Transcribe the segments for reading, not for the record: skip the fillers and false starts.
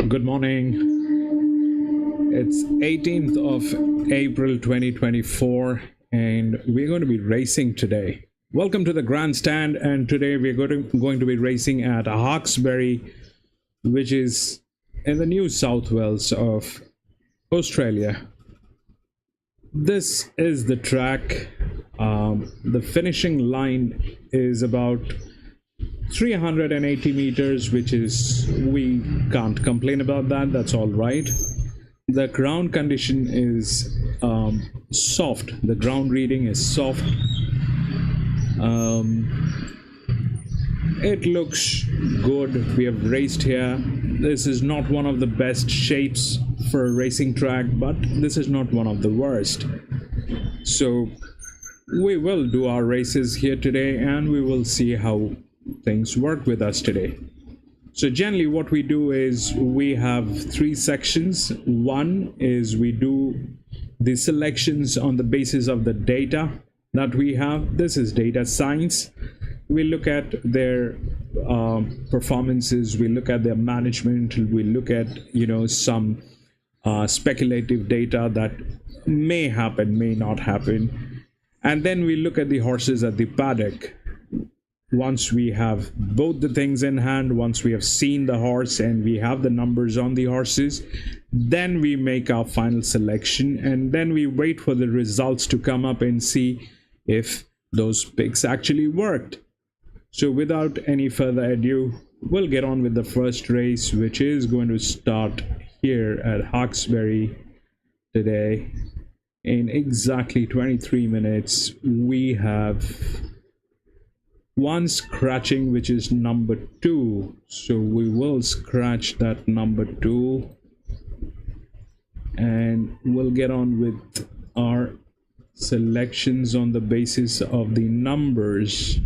Good morning. It's 18th of April 2024 and we're going to be racing today. Welcome to the grandstand, and today we're going to be racing at Hawkesbury, which is in the New South Wales of Australia. This is the track. The finishing line is about 380 meters, which is, we can't complain about that. That's all right. The ground condition is soft. The ground reading is soft. It looks good. We have raced here. This is not one of the best shapes for a racing track, but this is not one of the worst. So we will do our races here today and we will see how things work with us today. So generally what we do is we have three sections. One is we do the selections on the basis of the data that we have. This is data science. We look at their performances, we look at their management, we look at some speculative data that may happen, may not happen, and then we look at the horses at the paddock. Once we have both the things in hand, once we have seen the horse and we have the numbers on the horses, then we make our final selection, and then we wait for the results to come up and see if those picks actually worked. So without any further ado, we'll get on with the first race, which is going to start here at Hawkesbury today. In exactly 23 minutes, we have one scratching, which is number 2. So we will scratch that number 2 and we'll get on with our selections on the basis of the numbers.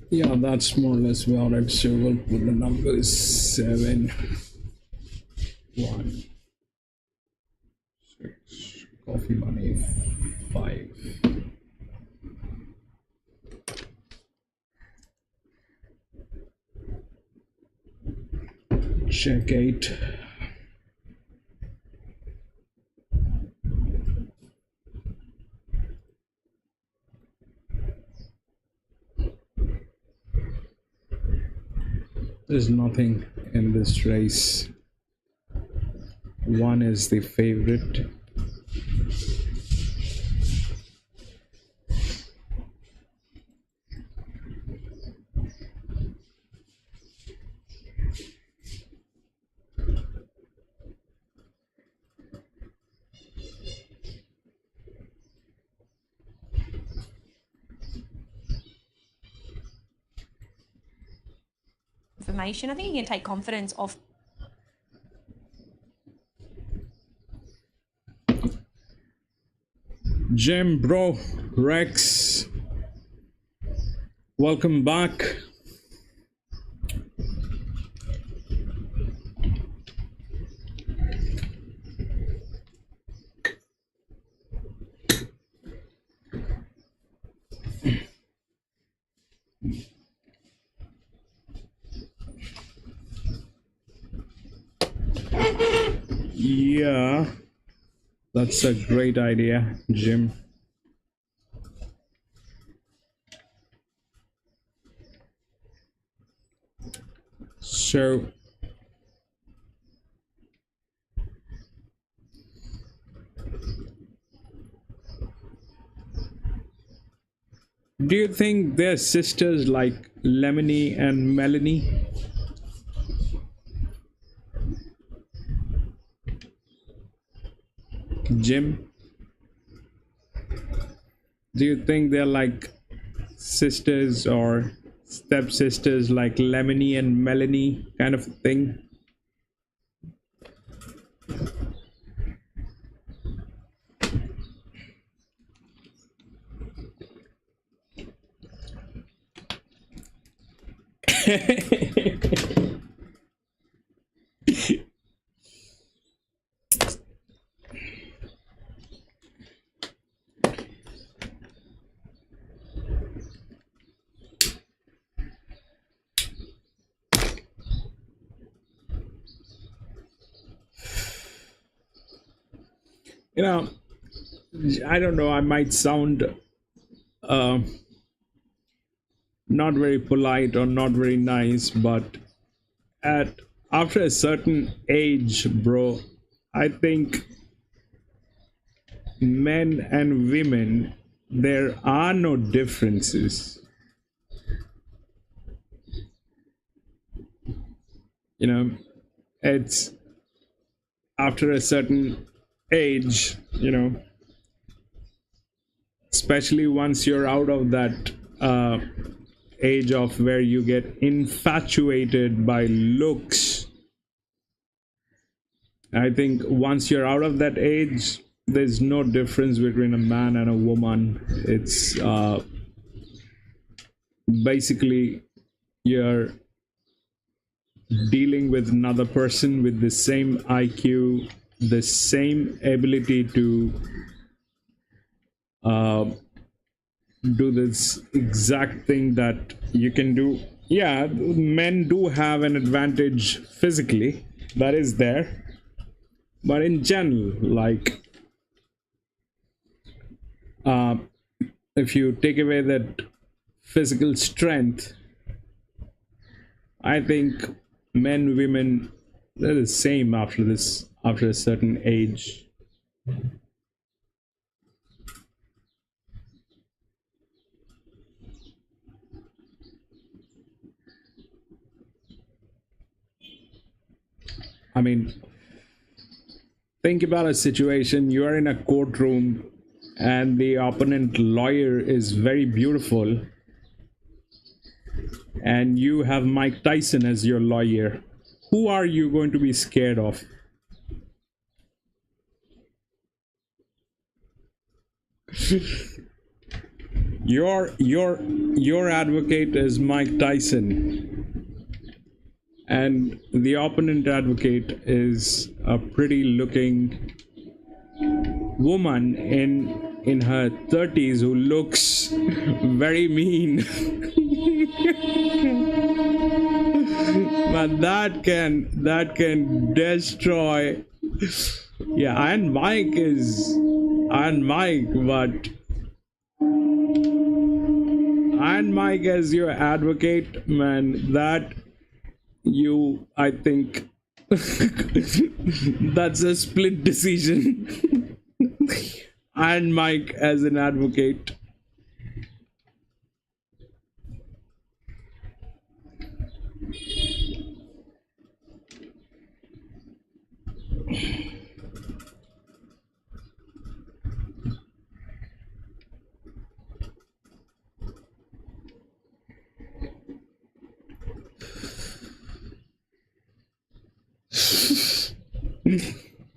Yeah, that's more or less about it. So we'll put the numbers 7, 1, 6, coffee money 5. Check 8. There's nothing in this race. 1 is the favorite. Information. I think you can take confidence off. Jim, bro, Rex, welcome back. Yeah, that's a great idea, Jim. So do you think they're sisters like Lemony and Melanie? Jim, do you think they're like sisters or stepsisters like Lemony and Melanie kind of thing? You know, I don't know, I might sound uh, not very polite or not very nice, but at after a certain age, bro, I think men and women, there are no differences. You know, it's after a certain age, especially once you're out of that age of where you get infatuated by looks. I think once you're out of that age, there's no difference between a man and a woman. It's basically you're dealing with another person with the same IQ, the same ability to do this exact thing that you can do. Yeah, men do have an advantage physically, that is there. But in general, like, if you take away that physical strength, I think men, women, they're the same after a certain age. I mean, think about a situation, you are in a courtroom and the opponent lawyer is very beautiful and you have Mike Tyson as your lawyer. Who are you going to be scared of? Your advocate is Mike Tyson, and the opponent advocate is a pretty looking woman in her 30s who looks very mean. But that can destroy. Yeah, Iron Mike is Iron Mike, but Iron Mike as your advocate, man, that you, I think, that's a split decision. Iron Mike as an advocate.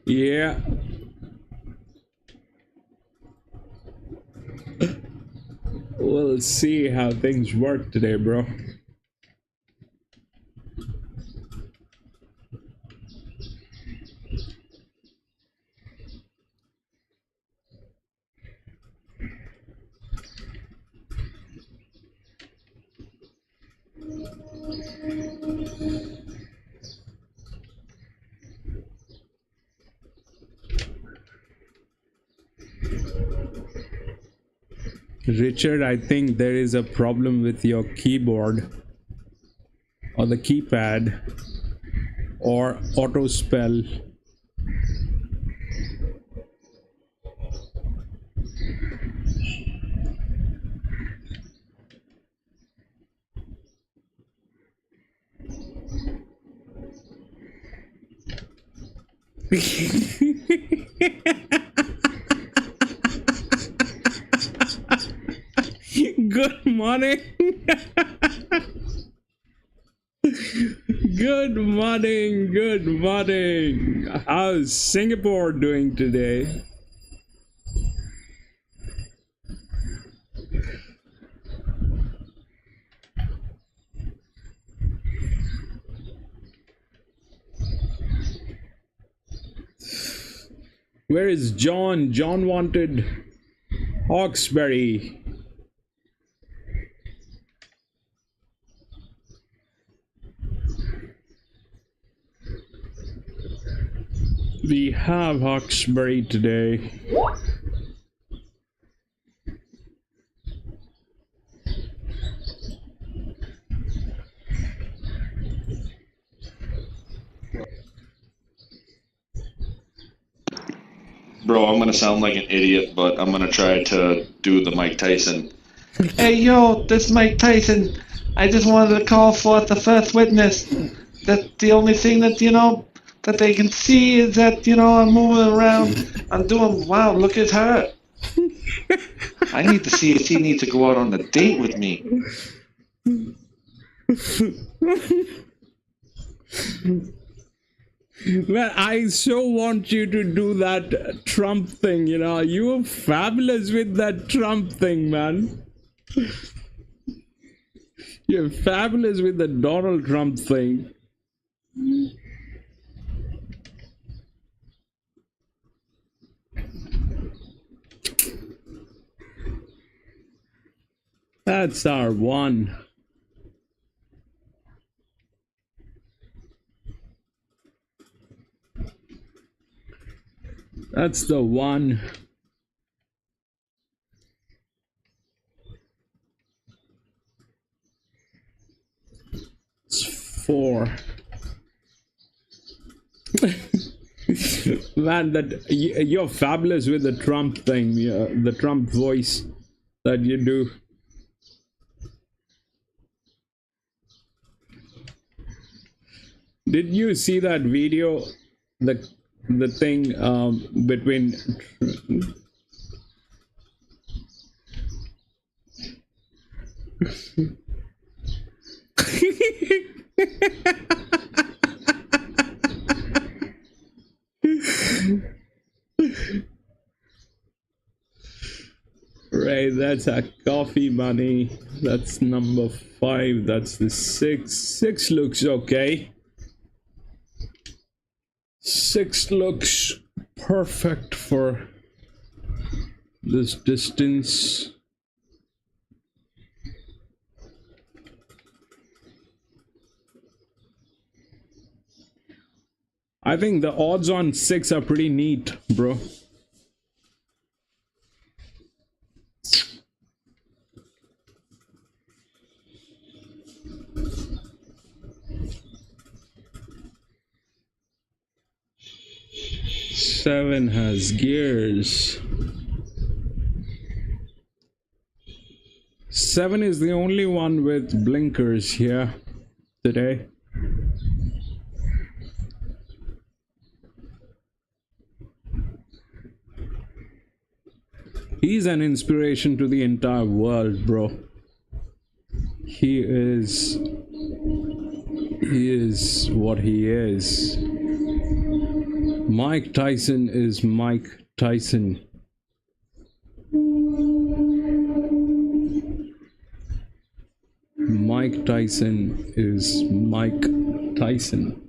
Yeah. We'll see how things work today, bro. Richard, I think there is a problem with your keyboard or the keypad or auto spell. Good morning. Good morning. Good morning. How's Singapore doing today? Where is John? John wanted Hawkesbury. We have Hawkesbury today. Bro, I'm gonna sound like an idiot, but I'm gonna try to do the Mike Tyson. Hey, yo, this Mike Tyson. I just wanted to call forth the first witness. That the only thing that, that they can see is that, I'm moving around. I'm doing, wow, look at her. I need to see if she needs to go out on a date with me. Man, I so want you to do that Trump thing, You were fabulous with that Trump thing, man. You're fabulous with the Donald Trump thing. That's our one. That's the one. It's 4. Man, that you're fabulous with the Trump thing, the Trump voice that you do. Did you see that video? The thing between right, that's a coffee money. That's number 5. That's the 6. 6 looks okay. 6 looks perfect for this distance. I think the odds on 6 are pretty neat, bro. Seven has gears. 7 is the only one with blinkers here today. He's an inspiration to the entire world, bro. He is what he is. Mike Tyson is Mike Tyson. Mike Tyson is Mike Tyson.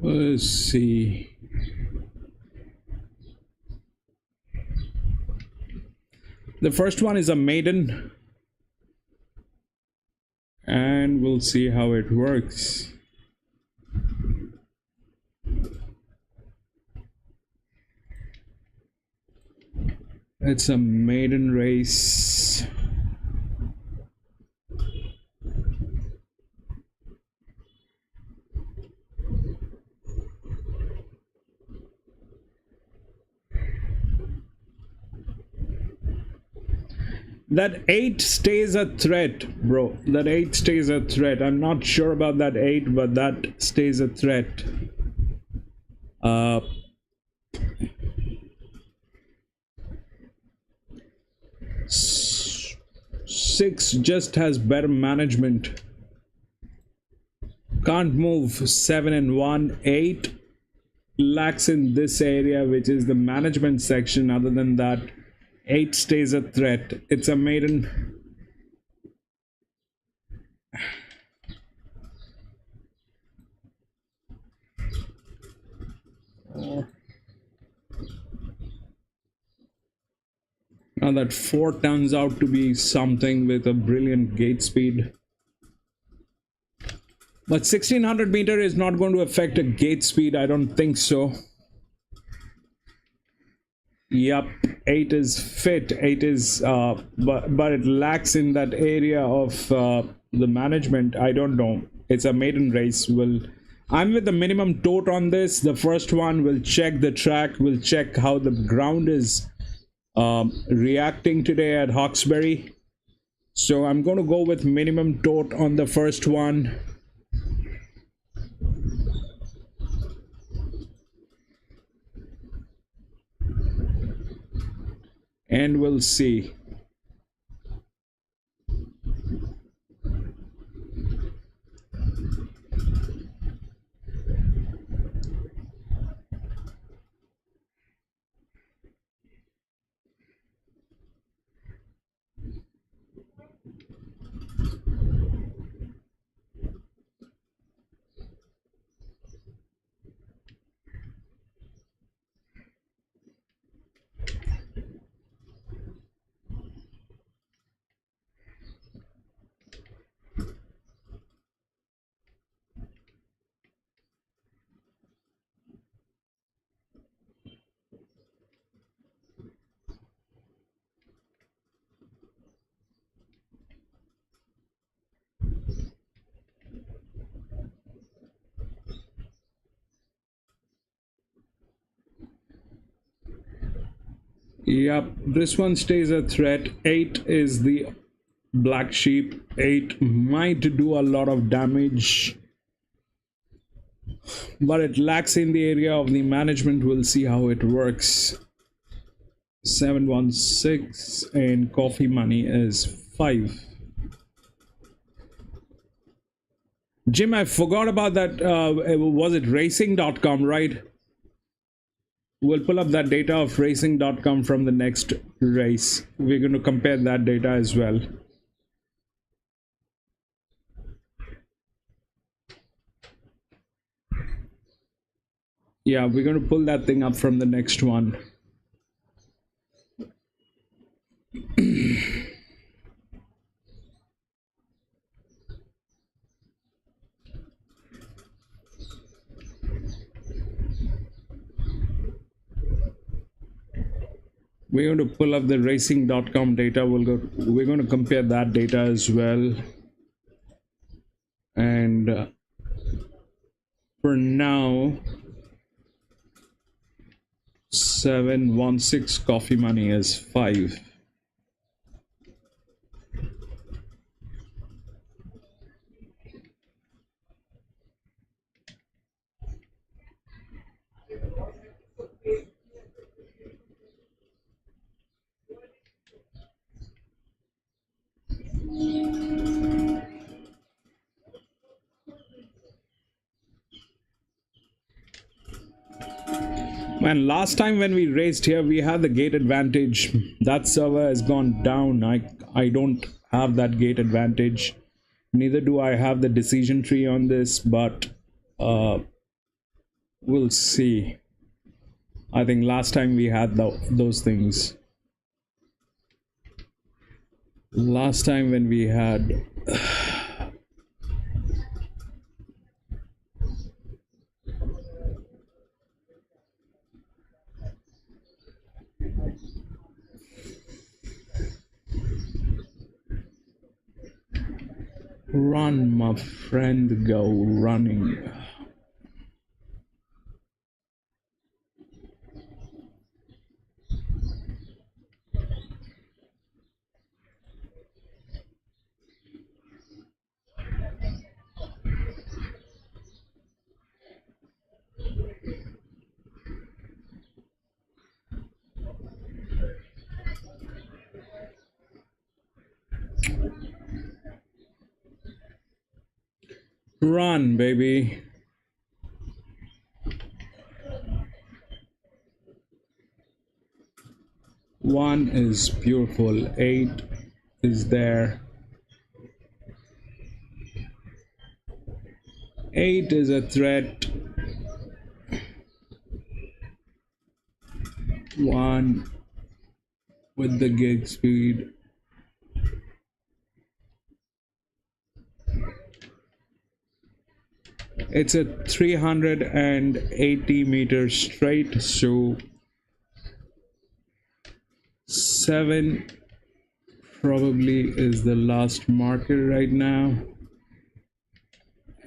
Let's see. The first one is a maiden, and we'll see how it works. It's a maiden race. That 8 stays a threat, bro. That 8 stays a threat. I'm not sure about that 8, but that stays a threat. 6 just has better management. Can't move. 7 and 1. 8 lacks in this area, which is the management section. Other than that, 8 stays a threat. It's a maiden. Now that 4 turns out to be something with a brilliant gate speed. But 1600 meter is not going to affect a gate speed. I don't think so. Yep, 8 is fit. 8 is, but it lacks in that area of the management. I don't know. It's a maiden race. I'm with the minimum tote on this. The first one will check the track. We'll check how the ground is reacting today at Hawkesbury. So I'm going to go with minimum tote on the first one. And we'll see. Yep, this one stays a threat. 8 is the black sheep. 8 might do a lot of damage, but it lacks in the area of the management. We'll see how it works. 716 and coffee money is 5. Jim, I forgot about that. Was it racing.com, right? We'll pull up that data of racing.com from the next race. We're going to compare that data as well. Yeah, we're going to pull that thing up from the next one. We're going to pull up the racing.com data. We're going to compare that data as well. And for now, 716 coffee money is 5. Man, last time when we raced here, we had the gate advantage. That server has gone down. I don't have that gate advantage. Neither do I have the decision tree on this, but we'll see. I think last time we had those things. Last time when we had... Run, my friend, go running. Run, baby. One is beautiful. 8 is there. 8 is a threat. 1 with the gig speed. It's a 380 meters straight, so 7 probably is the last marker right now.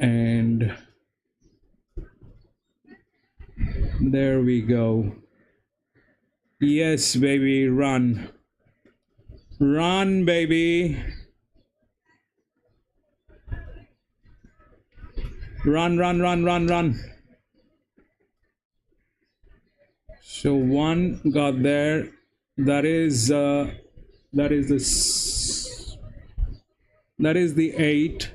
And there we go. Yes, baby, run. Run, baby. Run, run, run, run, run. So 1 got there. That is the 8,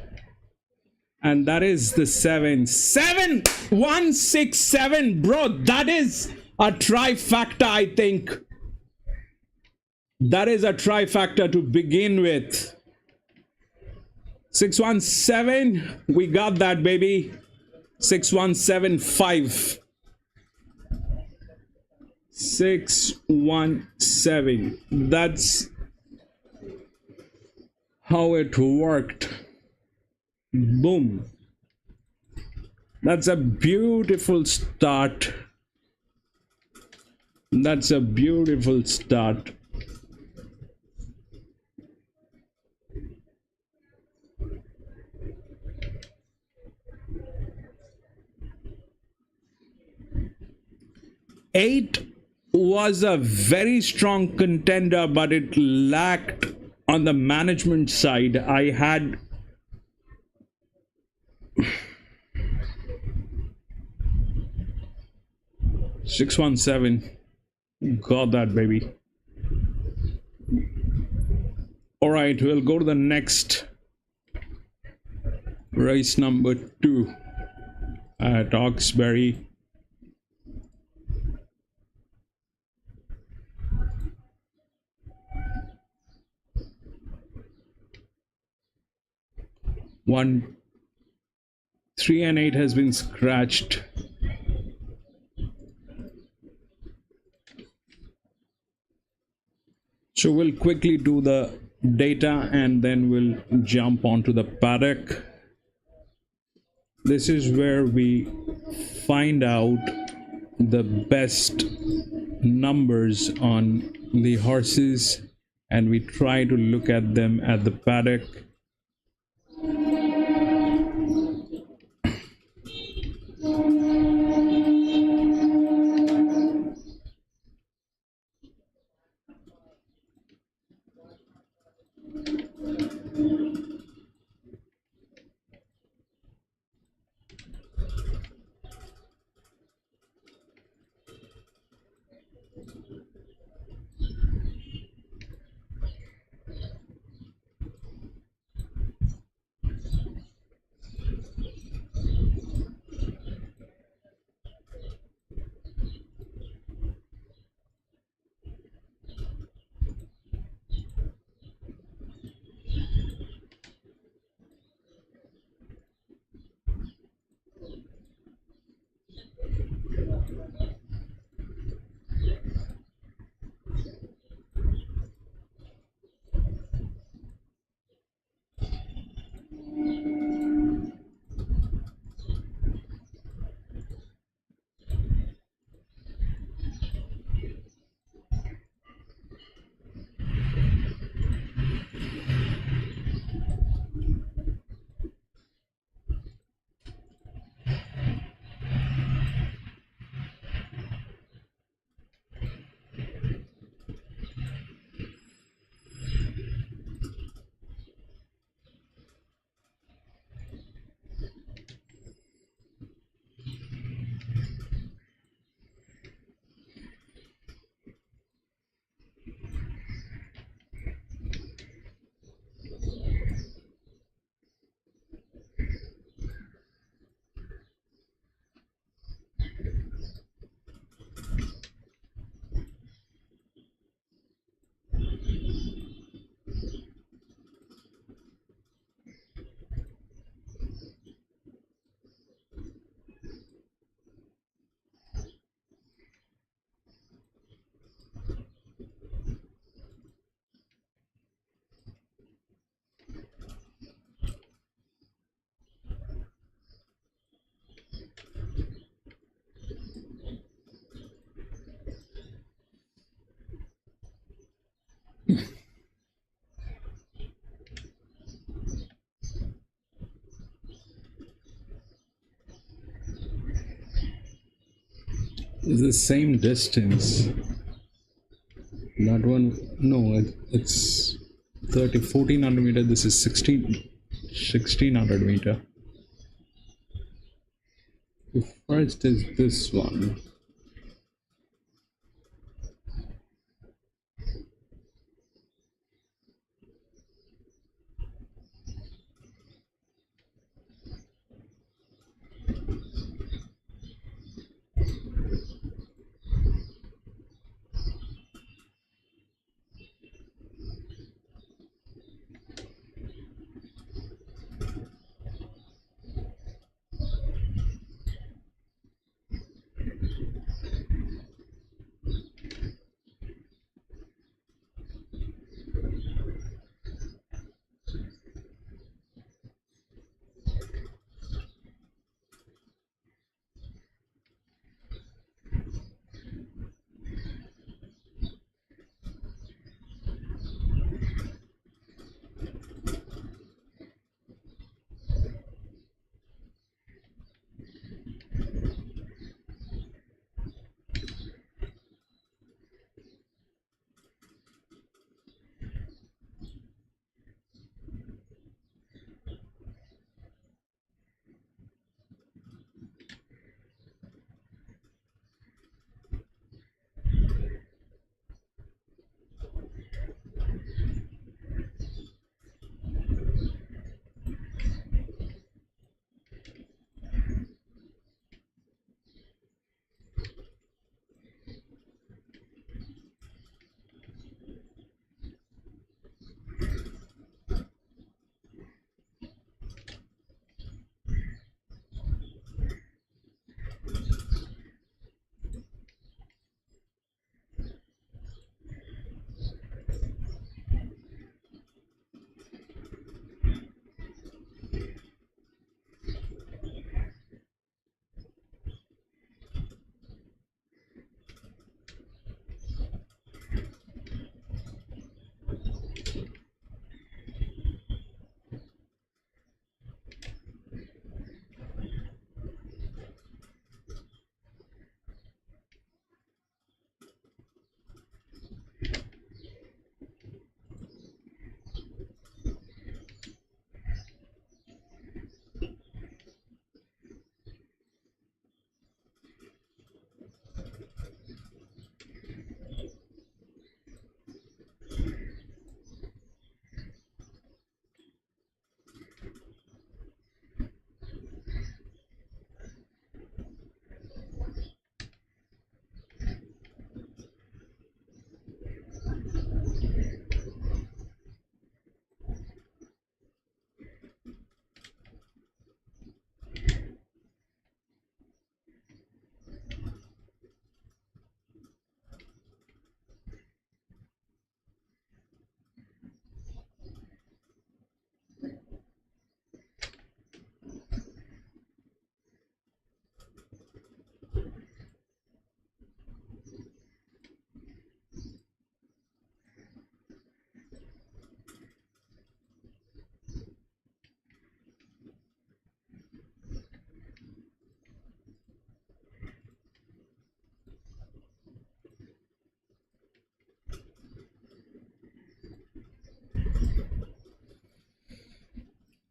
and that is the 7. 7, 1, 6, 7, bro. That is a trifecta, I think. That is a trifecta to begin with. 617, we got that, baby. 6175. 617. That's how it worked. Boom. That's a beautiful start. That's a beautiful start. Eight was a very strong contender, but it lacked on the management side. I had $617. Got that, baby. All right, we'll go to the next race, number 2 at Hawkesbury. One, 3 and 8 has been scratched. So we'll quickly do the data and then we'll jump onto the paddock. This is where we find out the best numbers on the horses and we try to look at them at the paddock. It's the same distance. That one, no, it's 1400 meter. This is 1600 meter. The first is this one.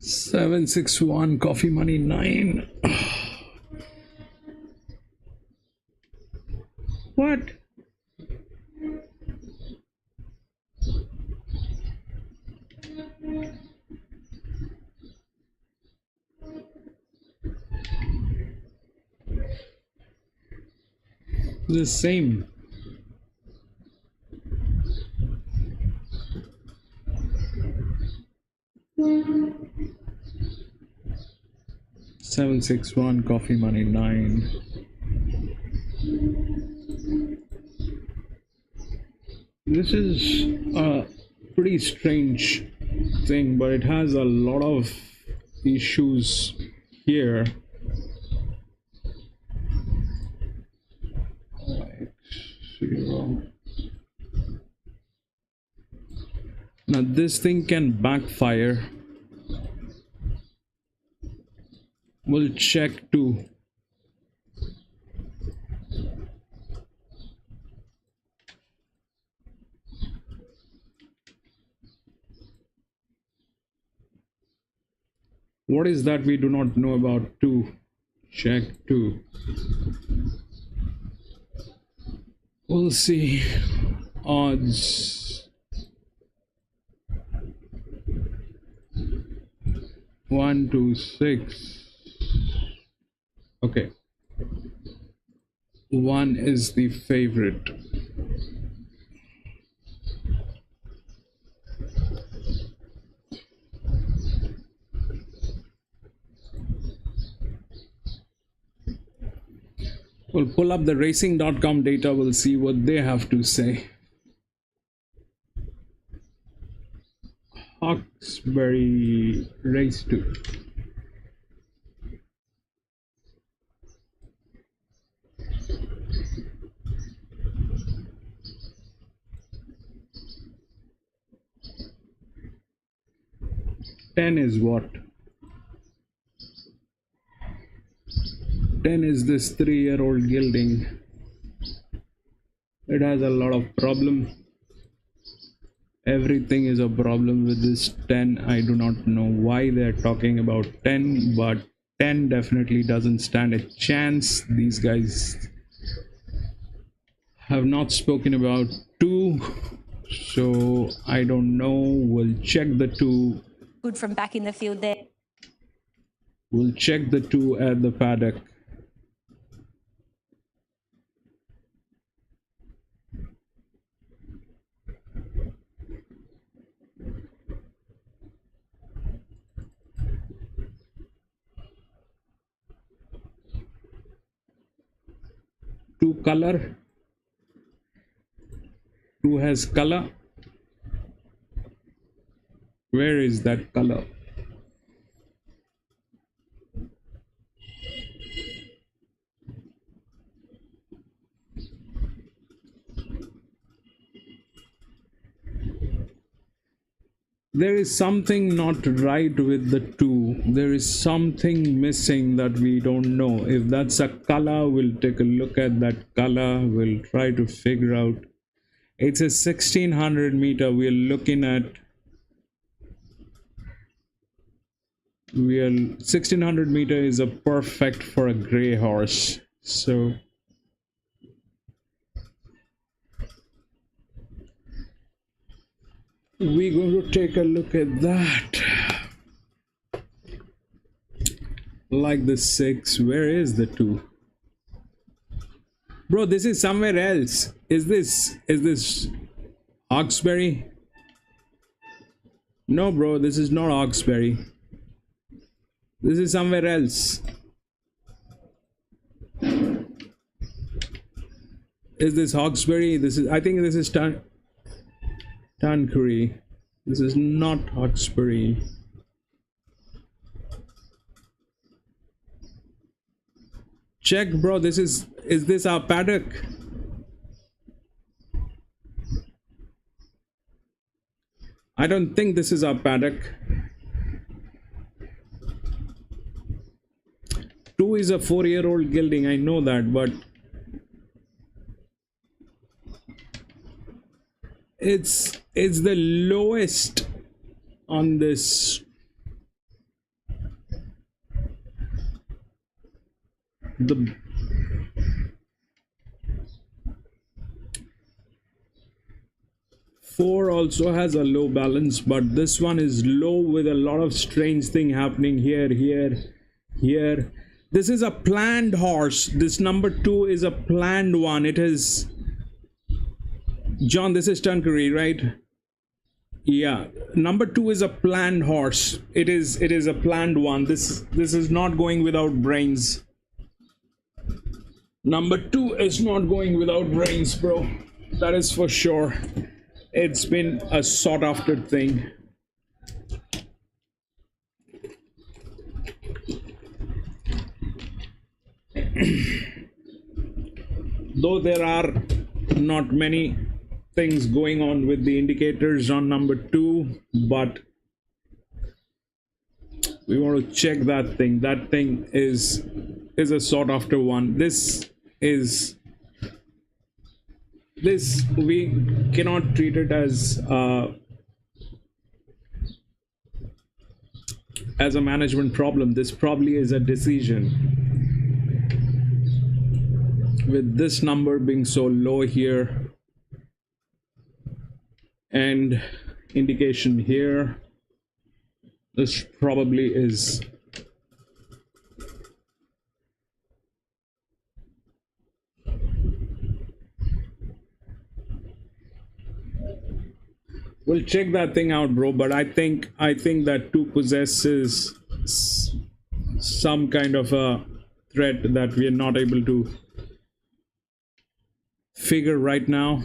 $761 coffee money 9. What? The same. $761 coffee money 9. This is a pretty strange thing, but it has a lot of issues here. Now this thing can backfire. We'll check too. What is that we do not know about 2? Check 2. We'll see. Odds. 1 to 6. Okay. 1 is the favorite. We'll pull up the racing.com data. We'll see what they have to say. Hawkesbury race 2. Ten is what? 10 is this 3-year-old gelding. It has a lot of problem. Everything is a problem with this 10. I do not know why they're talking about 10, but 10 definitely doesn't stand a chance. These guys have not spoken about 2, so I don't know. We'll check the 2. Good from back in the field there. We'll check the 2 at the paddock. Two color. 2 has color. Where is that color? There is something not right with the 2. There is something missing that we don't know. If that's a color, we'll take a look at that color. We'll try to figure out. It's a 1600 meter. We're looking at 1600 meter is a perfect for a gray horse. So we're going to take a look at that. Like the 6. Where is the 2? Bro, this is somewhere else. Is this Hawkesbury? No, bro, this is not Hawkesbury. This is somewhere else. Is this Hawkesbury? I think this is Tuncurry. This is not Hawkesbury. Check, bro. Is this our paddock? I don't think this is our paddock. 2 is a 4-year-old gelding. I know that, but it's the lowest on this. The 4 also has a low balance, but this one is low with a lot of strange thing happening here. This is a planned horse. This number 2 is a planned one. It is John. This is Tuncurry, right? Yeah. Number 2 is a planned horse. It is a planned one. This is not going without brains. Number 2 is not going without brains, bro. That is for sure. It's been a sought after thing. Though there are not many things going on with the indicators on number 2, but we want to check that thing. That thing is a sought after one. This we cannot treat it as as a management problem. This probably is a decision. With this number being so low here and indication here, this probably is we'll check that thing out, bro, but I think that 2 possesses some kind of a threat that we are not able to figure right now.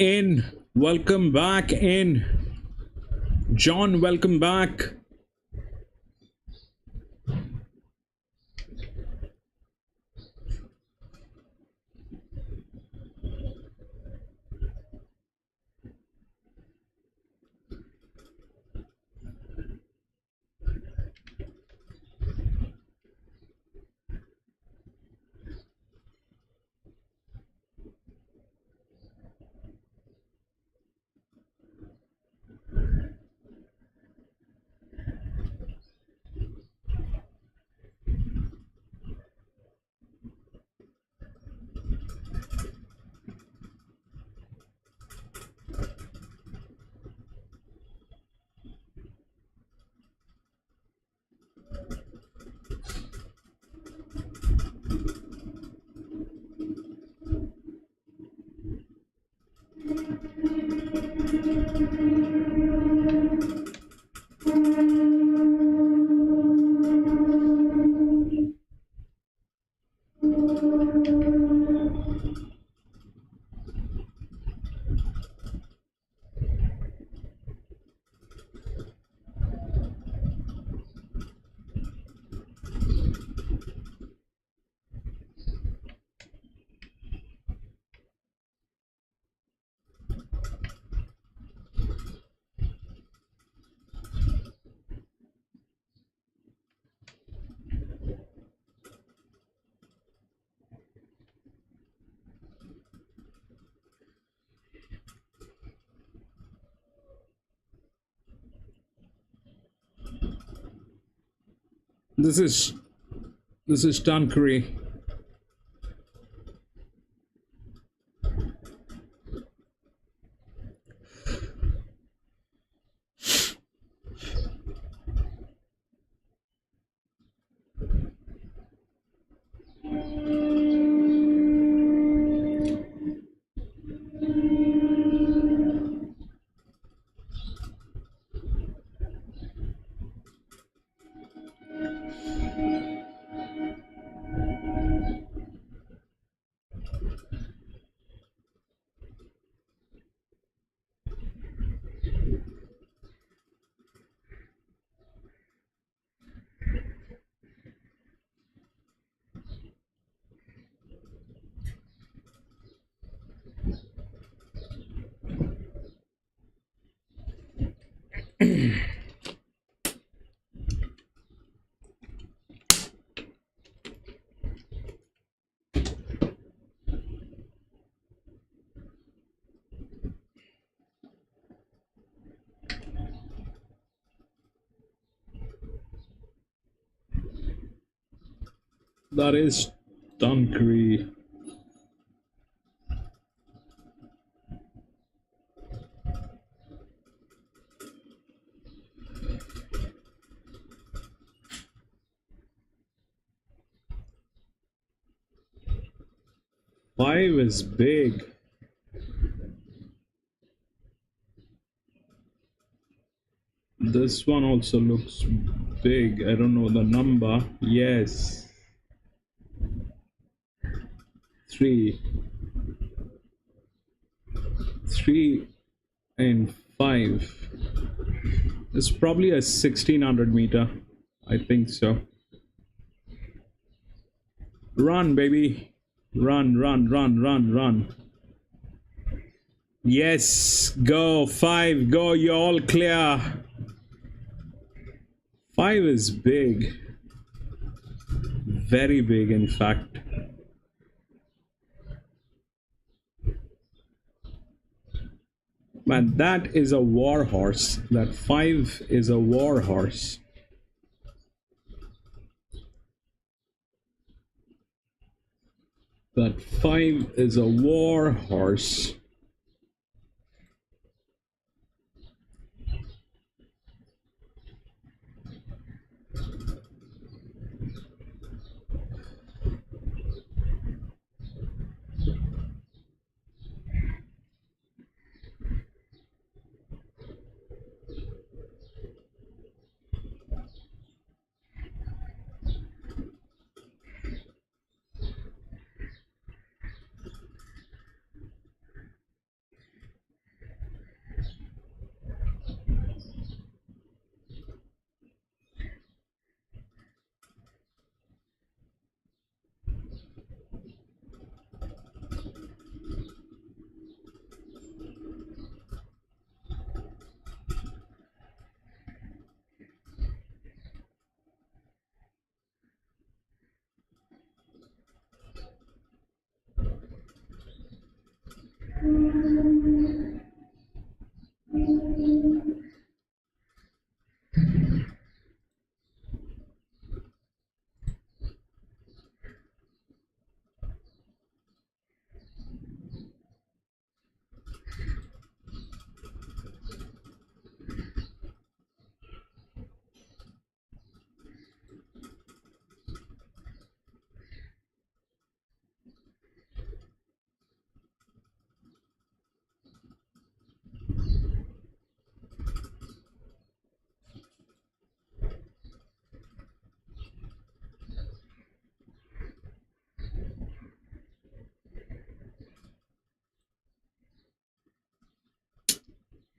In, welcome back in. John, welcome back. This is Tuncurry. That is Tuncurry. 5 is big. This one also looks big. I don't know the number. Yes. 3 and 5. It's probably a 1600 meter. I think so. Run, baby. Run, run, run, run, run. Yes, go. 5, go. You're all clear. 5 is big. Very big, in fact. Man, that is a war horse. That 5 is a war horse. That 5 is a war horse.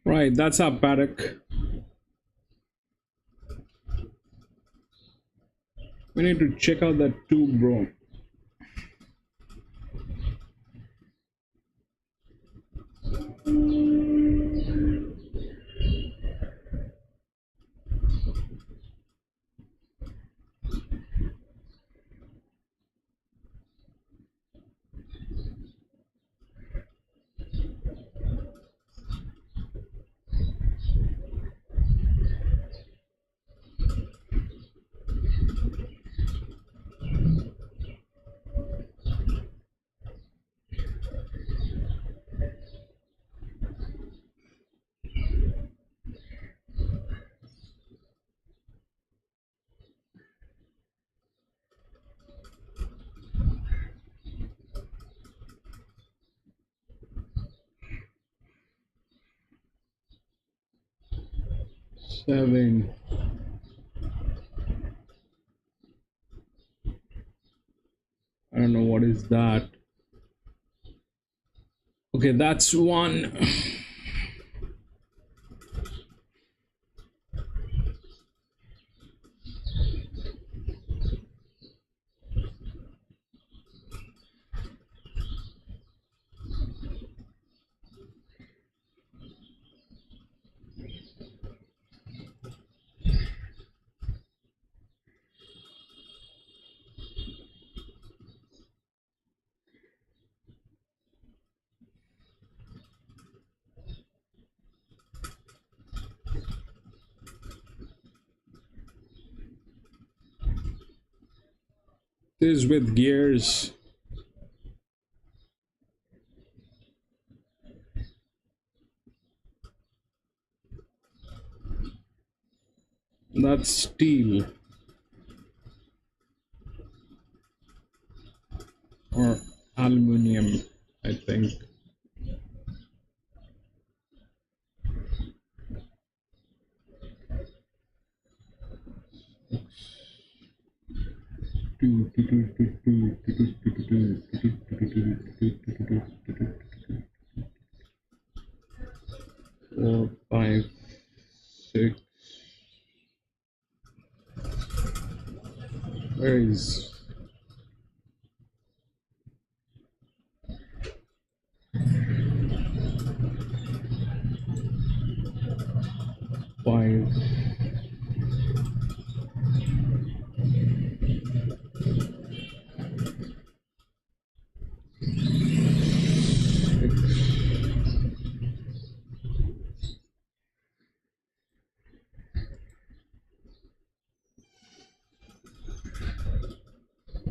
Right, that's our paddock. We need to check out that tube, bro. Seven. I don't know what is that. Okay, that's one. This is with gears. That's steel or aluminium. Four, five, six. Where is? Five.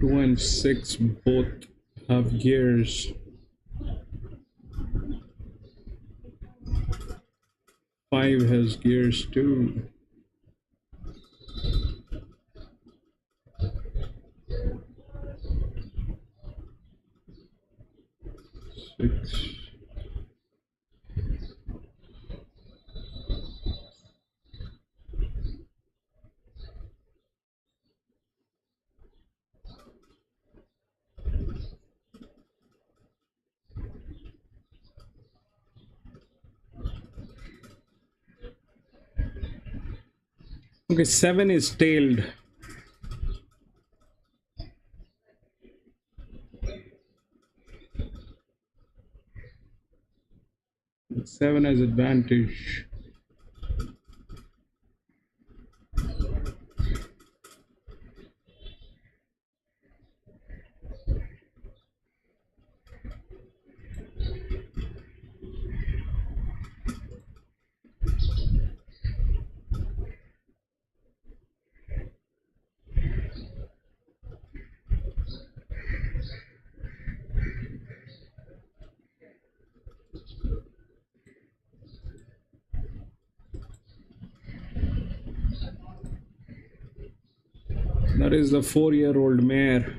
Two and six both have gears. Five has gears too. Six. Okay, seven is tailed. Seven has advantage. That is the 4-year-old mare.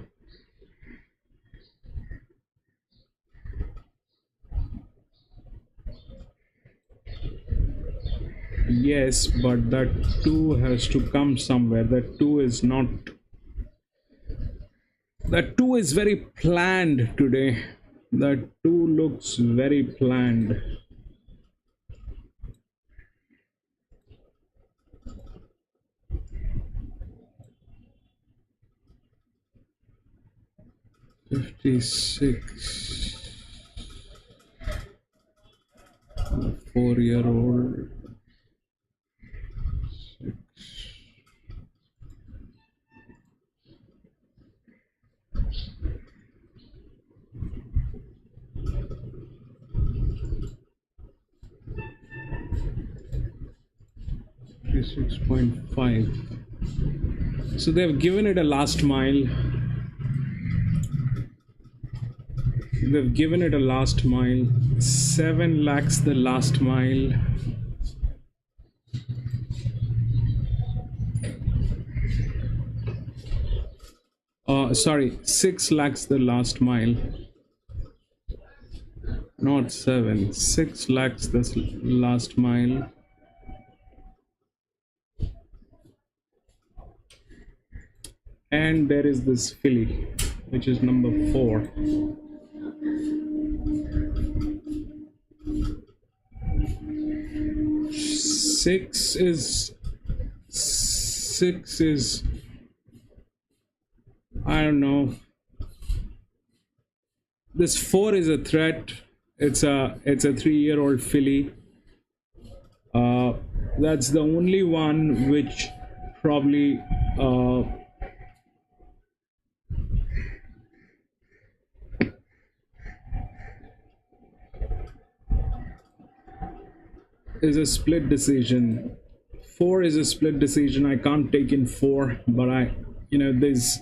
Yes, but that 2 has to come somewhere. That 2 is not. That 2 is very planned today. That 2 looks very planned. $56. 4-year-old. 6. $6.5. So they've given it a last mile. They've given it a last mile. 7 lakhs the last mile. Sorry, 6 lakhs the last mile. Not 7. 6 lakhs the last mile. And there is this filly, which is number 4. Six is I don't know. This 4 is a threat. It's a 3-year-old filly. That's the only one which probably is a split decision. 4 is a split decision. I can't take in 4, but there's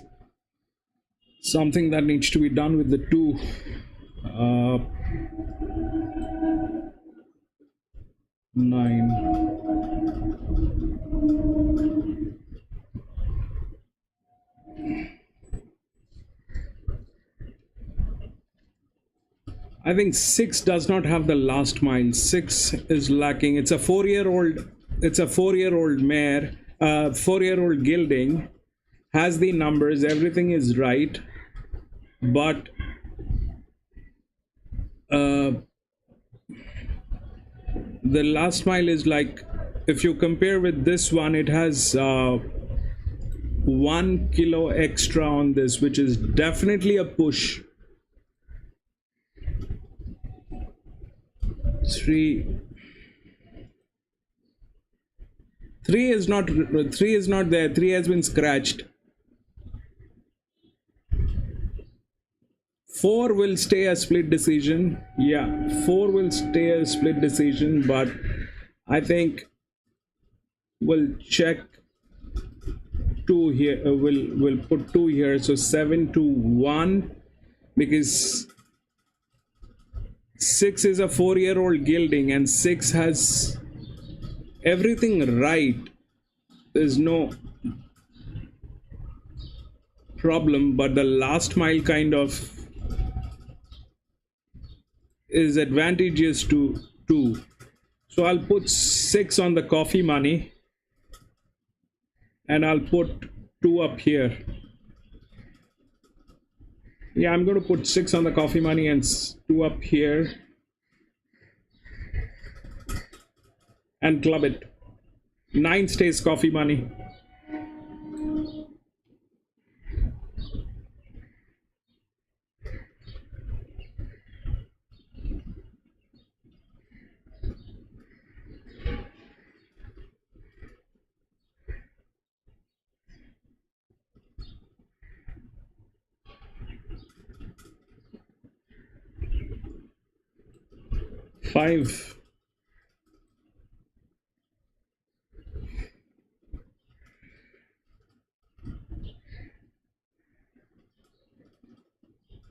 something that needs to be done with the 2. 9. I think 6 does not have the last mile. 6 is lacking. It's a 4-year-old. It's a 4-year-old mare. 4-year-old gelding. Has the numbers. Everything is right. but the last mile is like, if you compare with this one, it has 1 kilo extra on this, which is definitely a push. 3 is not there. 3 has been scratched. 4 will stay a split decision. Yeah, 4 will stay a split decision, but I think we'll check 2 here. We'll put 2 here, so 7-1, because 6 is a 4-year-old gelding, and 6 has everything right. There's no problem, but the last mile kind of is advantageous to 2. So I'll put 6 on the coffee money, and I'll put 2 up here. Yeah, I'm going to put 6 on the coffee money and 2 up here, and club it. 9 stays coffee money. Five.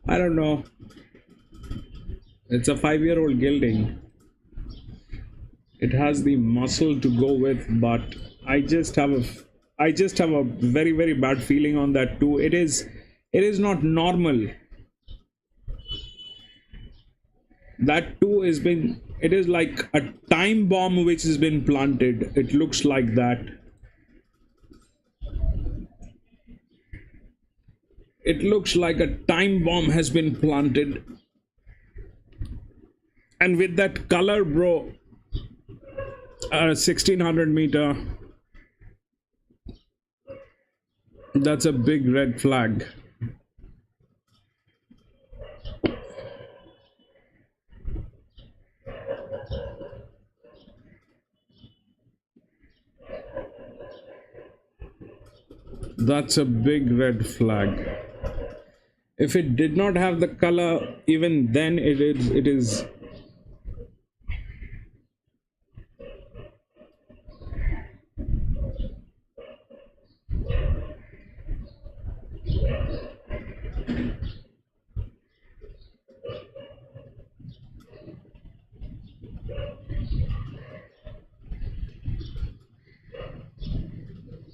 I don't know. It's a 5-year-old gelding. It has the muscle to go with, but I just have a very, very bad feeling on that too. It is not normal. That too is been, it is like a time bomb which has been planted. It looks like that. It looks like a time bomb has been planted. And with that color, bro, 1600 meter, that's a big red flag. That's a big red flag. If it did not have the color, even then it is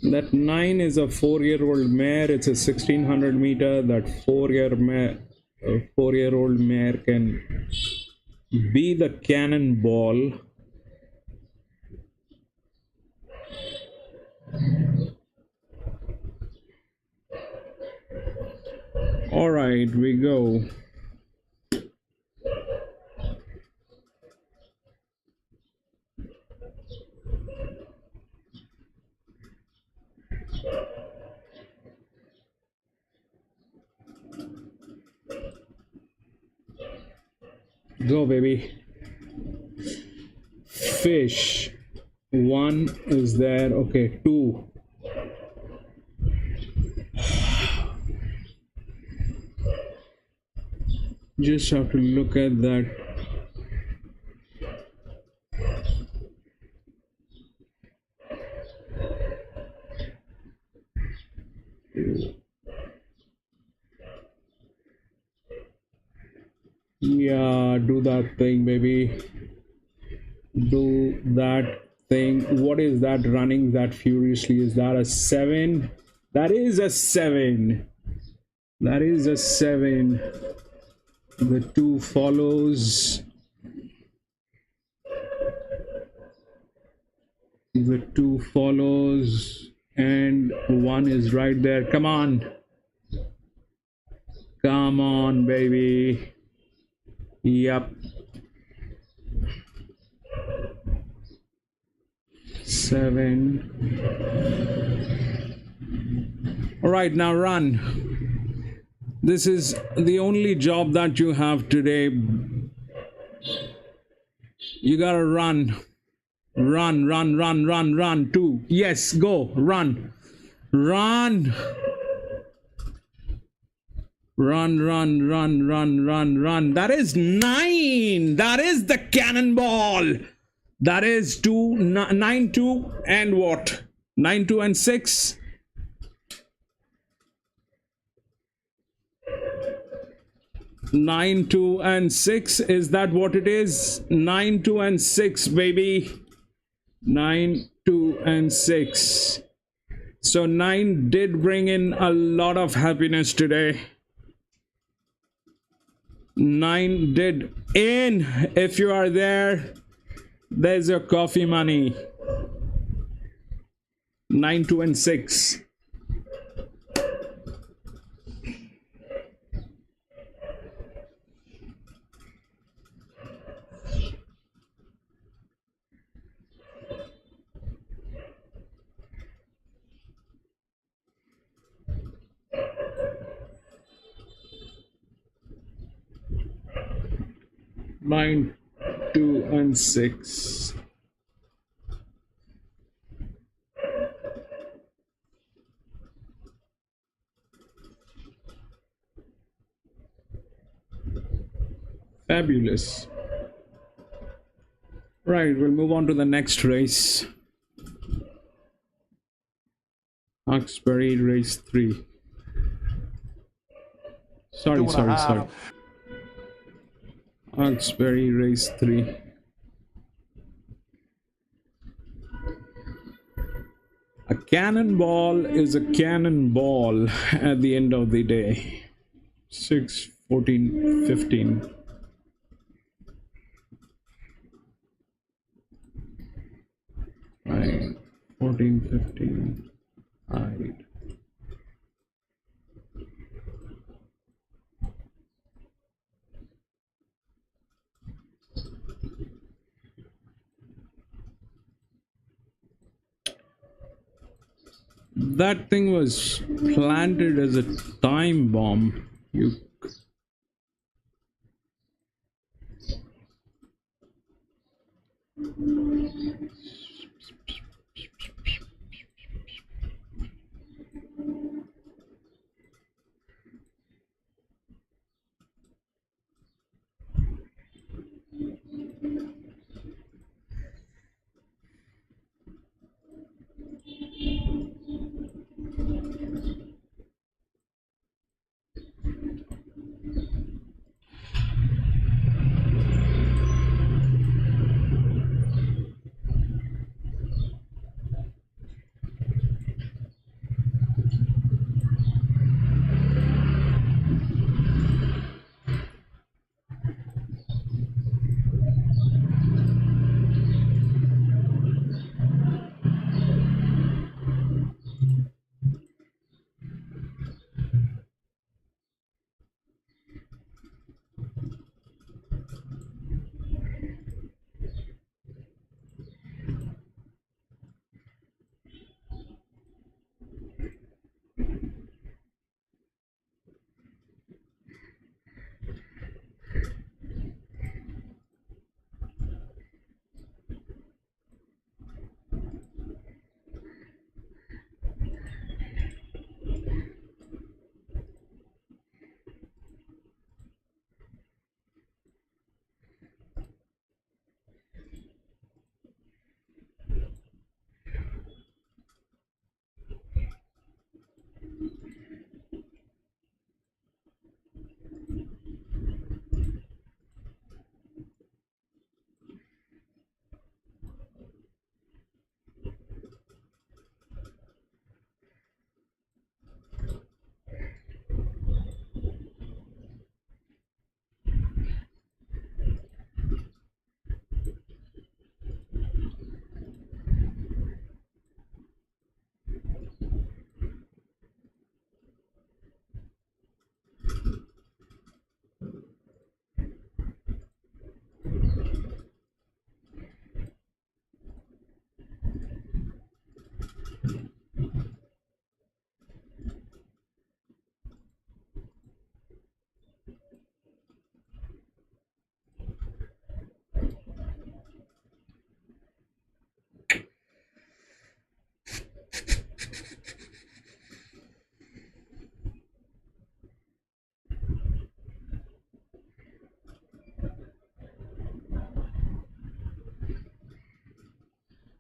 that 9 is a 4-year-old mare. It's a 1600 meter. That 4-year-old mare can be the cannonball. All right, we go. Go, baby. Fish. 1 is there. Okay, 2. Just have to look at that. Yeah, do that thing, baby. Do that thing. What is that running that furiously? Is that a 7? That is a 7. That is a 7. The 2 follows. The 2 follows, and 1 is right there. Come on. Come on, baby. Yep. 7. All right, now run. This is the only job that you have today. You gotta run. Run, run, run, run, run. 2. Yes, go. Run. Run. Run, run, run, run, run, run. That is 9. That is the cannonball. That is 2, 9, 2, and what? 9, 2, and 6. 9, 2, and 6. Is that what it is? 9, 2, and 6, baby. 9, 2, and 6. So 9 did bring in a lot of happiness today. 9 did in. If you are there, there's your coffee money. 9, 2, and 6. Nine, 2, and 6. Fabulous. Right, we'll move on to the next race. Hawkesbury race 3. Sorry. Hawkesbury race 3. A cannonball is a cannonball at the end of the day. 6, 14, 15. Right. 14, 15. Right. That thing was planted as a time bomb.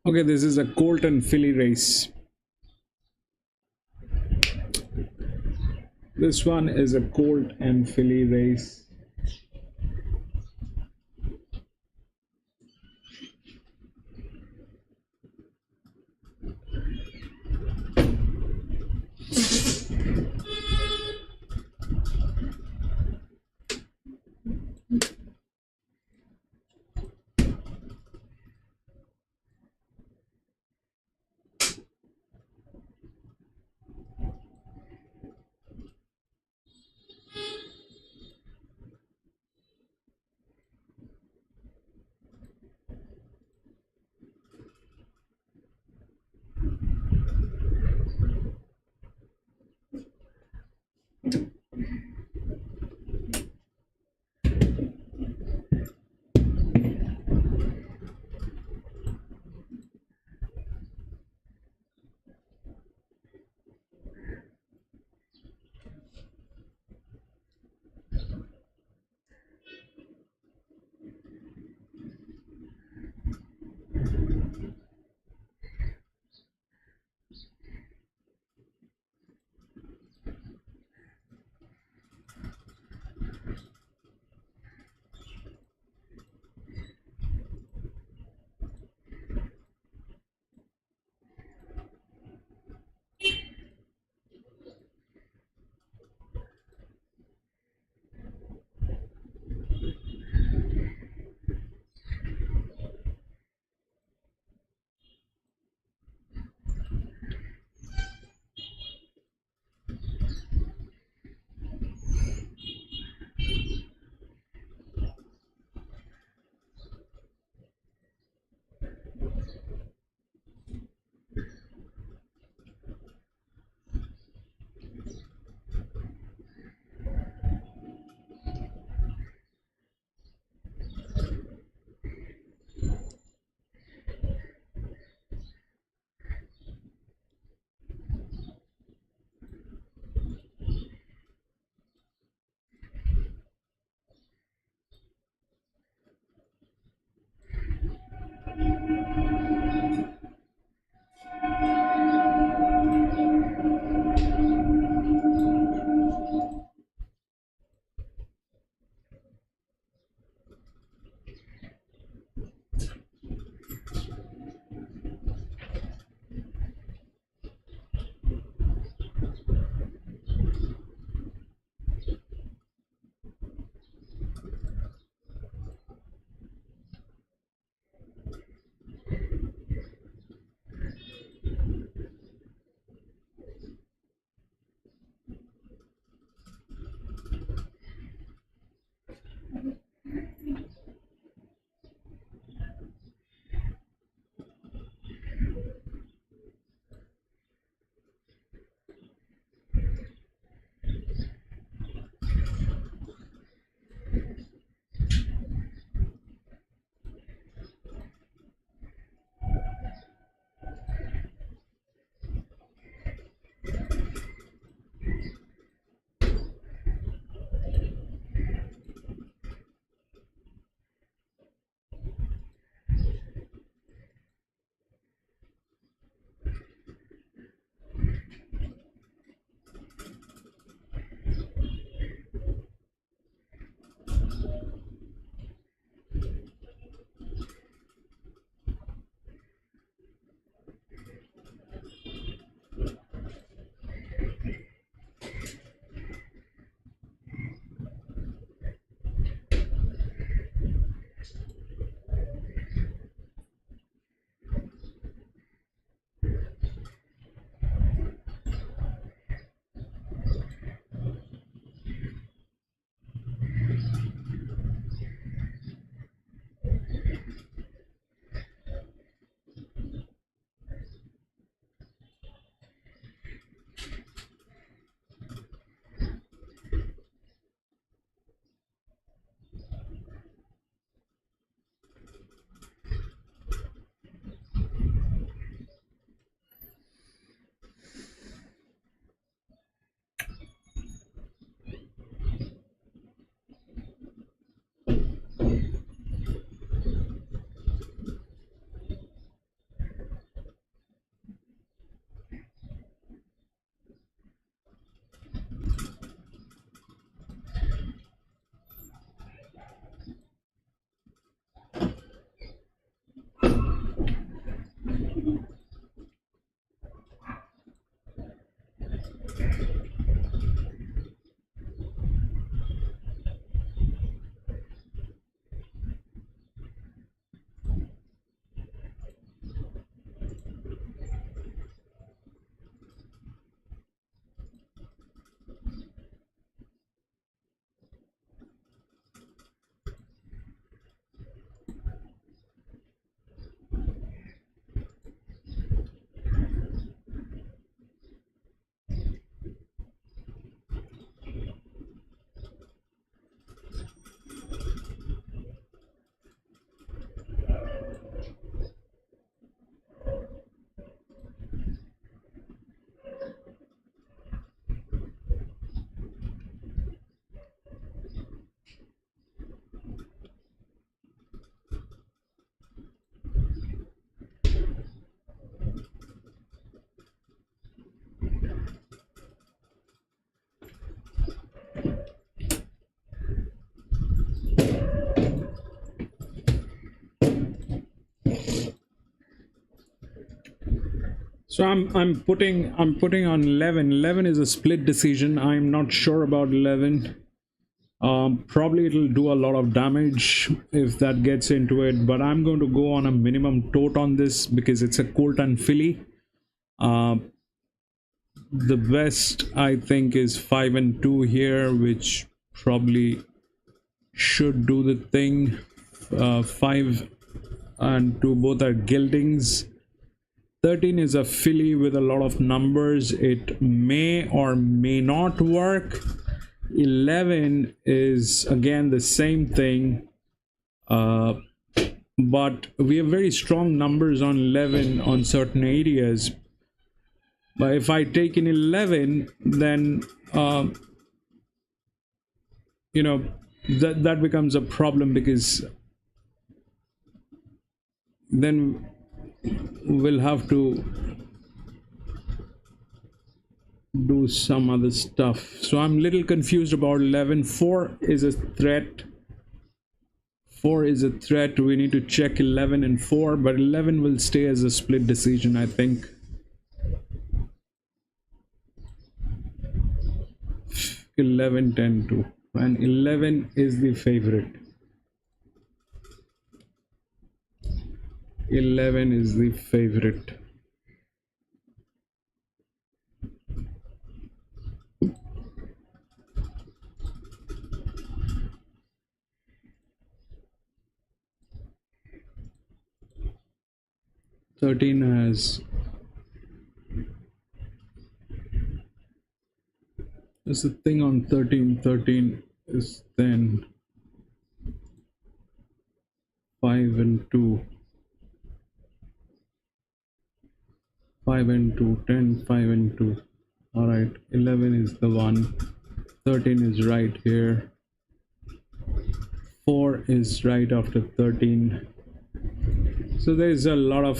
Okay, this is a Colt and filly race. This one is a Colt and filly race. So I'm putting on 11. 11 is a split decision. I'm not sure about 11. Probably it'll do a lot of damage if that gets into it, but I'm going to go on a minimum tote on this because it's a Colt and filly. The best I think is 5 and 2 here, which probably should do the thing. 5 and 2 both are geldings. 13 is a filly with a lot of numbers. It may or may not work. 11 is again the same thing, but we have very strong numbers on 11 on certain areas. But if I take in 11, then you know, that becomes a problem, because then we'll have to do some other stuff. So I'm a little confused about 11. 4 is a threat. 4 is a threat. We need to check 11 and 4, but 11 will stay as a split decision, I think. 11, 10, 2, and 11 is the favorite. 11 is the favorite. Thirteen has, there's the thing on 13. 13 is then 5 and 2. 5 and 2, 10, 5 and 2. All right, 11 is the one. 13 is right here. 4 is right after 13. So there's a lot of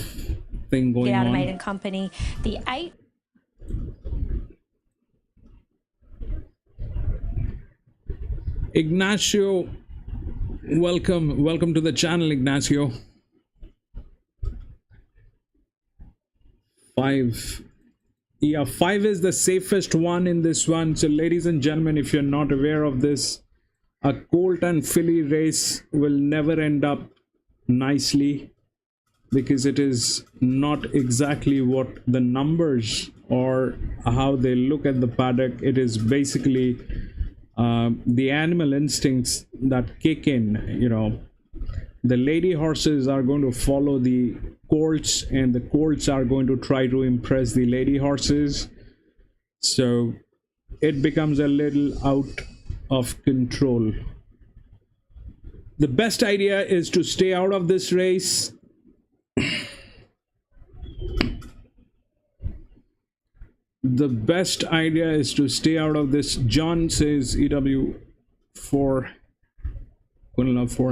thing going The on. automated company. The 8. Ignacio, welcome to the channel, Ignacio. 5. Yeah, 5 is the safest one in this one. So ladies and gentlemen, if you're not aware of this, a Colt and filly race will never end up nicely, because it is not exactly what the numbers or how they look at the paddock. It is basically the animal instincts that kick in. You know, the lady horses are going to follow the colts, and the colts are going to try to impress the lady horses. So it becomes a little out of control. The best idea is to stay out of this race. The best idea is to stay out of this. John says EW4, 4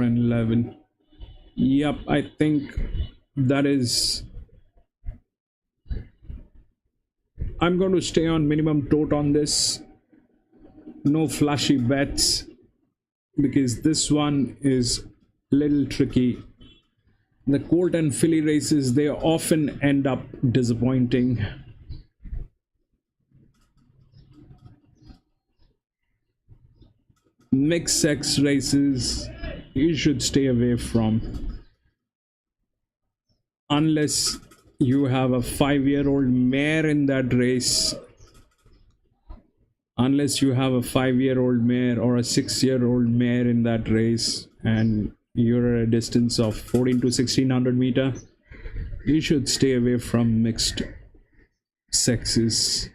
and 11. Yep, I think that is. I'm going to stay on minimum tote on this. No flashy bets, because this one is a little tricky. The Colt and filly races, they often end up disappointing. Mixed sex races, you should stay away from, unless you have a 5-year-old mare in that race. Unless you have a 5-year-old mare or a 6-year-old mare in that race, and you're at a distance of 14 to 1600 meter, you should stay away from mixed sexes.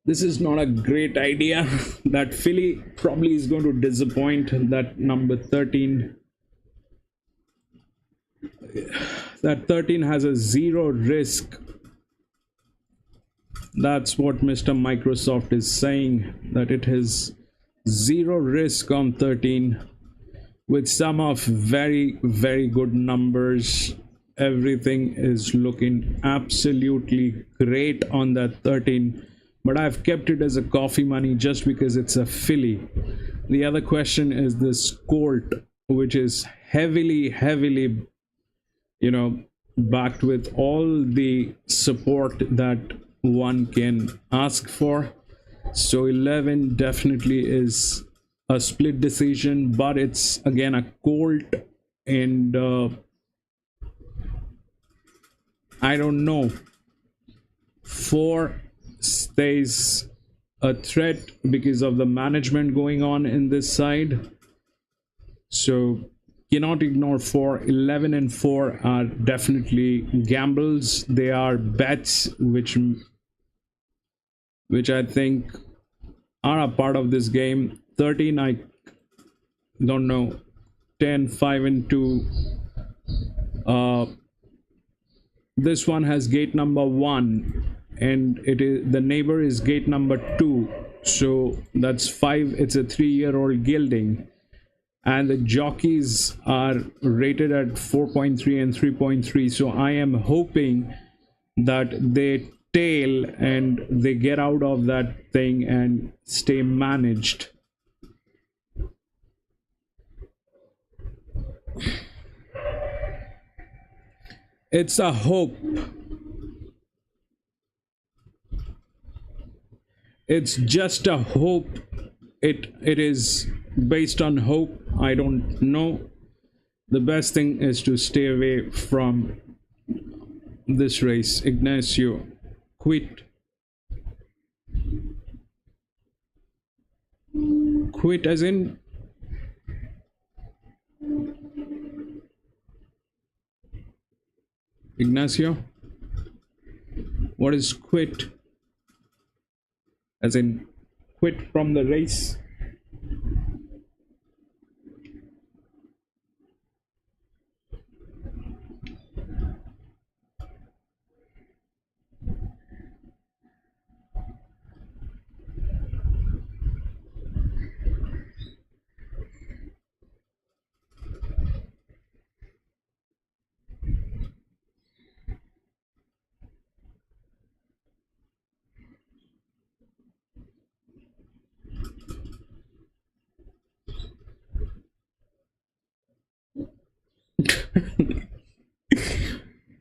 This is not a great idea. That filly probably is going to disappoint. That number 13. That 13 has a 0 risk. That's what Mr. Microsoft is saying, that it has 0 risk on 13, with some of very, very good numbers. Everything is looking absolutely great on that 13, but I've kept it as a coffee money just because it's a filly. The other question is this Colt, which is heavily, you know, backed with all the support that one can ask for. So 11 definitely is a split decision, but it's again a Colt, and I don't know. 4 stays a threat because of the management going on in this side. So cannot ignore 4. 11 and 4 are definitely gambles. They are bets which I think are a part of this game. 13, I don't know. 10, 5 and 2. This one has gate number 1, and it is the neighbor is gate number 2, so that's 5. It's a 3-year-old gelding, and the jockeys are rated at 4.3 and 3.3. So I am hoping that they tail and they get out of that thing and stay managed. It's a hope. It's just a hope. It is based on hope. I don't know. The best thing is to stay away from this race. Ignacio, quit. Quit as in Ignacio. What is quit? As in quit from the race?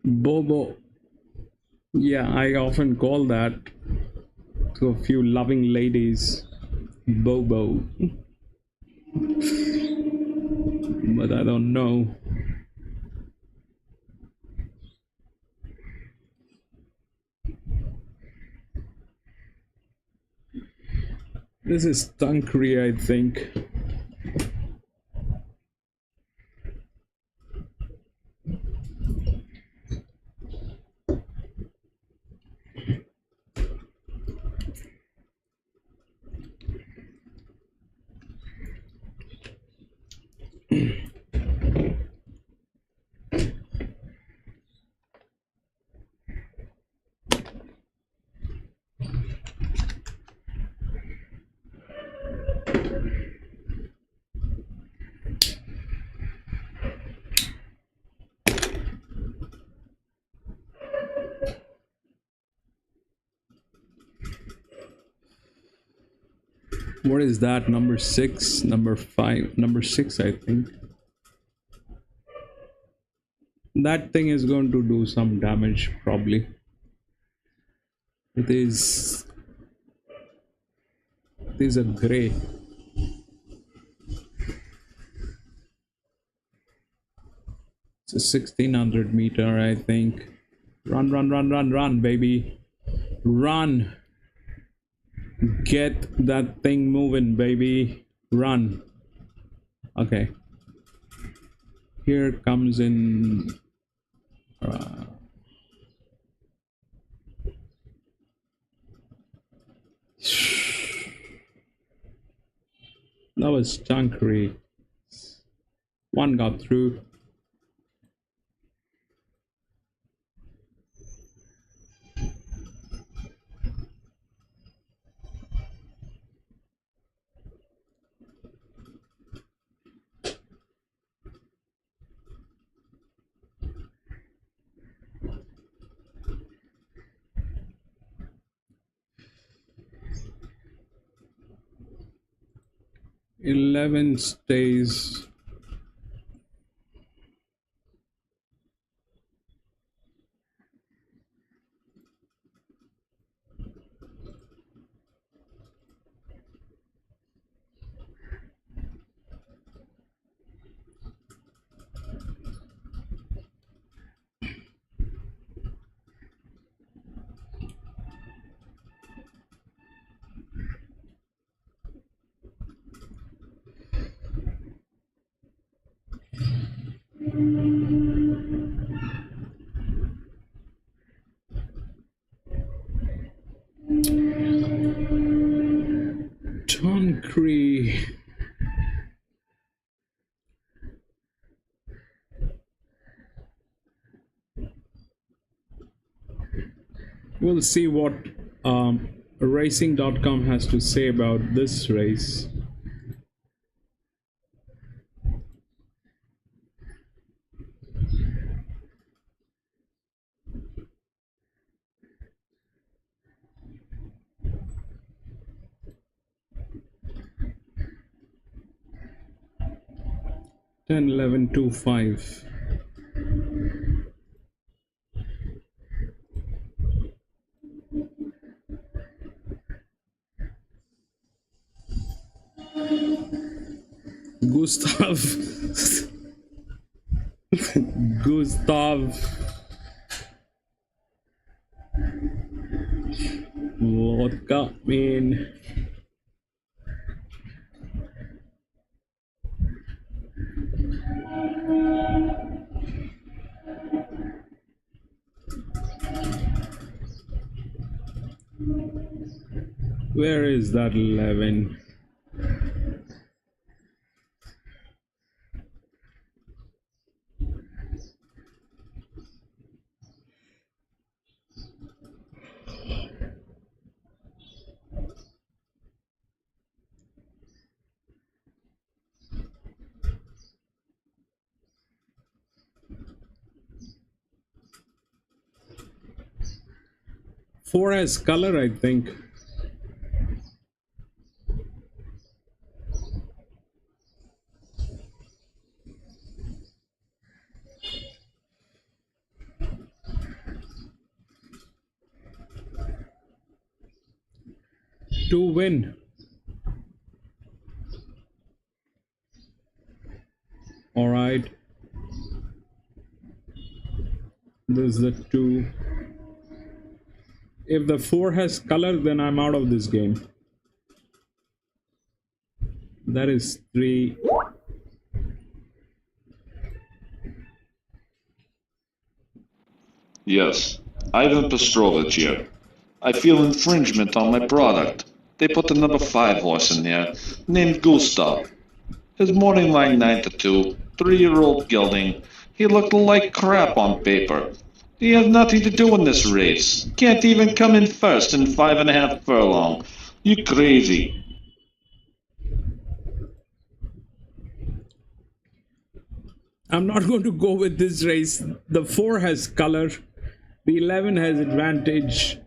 Bobo. Yeah, I often call that to a few loving ladies Bobo. But I don't know. This is Tuncurry, I think. What is that? Number 6, number 5, number 6, I think. That thing is going to do some damage, probably. It is a gray. It's a 1600 meter, I think. Run, run, run, run, run, baby. Run. Get that thing moving, baby. Run. Okay. Here comes in. That was Tuncurry. One got through. Eleven stays. Tuncurry. We'll see what racing.com has to say about this race. Ten, 11, 2, 5. Gustav. Gustav. Vodka, man. Where is that 11? Four has color, I think. To win. All right. This is the 2. If the 4 has color, then I'm out of this game. That is 3. Yes, Ivan Pestrovich here. I feel infringement on my product. They put the number 5 horse in there, named Gustav. His morning line 9 to 2, 3-year-old gelding. He looked like crap on paper. He has nothing to do in this race. Can't even come in first in 5.5 furlong. You crazy. I'm not going to go with this race. The 4 has color. The 11 has advantage.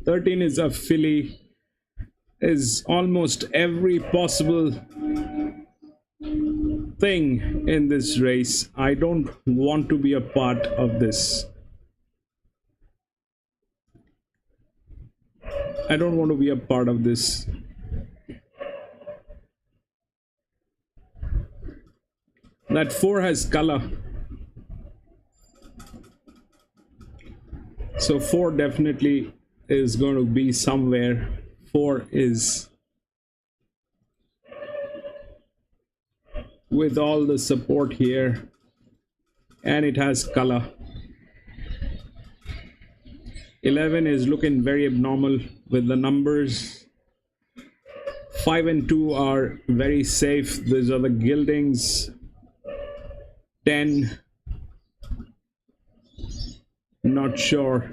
13 is a filly. Is almost every possible thing in this race. I don't want to be a part of this. I don't want to be a part of this. That 4 has color. So 4 definitely is going to be somewhere. 4 is with all the support here, and it has color. 11 is looking very abnormal with the numbers. 5 and 2 are very safe. These are the gildings. 10, not sure.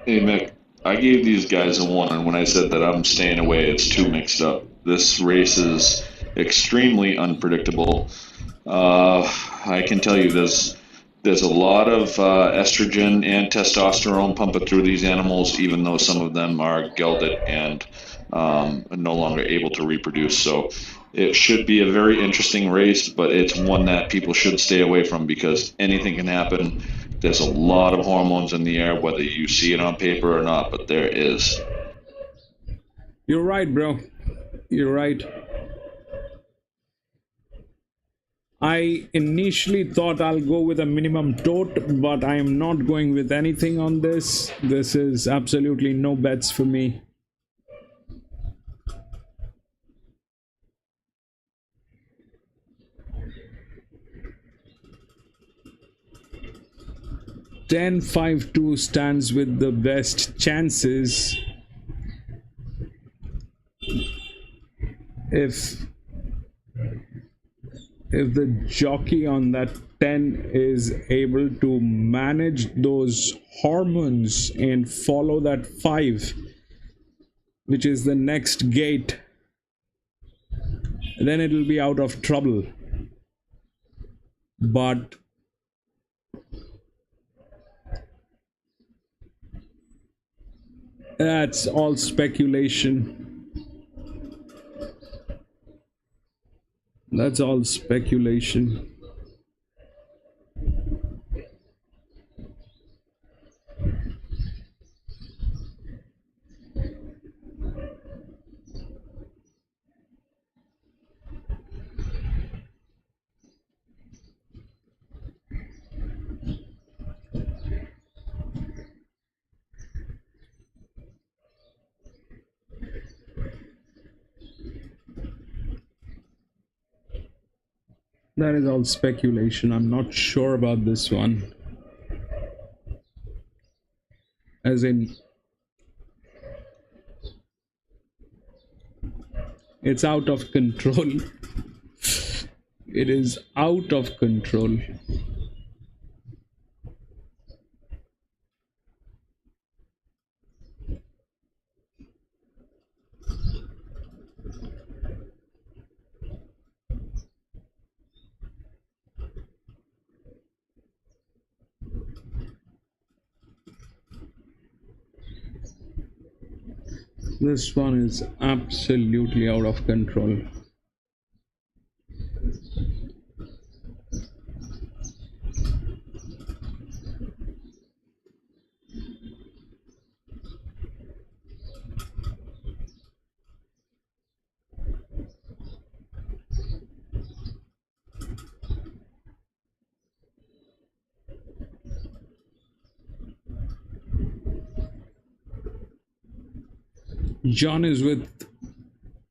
Hey Mick, I gave these guys a warning when I said that I'm staying away. It's too mixed up. This race is extremely unpredictable. I can tell you there's a lot of estrogen and testosterone pumping through these animals, even though some of them are gelded and no longer able to reproduce. So it should be a very interesting race, but it's one that people should stay away from because anything can happen. There's a lot of hormones in the air, whether you see it on paper or not, but there is. You're right, bro. You're right. I initially thought I'll go with a minimum tote, but I am not going with anything on this. This is absolutely no bets for me. Ten 5-2 stands with the best chances. If the jockey on that 10 is able to manage those hormones and follow that 5, which is the next gate, then it'll be out of trouble. But that's all speculation. That's all speculation. That is all speculation. I'm not sure about this one. As in, it's out of control. It is out of control. This one is absolutely out of control. John is with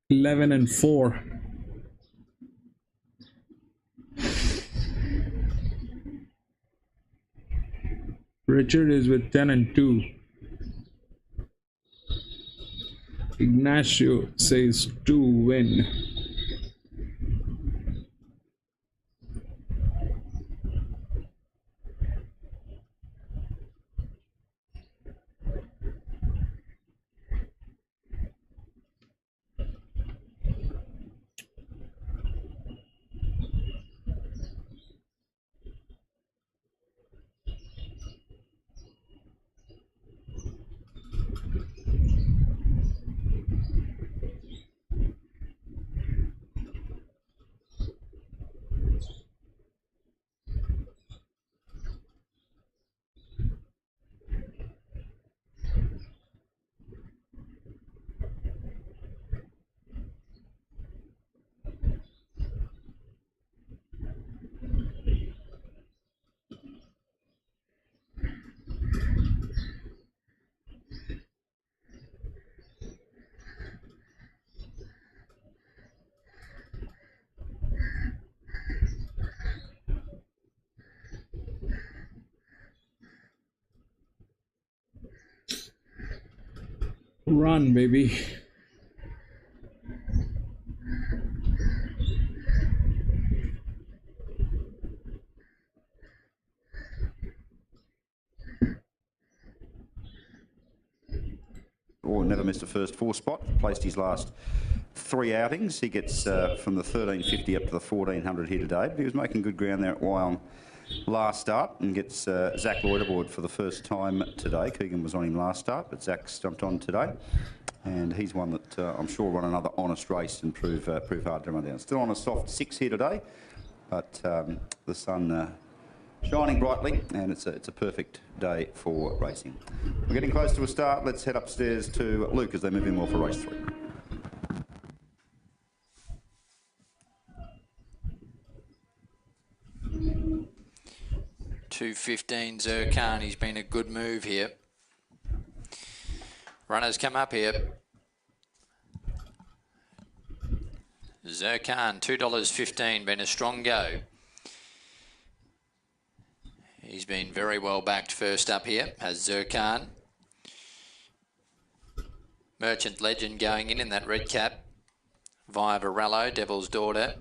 11 and 4. Richard is with 10 and 2. Ignacio says 2 win. Run, baby. Never missed a first 4 spot. Placed his last 3 outings. He gets from the 1350 up to the 1400 here today. But he was making good ground there at Wyong last start and gets Zach Lloyd aboard for the first time today. Keegan was on him last start, but Zach's jumped on today. And he's one that I'm sure run another honest race and prove hard to run down. Still on a soft 6 here today, but the sun shining brightly, and it's a perfect day for racing. We're getting close to a start. Let's head upstairs to Luke as they move in well for race 3. 2.15 Zirkan. He's been a good move here. Runners come up here. Zirkan, $2.15, been a strong go. He's been very well backed first up here, has Zirkan. Merchant Legend going in that red cap. Via Varello, Devil's Daughter.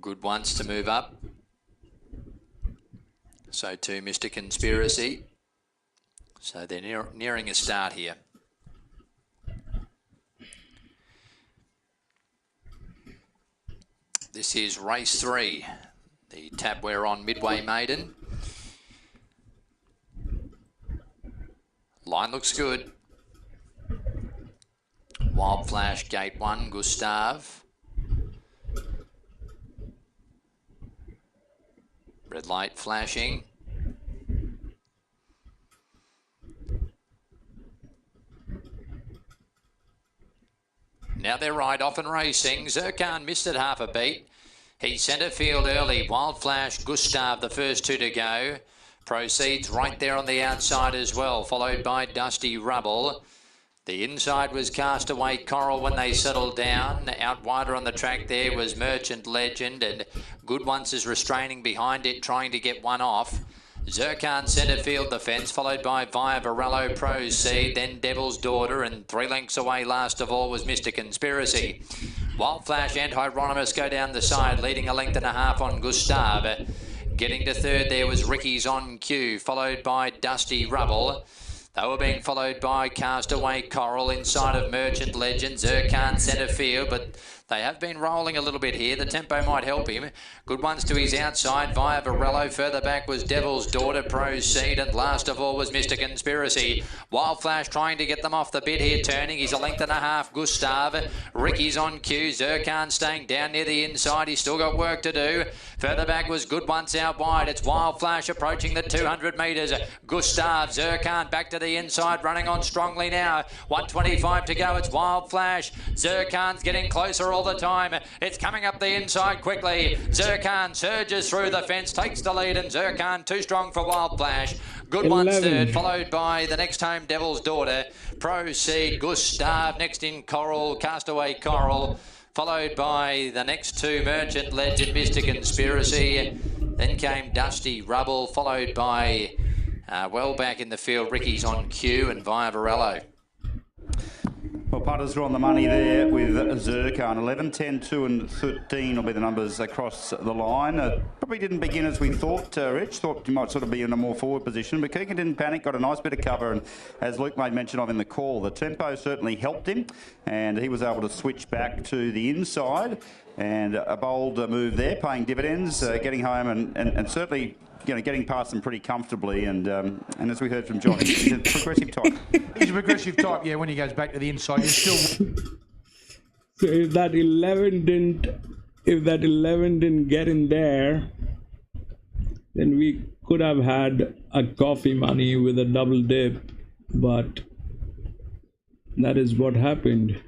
Good once to move up. So too Mr. Conspiracy. So they're nearing a start here. This is race 3. The tap we're on Midway Maiden. Line looks good. Wild Flash, gate 1, Gustav. Red light flashing. Now they're right off and racing. Zirkan missed it half a beat. He's centre field early. Wild Flash, Gustav, the first two to go. Proceeds right there on the outside as well, followed by Dusty Rubble. The inside was Castaway Coral when they settled down. Out wider on the track there was Merchant Legend, and Good Once is restraining behind it, trying to get one off. Zirkan centre field the fence, followed by Via Varello Proceed, then Devil's Daughter, and 3 lengths away last of all was Mr. Conspiracy. Wild Flash and Hieronymus go down the side, leading a length and a half on Gustav. Getting to third there was Ricky's On Cue, followed by Dusty Rubble. They were being followed by Castaway Coral inside of Merchant Legend. Zirkan centre field, but they have been rolling a little bit here. The tempo might help him. Good Ones to his outside via Varello. Further back was Devil's Daughter, Proceed, and last of all was Mr. Conspiracy. Wild Flash trying to get them off the bit here, turning. He's a length and a half, Gustav. Ricky's On Cue. Zirkan staying down near the inside. He's still got work to do. Further back was Good Once out wide. It's Wild Flash approaching the 200 metres. Gustav, Zirkan back to the inside, running on strongly now. 125 to go. It's Wild Flash. Zirkan's getting closer all the time. It's coming up the inside quickly. Zirkan surges through the fence, takes the lead, and Zirkan too strong for Wild Flash. Good Once third, followed by the next home Devil's Daughter. Proceed, Gustav, next in Coral, Castaway Coral. Followed by the next two, Merchant Legend, Mr. Conspiracy. Then came Dusty Rubble, followed by, well back in the field, Ricky's On Cue and Via Varello. Well, punters are on the money there with Zirkan. 11, 10, 2 and 13 will be the numbers across the line. Probably didn't begin as we thought, Rich. Thought he might sort of be in a more forward position, but Keegan didn't panic, got a nice bit of cover, and as Luke made mention of in the call, the tempo certainly helped him, and he was able to switch back to the inside, and a bold move there, paying dividends, getting home and certainly, you know, getting past them pretty comfortably, and as we heard from John, he's a progressive type. He's a progressive type, yeah. When he goes back to the inside, you're still. So if that 11 didn't get in there, then we could have had a coffee money with a double dip, but that is what happened.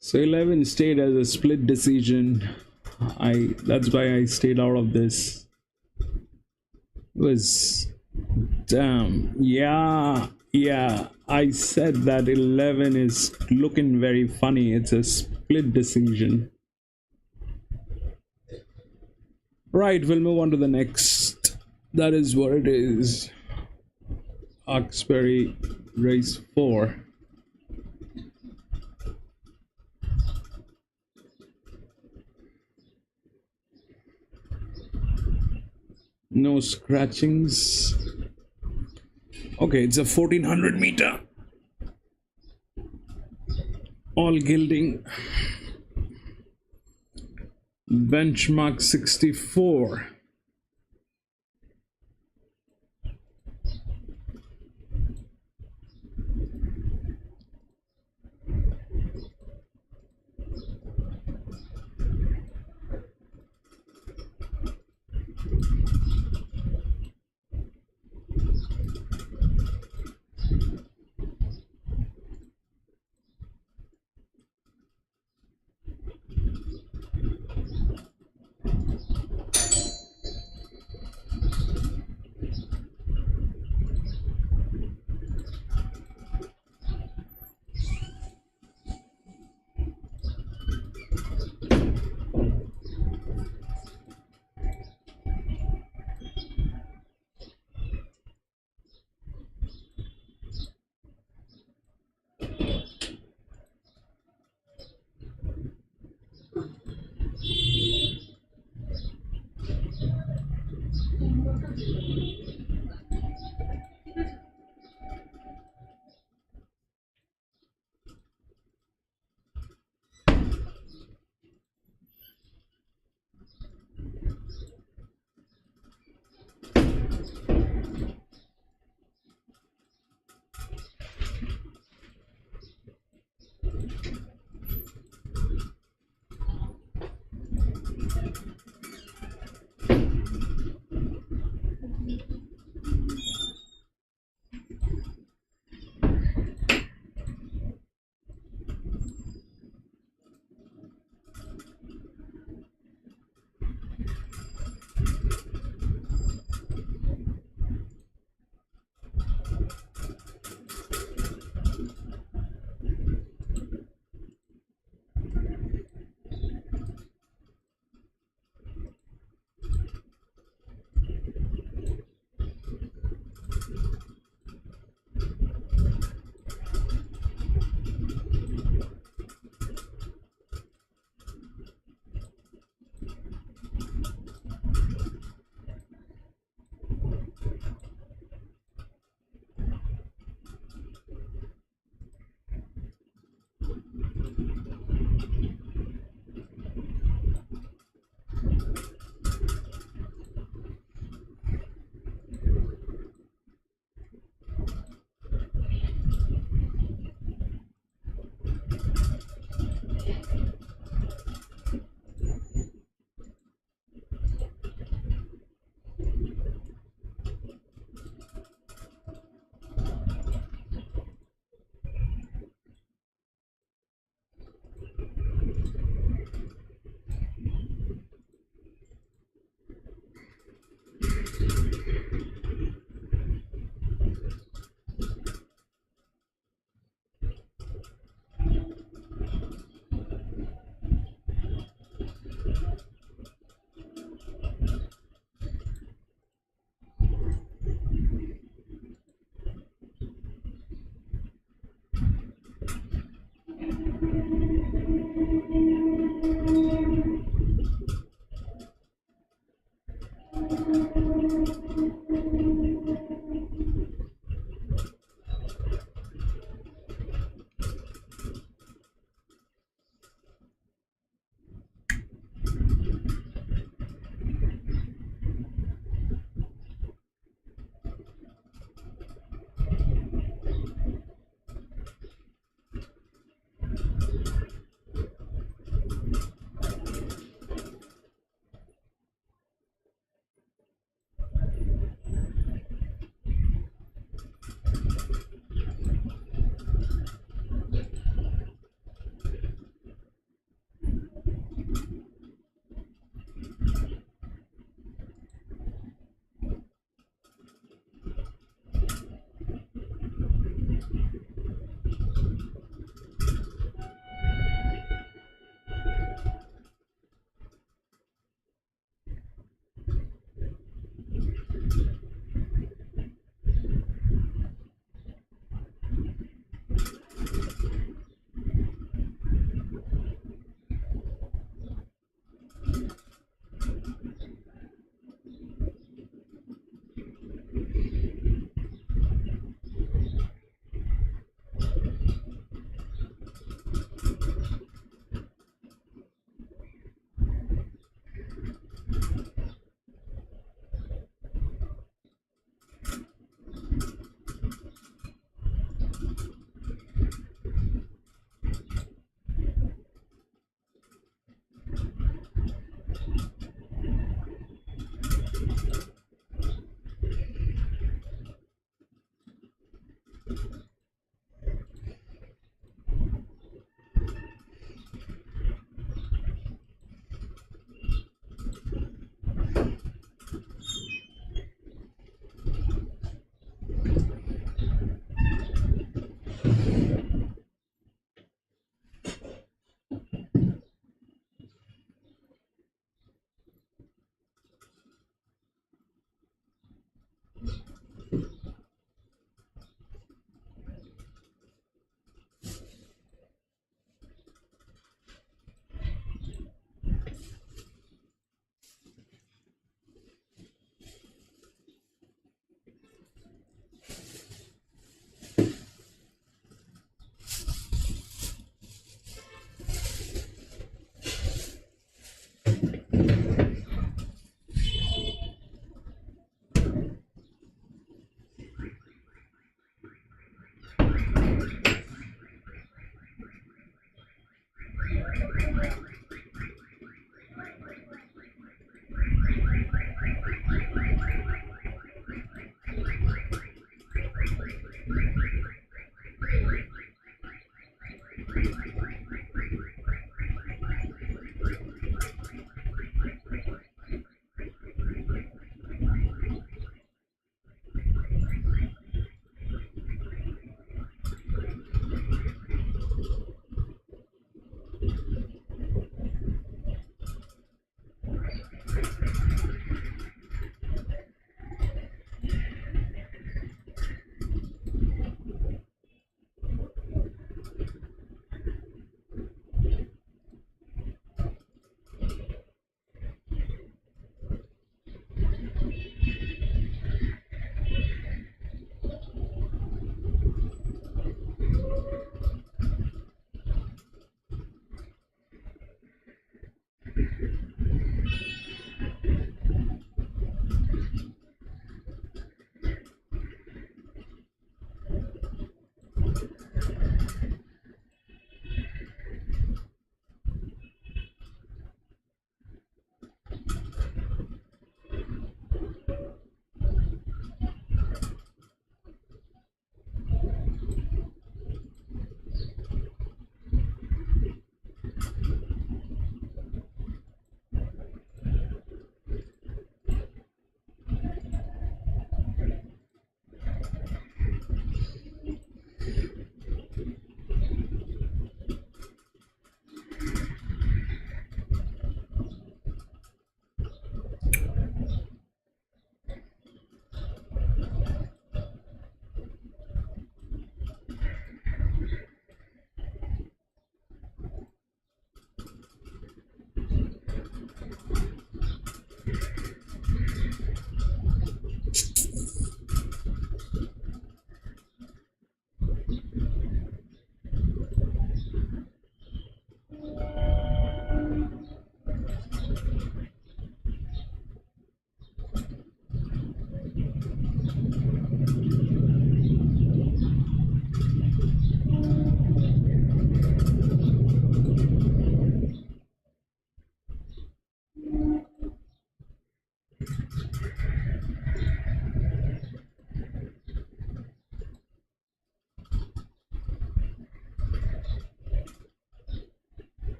So 11 stayed as a split decision. That's why I stayed out of this. It was damn, yeah, I said that 11 is looking very funny. It's a split decision. Right, we'll move on to the next. That is what it is. Hawkesbury race 4. No scratchings. Okay, it's a 1400 meter. All gilding. Benchmark 64.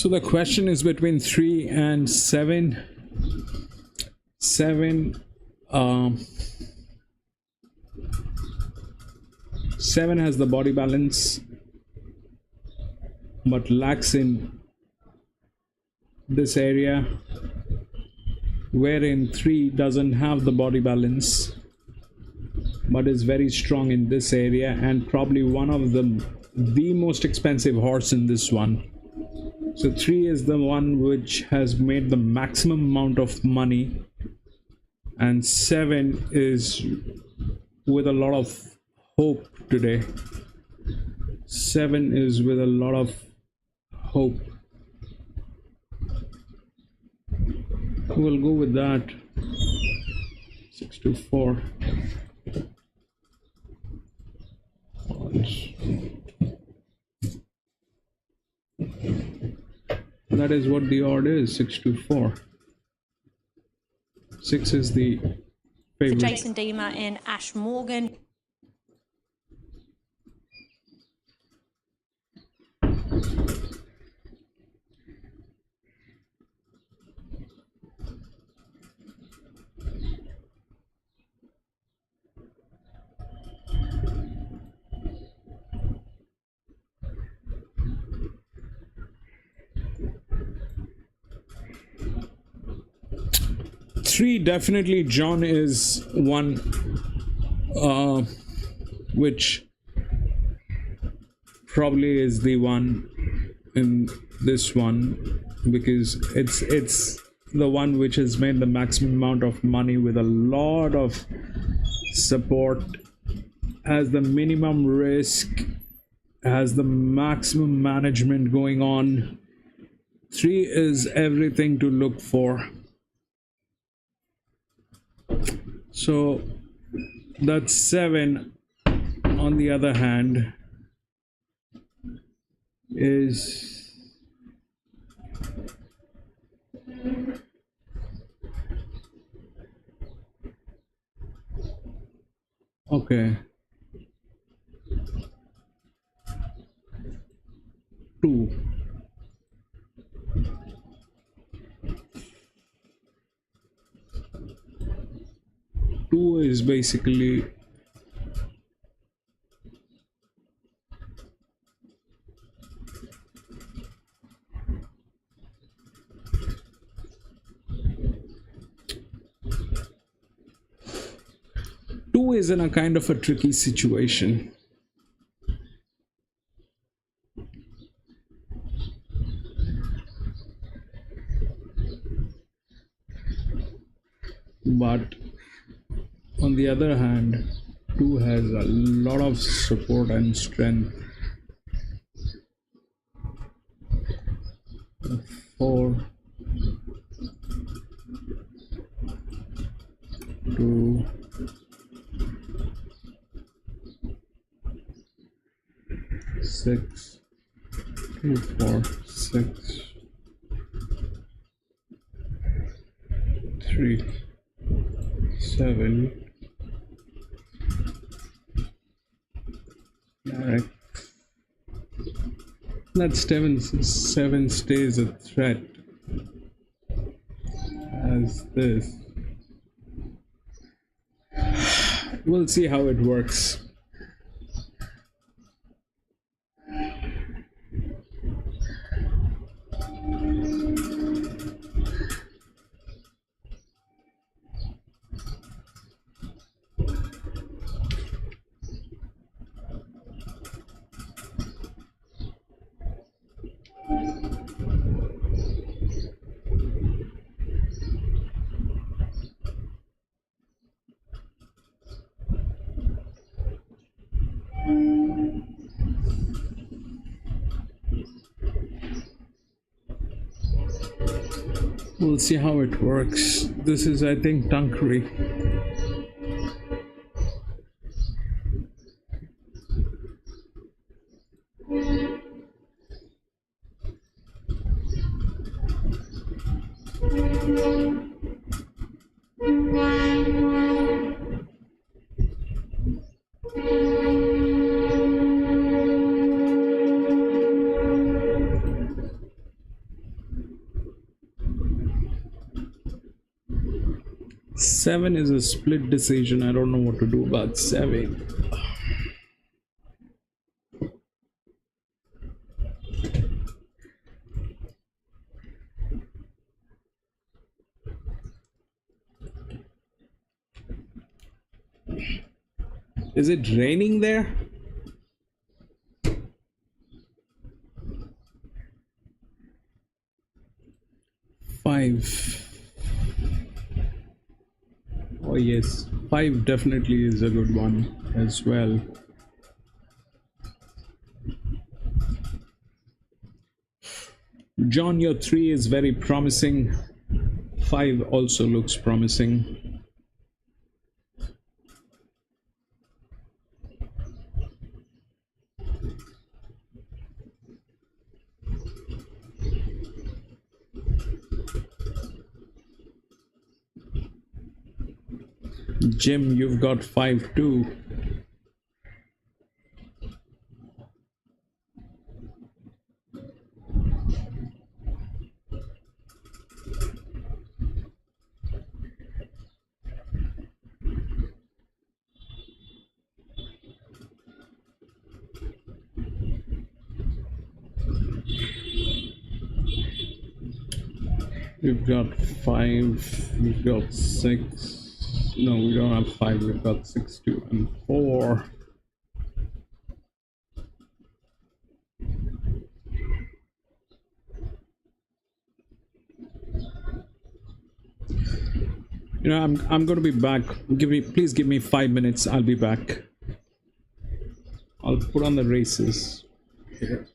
So the question is between 3 and 7. 7. 7 has the body balance but lacks in this area, wherein 3 doesn't have the body balance but is very strong in this area, and probably one of the most expensive horse in this one. So 3 is the one which has made the maximum amount of money, and 7 is with a lot of hope today. 7 is with a lot of hope. We'll go with that. 6 to 4. That is what the odd is, 6 to 4. 6 is the favorite. Jason Deemer and Ash Morgan. Three, definitely John is one which probably is the one in this one, because it's the one which has made the maximum amount of money with a lot of support, has the minimum risk, has the maximum management going on. 3 is everything to look for. So that's 7 on the other hand is okay. 2. 2 is basically in a kind of a tricky situation. But on the other hand, 2 has a lot of support and strength. 4, 2, 6, 2, 4, 6, 3, 7. Alright. That 7 stays a threat as this. We'll see how it works. We'll see how it works. This is, I think, Tuncurry. Seven is a split decision. I don't know what to do about 7. Is it raining there? Five. Oh yes, 5 definitely is a good one as well. John, your 3 is very promising. 5 also looks promising. Jim, you've got 5 too. We've got 5, we've got 6. No, we don't have 5, we've got 6, 2, and 4. You know, I'm going to be back. Please give me 5 minutes. I'll be back. I'll put on the races here.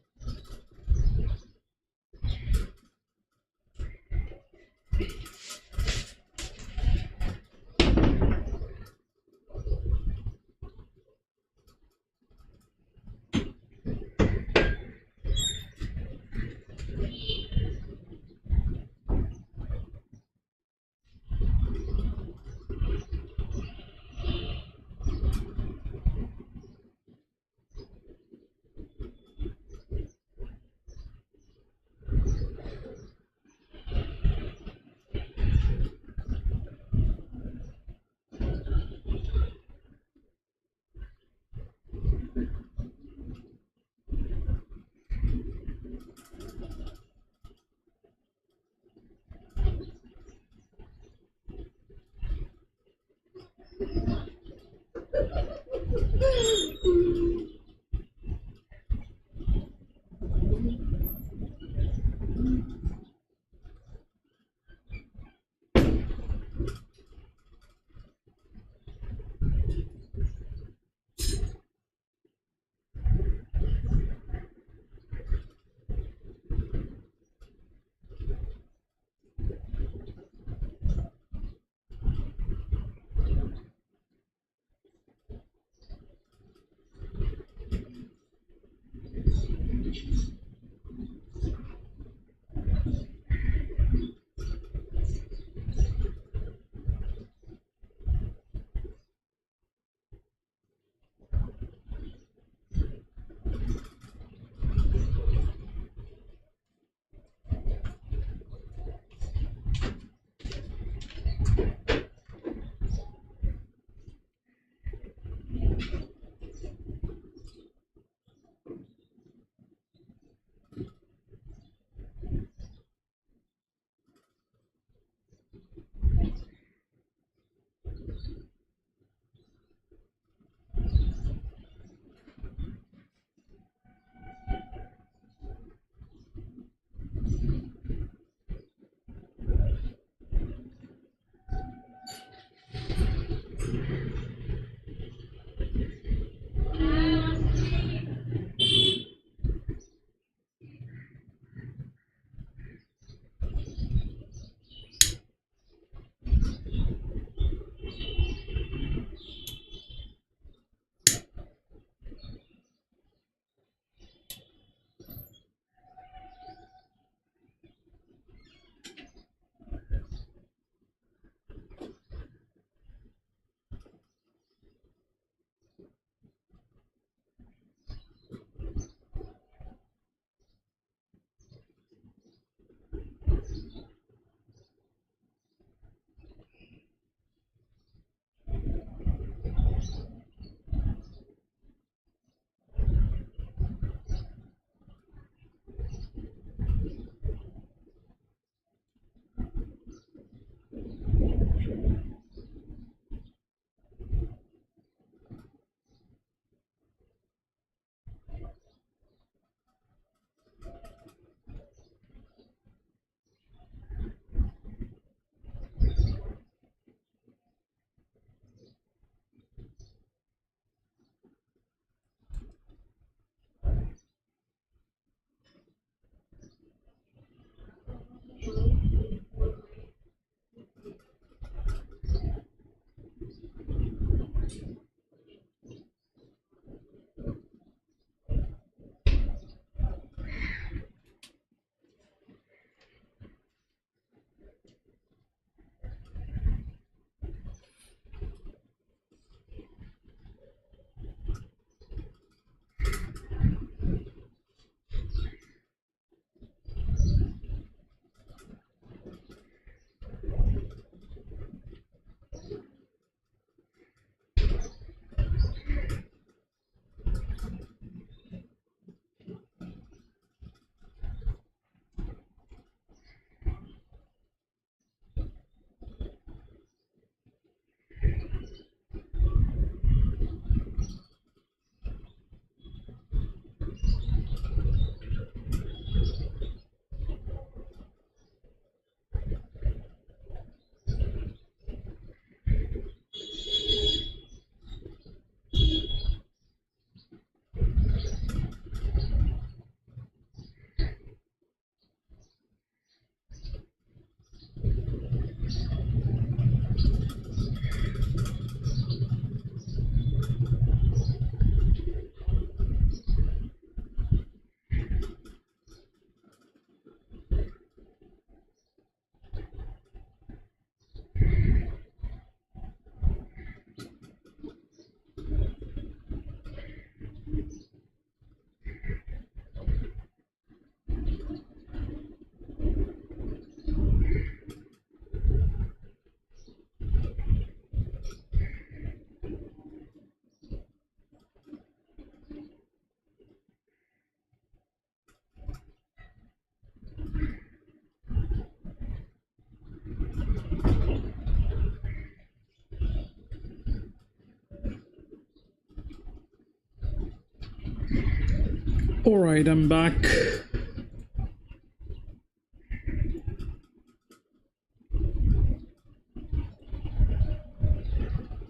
All right, I'm back.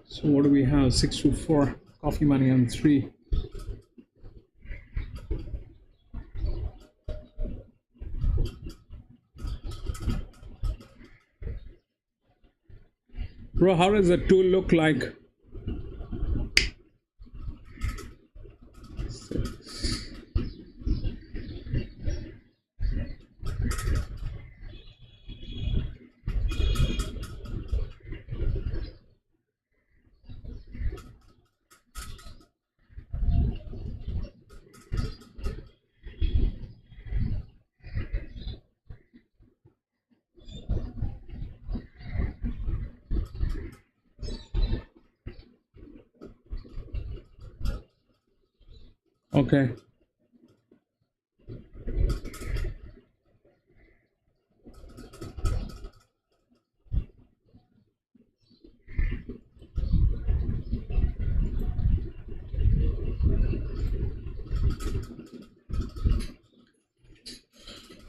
So what do we have? 624 coffee money on 3. Bro, how does the tool look like? Okay.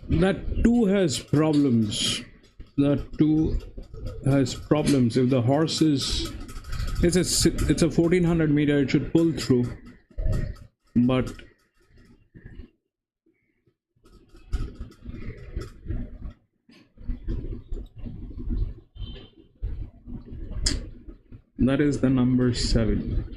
That 2 has problems. That 2 has problems. If the horse is, it's a 1400 meter, it should pull through. But that is the number 7.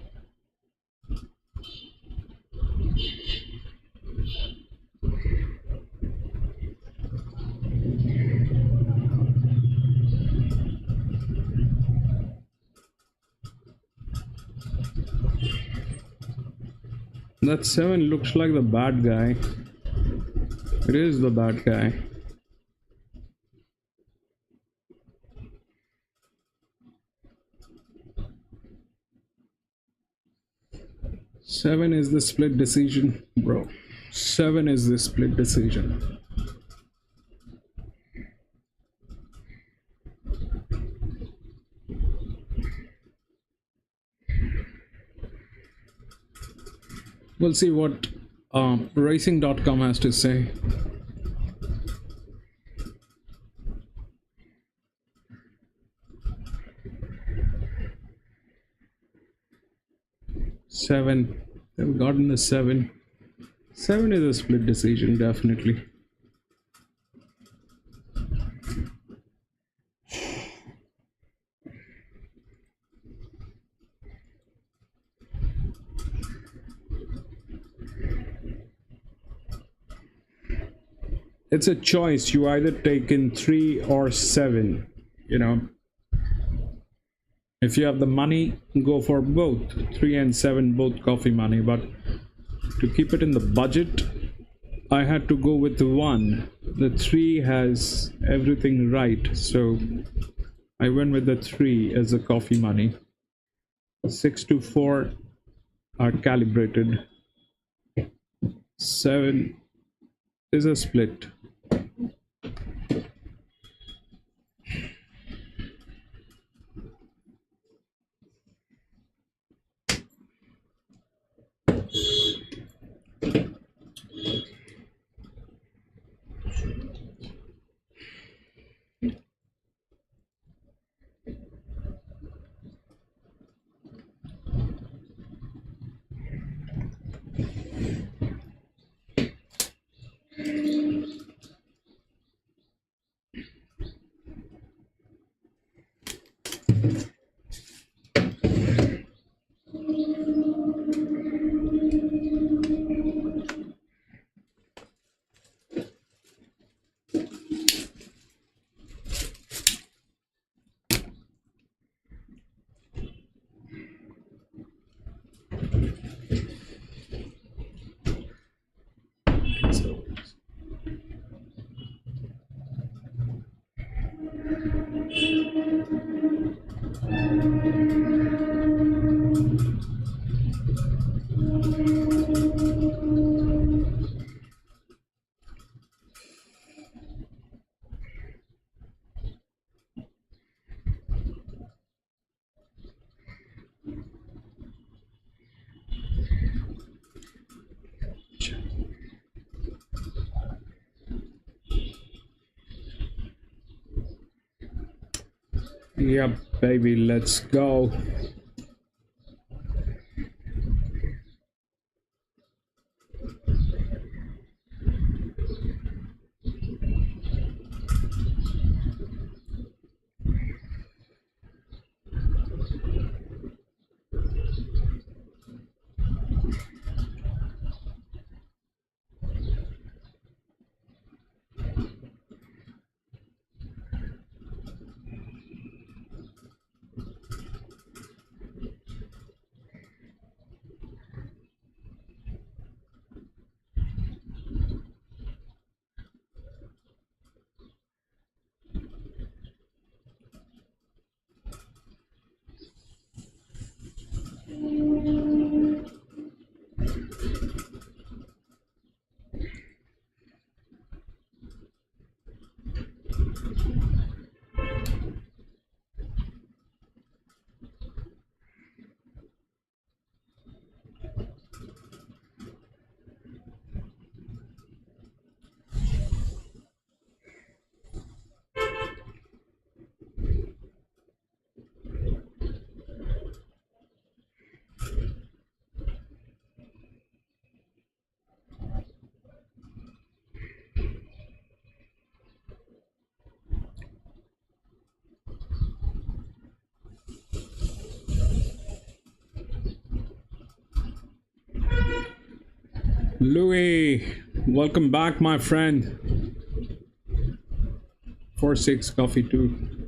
That 7 looks like the bad guy. It is the bad guy. Seven is the split decision, bro. 7 is the split decision. We'll see what racing.com has to say. Seven. They've gotten the 7. 7 is a split decision, definitely. It's a choice. You either take in 3 or 7, you know. If you have the money, go for both. 3 and 7, both coffee money. But to keep it in the budget, I had to go with the 1. The 3 has everything right, so I went with the 3 as the coffee money. 6 to 4 are calibrated. 7 is a split. Yep, baby, let's go. Louis, welcome back, my friend. 4-6 coffee too.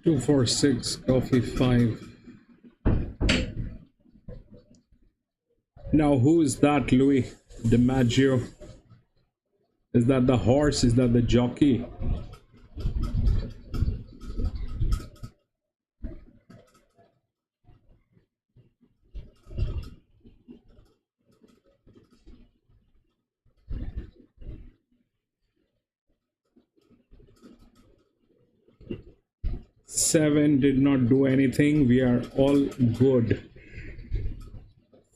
Two, 4, 6 coffee 5. Now who is that, Louis DiMaggio? Is that the horse? Is that the jockey? Seven did not do anything. We are all good.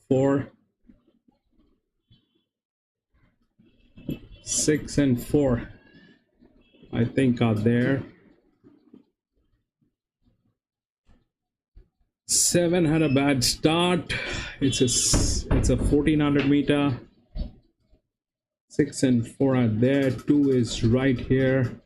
4, 6 and 4 I think are there. 7 had a bad start. It's a 1400 meter. 6 and 4 are there. 2 is right here.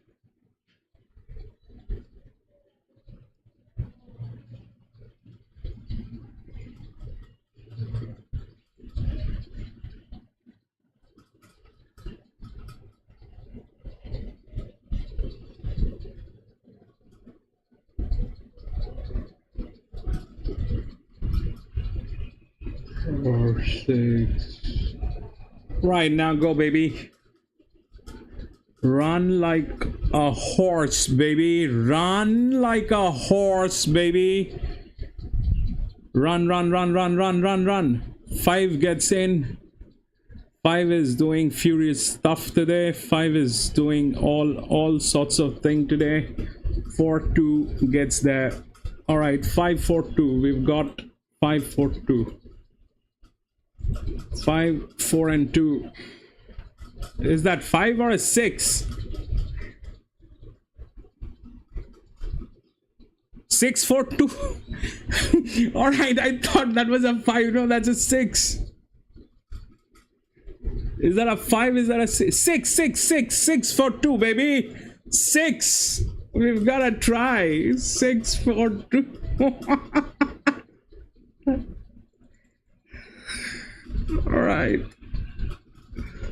Four, 6. Right, now go, baby. Run like a horse, baby. Run like a horse, baby. Run, run, run, run, run, run, run. 5 gets in. 5 is doing furious stuff today. 5 is doing all sorts of thing today. 4, 2 gets there. All right, 5, 4, 2. We've got 5, 4, 2. 5, 4 and 2. Is that 5 or a 6? 642. All right, I thought that was a 5. No, that's a 6. Is that a 5? Is that a 6? 642, baby. 6. We've got to try. 642. All right.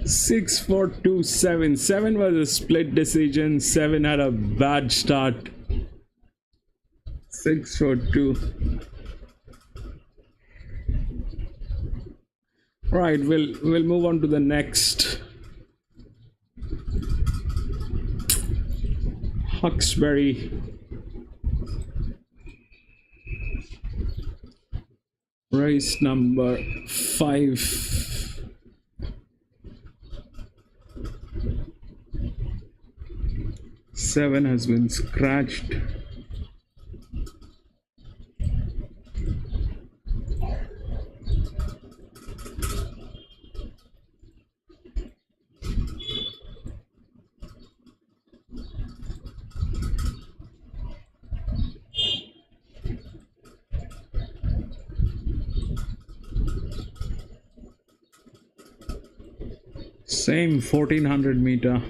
642-7. 7 was a split decision. 7 had a bad start. 642. Right, we'll move on to the next. Hawkesbury. Race number 5. Seven has been scratched. Same 1400 meter.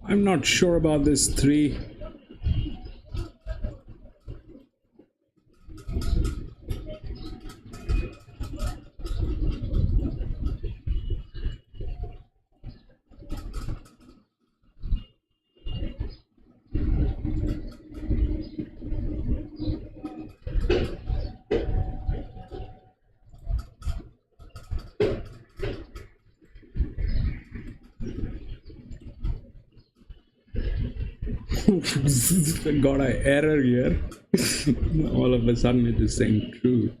I'm not sure about this 3. Got an error here. All of a sudden it is saying true.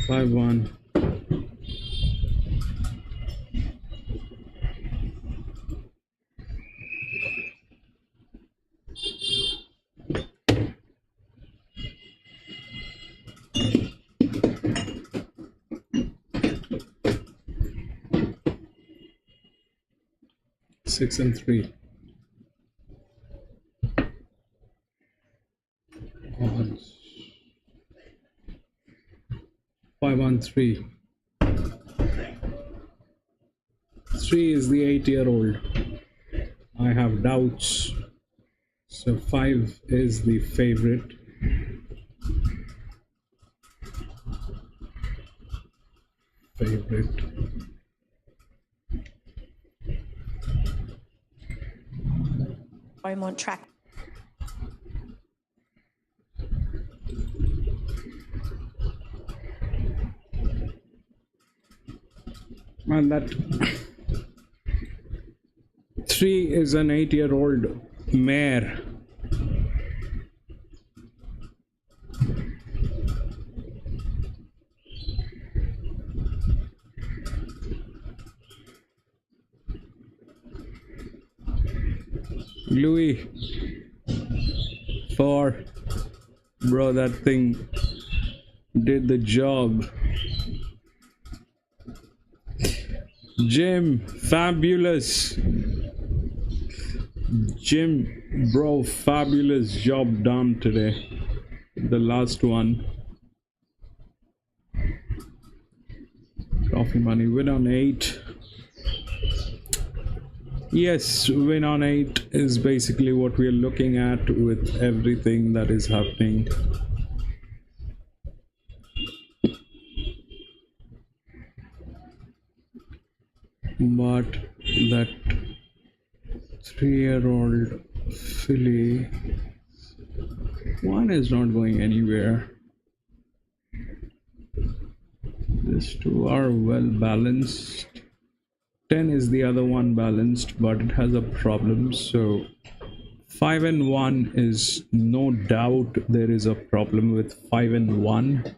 5-1. Six and 3. Odds. 5-1-3. 3 is the 8-year-old. I have doubts. So 5 is the favorite. I'm on track. And that 3 is an 8-year-old mare. Louis, 4. Bro, that thing did the job. Jim, fabulous. Jim, bro, fabulous job done today. The last one. Coffee money, win on 8. Yes, win on 8 is basically what we are looking at with everything that is happening. But that 3-year-old filly, one is not going anywhere. These two are well balanced. 10 is the other one balanced, but it has a problem. So 5 and 1 is no doubt there is a problem with 5 and 1.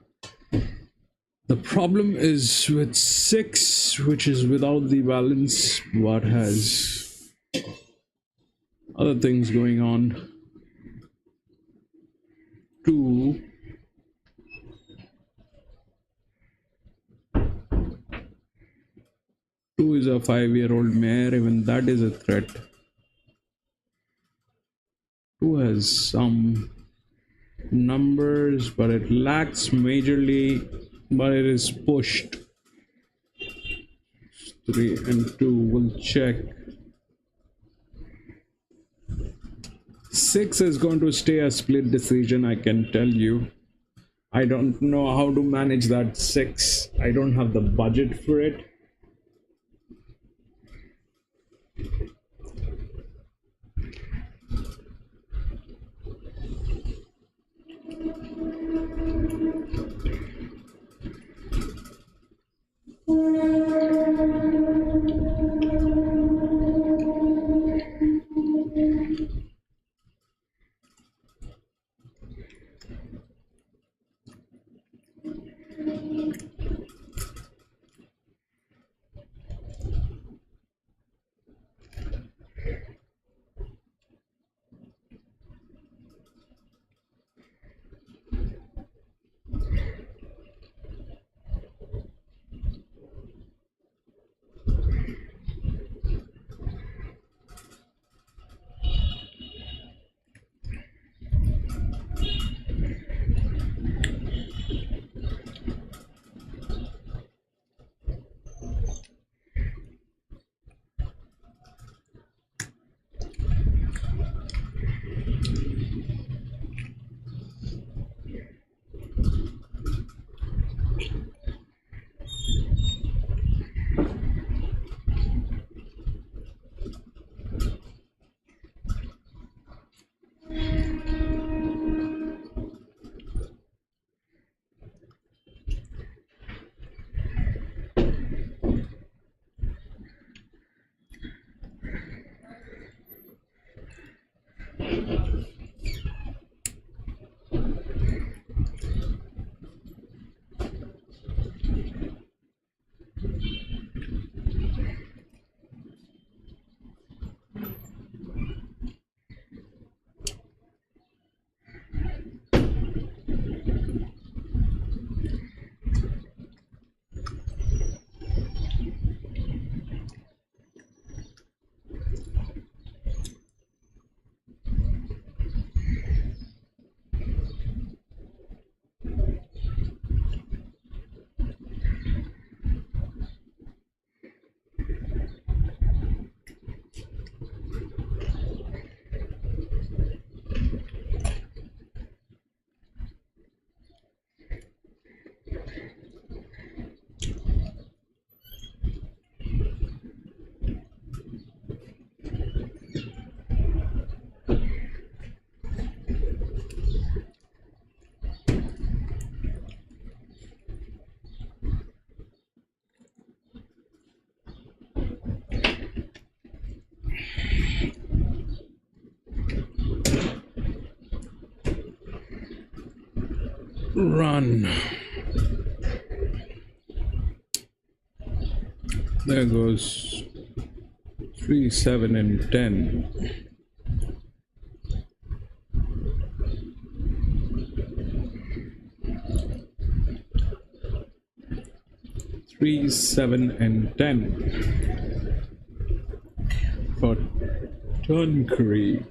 The problem is with 6, which is without the balance, but has other things going on. 2. Two is a 5-year-old mare, even that is a threat. 2 has some numbers, but it lacks majorly, but it is pushed. 3 and 2 will check. 6 is going to stay a split decision, I can tell you. I don't know how to manage that 6. I don't have the budget for it. Run. There goes 3, 7, and 10. Three, 7, and 10 for Tuncurry.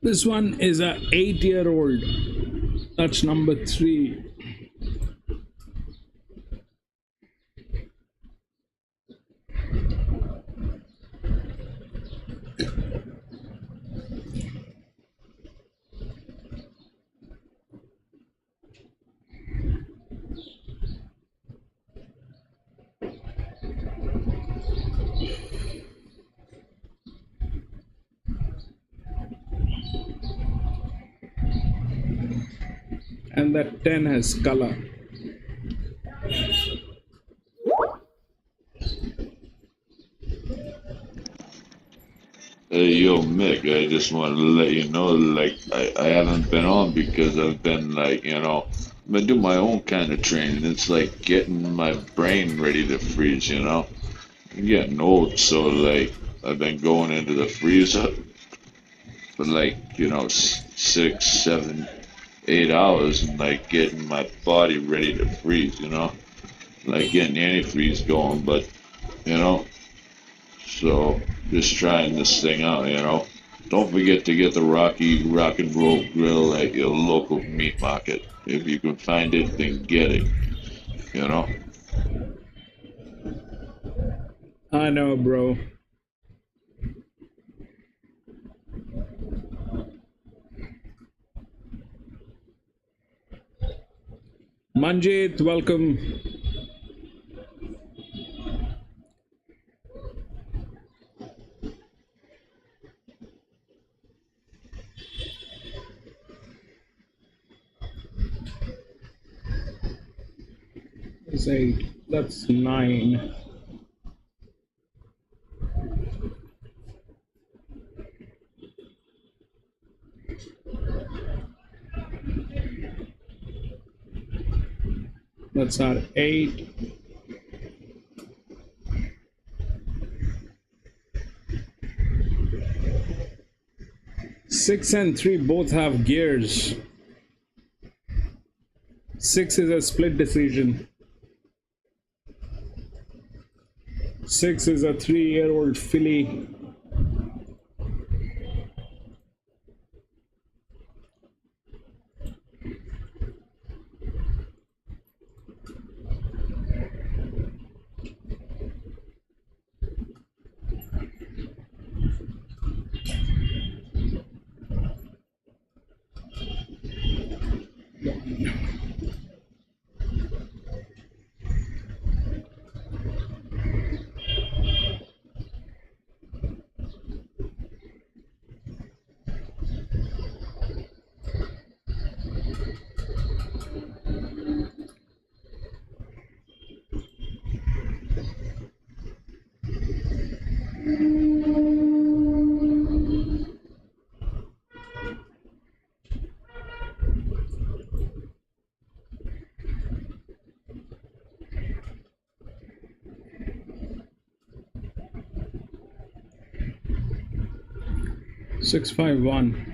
This one is a 8-year-old. That's number 3. And that 10 has color. Hey, yo, Mick, I just wanted to let you know, like, I haven't been on because I've been, like, I've been doing my own kind of training. It's like getting my brain ready to freeze, I'm getting old, so, like, I've been going into the freezer for, like, 6, 7, 8 hours and, like, getting my body ready to freeze, like getting antifreeze going, but, so just trying this thing out. Don't forget to get the Rocky Rock and Roll Grill at your local meat market. If you can find it, then get it. I know, bro. Manjit, welcome. That's 8. That's 9. That's our 8. Six and 3 both have gears. 6 is a split decision. 6 is a 3-year-old filly. Six, 5, 1.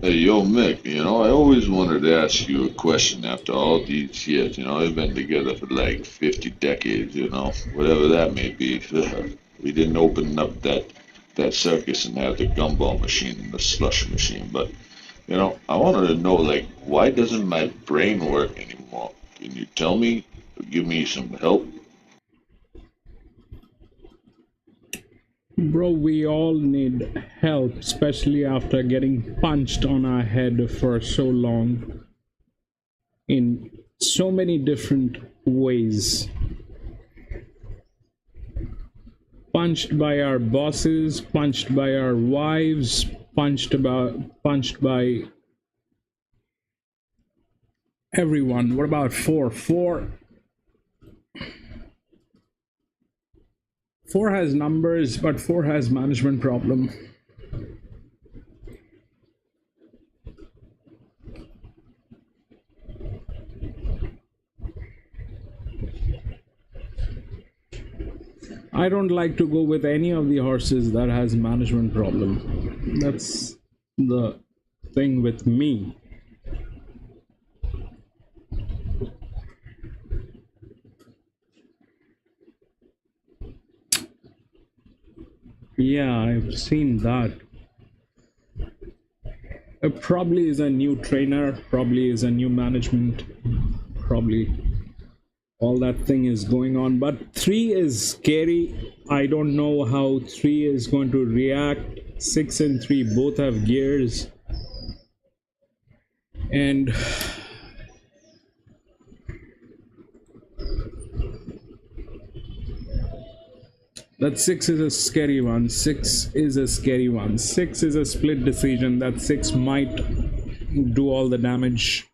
Hey, yo, Mick, I always wanted to ask you a question after all these years. We've been together for like 50 decades, whatever that may be. We didn't open up that circus and have the gumball machine and the slush machine, but, I wanted to know, like, why doesn't my brain work anymore? Can you tell me, give me some help? Bro, we all need help, especially after getting punched on our head for so long in so many different ways. Punched by our bosses, punched by our wives, punched by everyone. What about 4? 4 4 has numbers, but 4 has management problem. I don't like to go with any of the horses that has management problem. That's the thing with me. Yeah, I've seen that. It probably is a new trainer, probably is a new management, probably all that thing is going on. But 3 is scary. I don't know how 3 is going to react. 6 and 3 both have gears. And that 6 is a scary one. 6 is a scary one. 6 is a split decision. That 6 might do all the damage.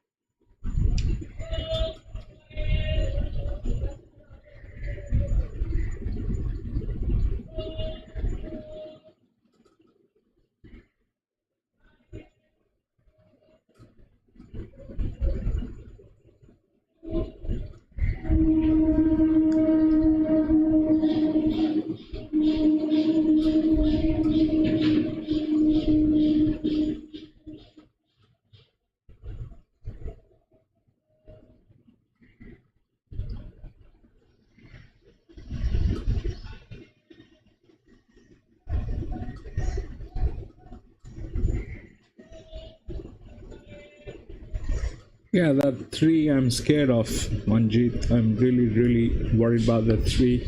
Yeah, that 3 I'm scared of, Manjeet. I'm really worried about that 3.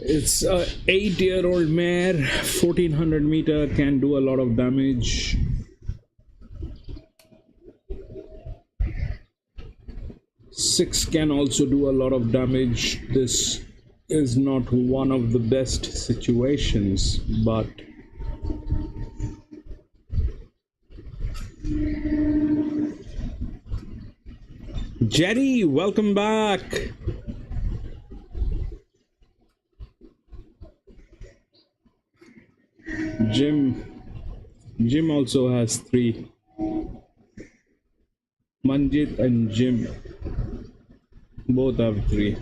It's a 8-year-old mare, 1400 meter, can do a lot of damage. Six can also do a lot of damage. This is not one of the best situations, but Jerry, welcome back. Jim also has 3. Manjit and Jim both have 3.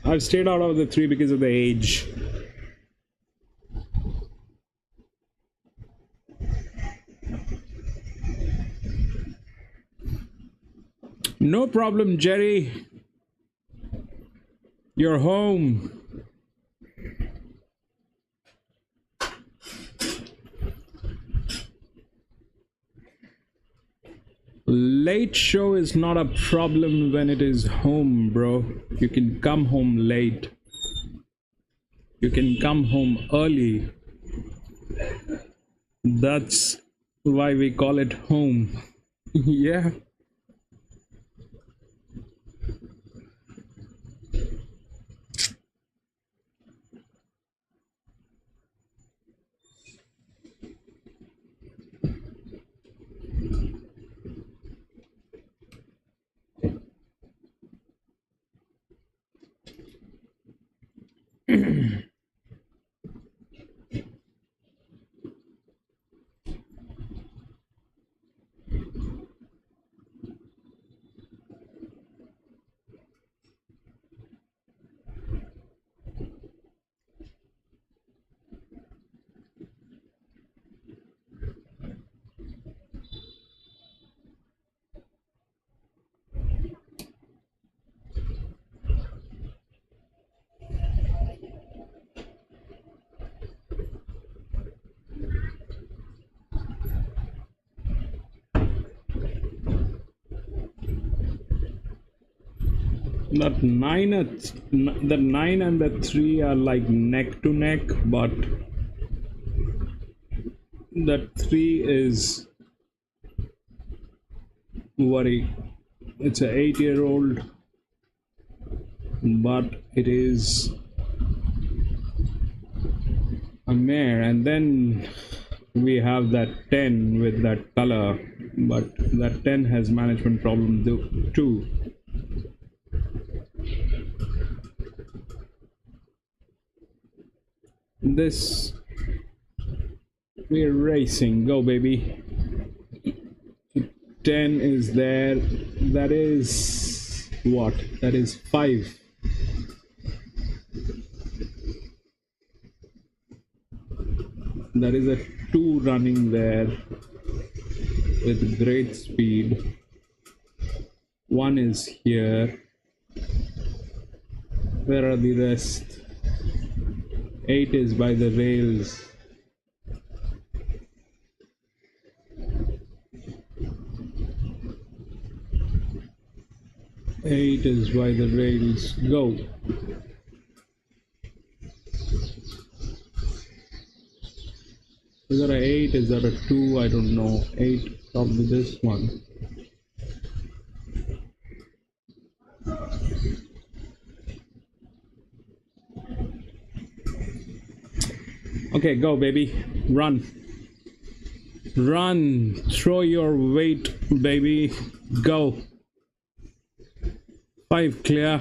I've stayed out of the 3 because of the age. No problem, Jerry. You're home. Late show is not a problem when it is home, bro. You can come home late. You can come home early. That's why we call it home. Yeah. That 9 and the 3 are like neck to neck, but that 3 is worry. It's an 8-year-old, but it is a mare. And then we have that 10 with that color, but that 10 has management problem too. this we're racing. Go, baby. 10 is there. That is what? That is 5. That is a 2 running there with great speed. 1 is here. Where are the rest? 8 is by the rails. Eight is by the rails. Go. Is that a 8? Is that a 2? I don't know. 8, probably this one. Okay, go, baby. Run. Run. Throw your weight, baby. Go. 5 clear.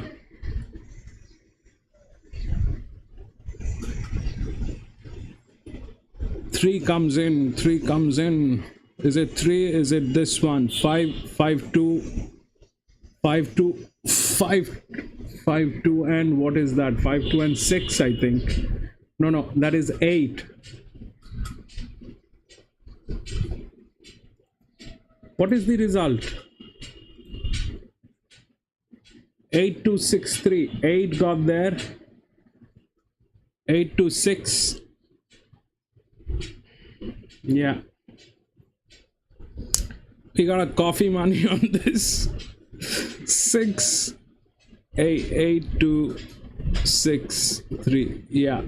Three comes in. Is it 3? Is it this one? 5, 5, 2, 5, 2, 5, 5, 2, and what is that? 5, 2, and 6, I think. No, that is 8. What is the result? 8, 2, 6, 3. 8 got there. 8 to 6. Yeah. We got a coffee money on this. 6, 8 to 6, 3. Yeah.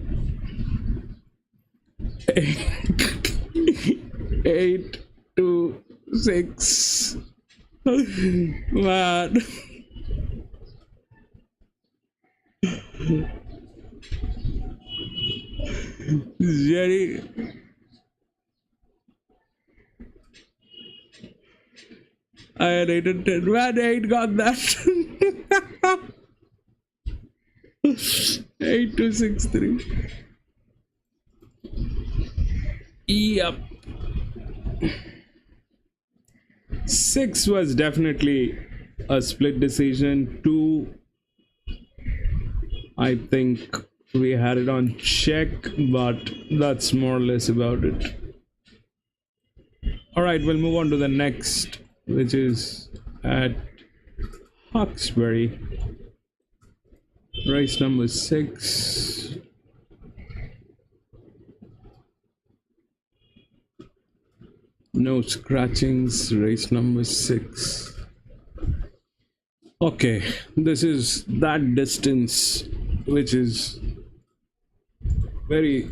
8 to 6. Man. Jerry. I had 8 and 10. Man, 8 got that. 8 to 6, 3. Yep. 6 was definitely a split decision. 2, I think we had it on check, but that's more or less about it. Alright, we'll move on to the next, which is at Hawkesbury. Race number 6. No scratchings, race number 6. Okay, this is that distance, which is very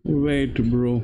wait, bro.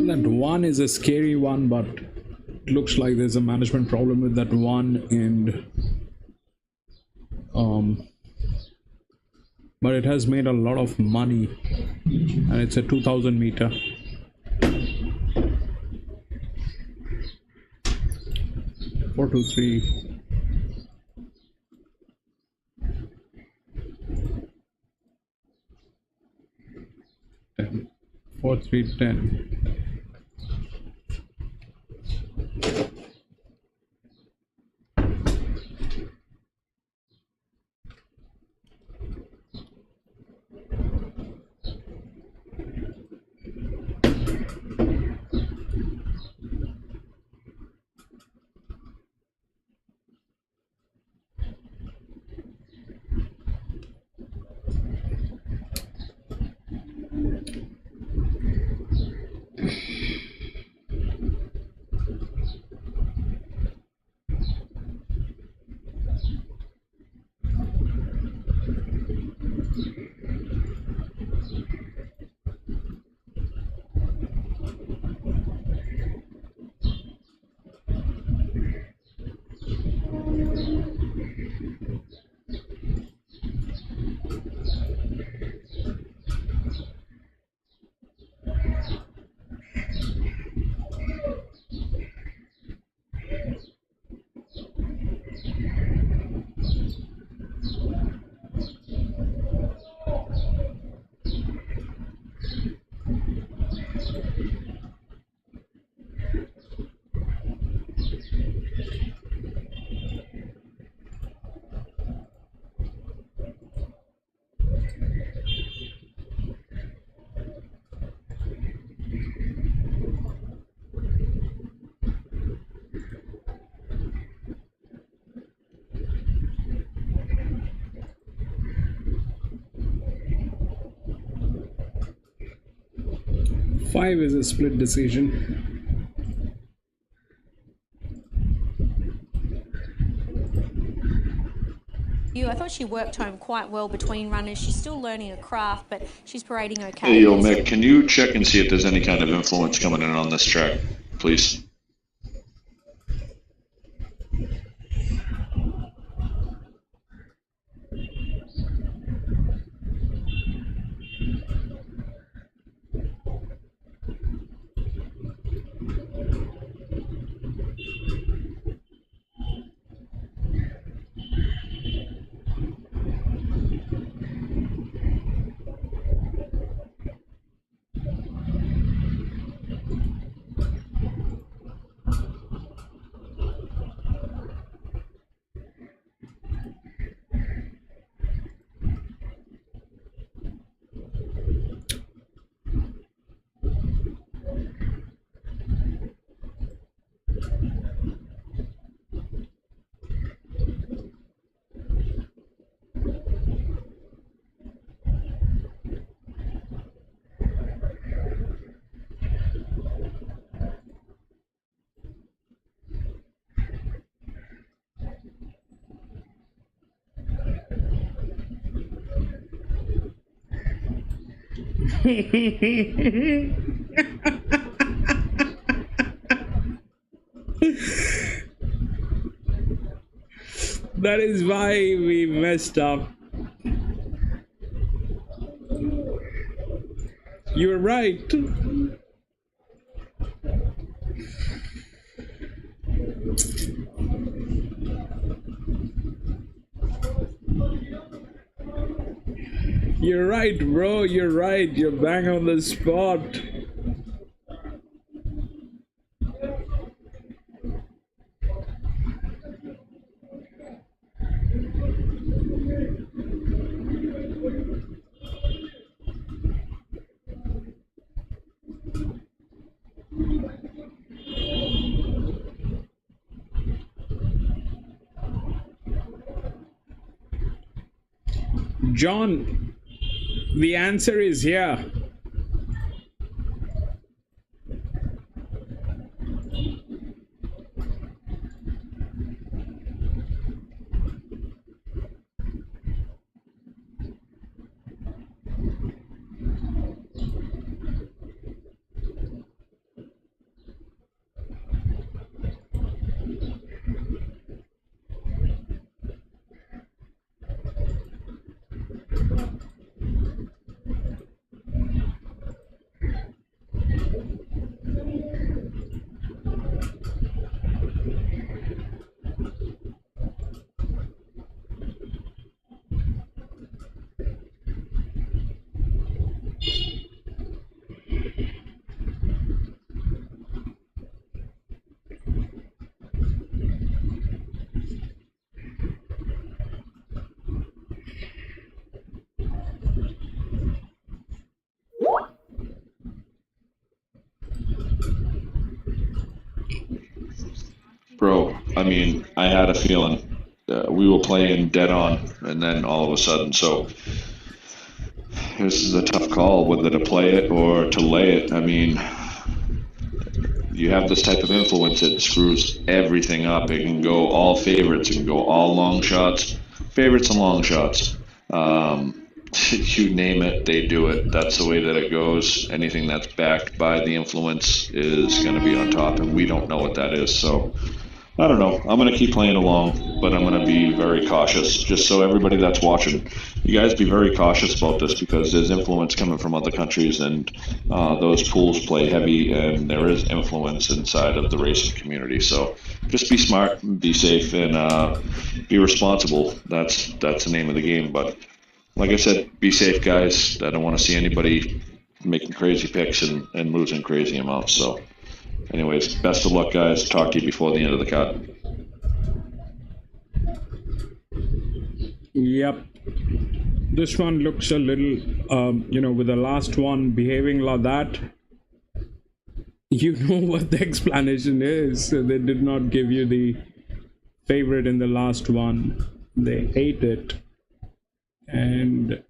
That one is a scary one, but it looks like there's a management problem with that one, and but it has made a lot of money, and it's a 2000 meter. Four, two, three. Ten. 4, 3, 10. Five is a split decision. I thought she worked home quite well between runners. She's still learning a craft, but she's parading okay. Hey, yo, Mick, can you check and see if there's any kind of influence coming in on this track, please? That is why we messed up. You're right. You're right, bro. You're right. You're bang on the spot. John, the answer is here. Bro, I mean, I had a feeling we were playing dead on, and then all of a sudden, so this is a tough call whether to play it or to lay it. I mean, you have this type of influence, it screws everything up. It can go all favorites, it can go all long shots, favorites and long shots. You name it, they do it. That's the way that it goes. Anything that's backed by the influence is going to be on top, and we don't know what that is. So I don't know. I'm going to keep playing along, but I'm going to be very cautious. Just so everybody that's watching, you guys be very cautious about this, because there's influence coming from other countries, and those pools play heavy, and there is influence inside of the racing community. So just be smart, be safe, and be responsible. That's the name of the game. But like I said, be safe, guys. I don't want to see anybody making crazy picks and losing crazy amounts. So anyways, best of luck, guys. Talk to you before the end of the cut. Yep. This one looks a little, with the last one behaving like that. You know what the explanation is. They did not give you the favorite in the last one. They ate it. And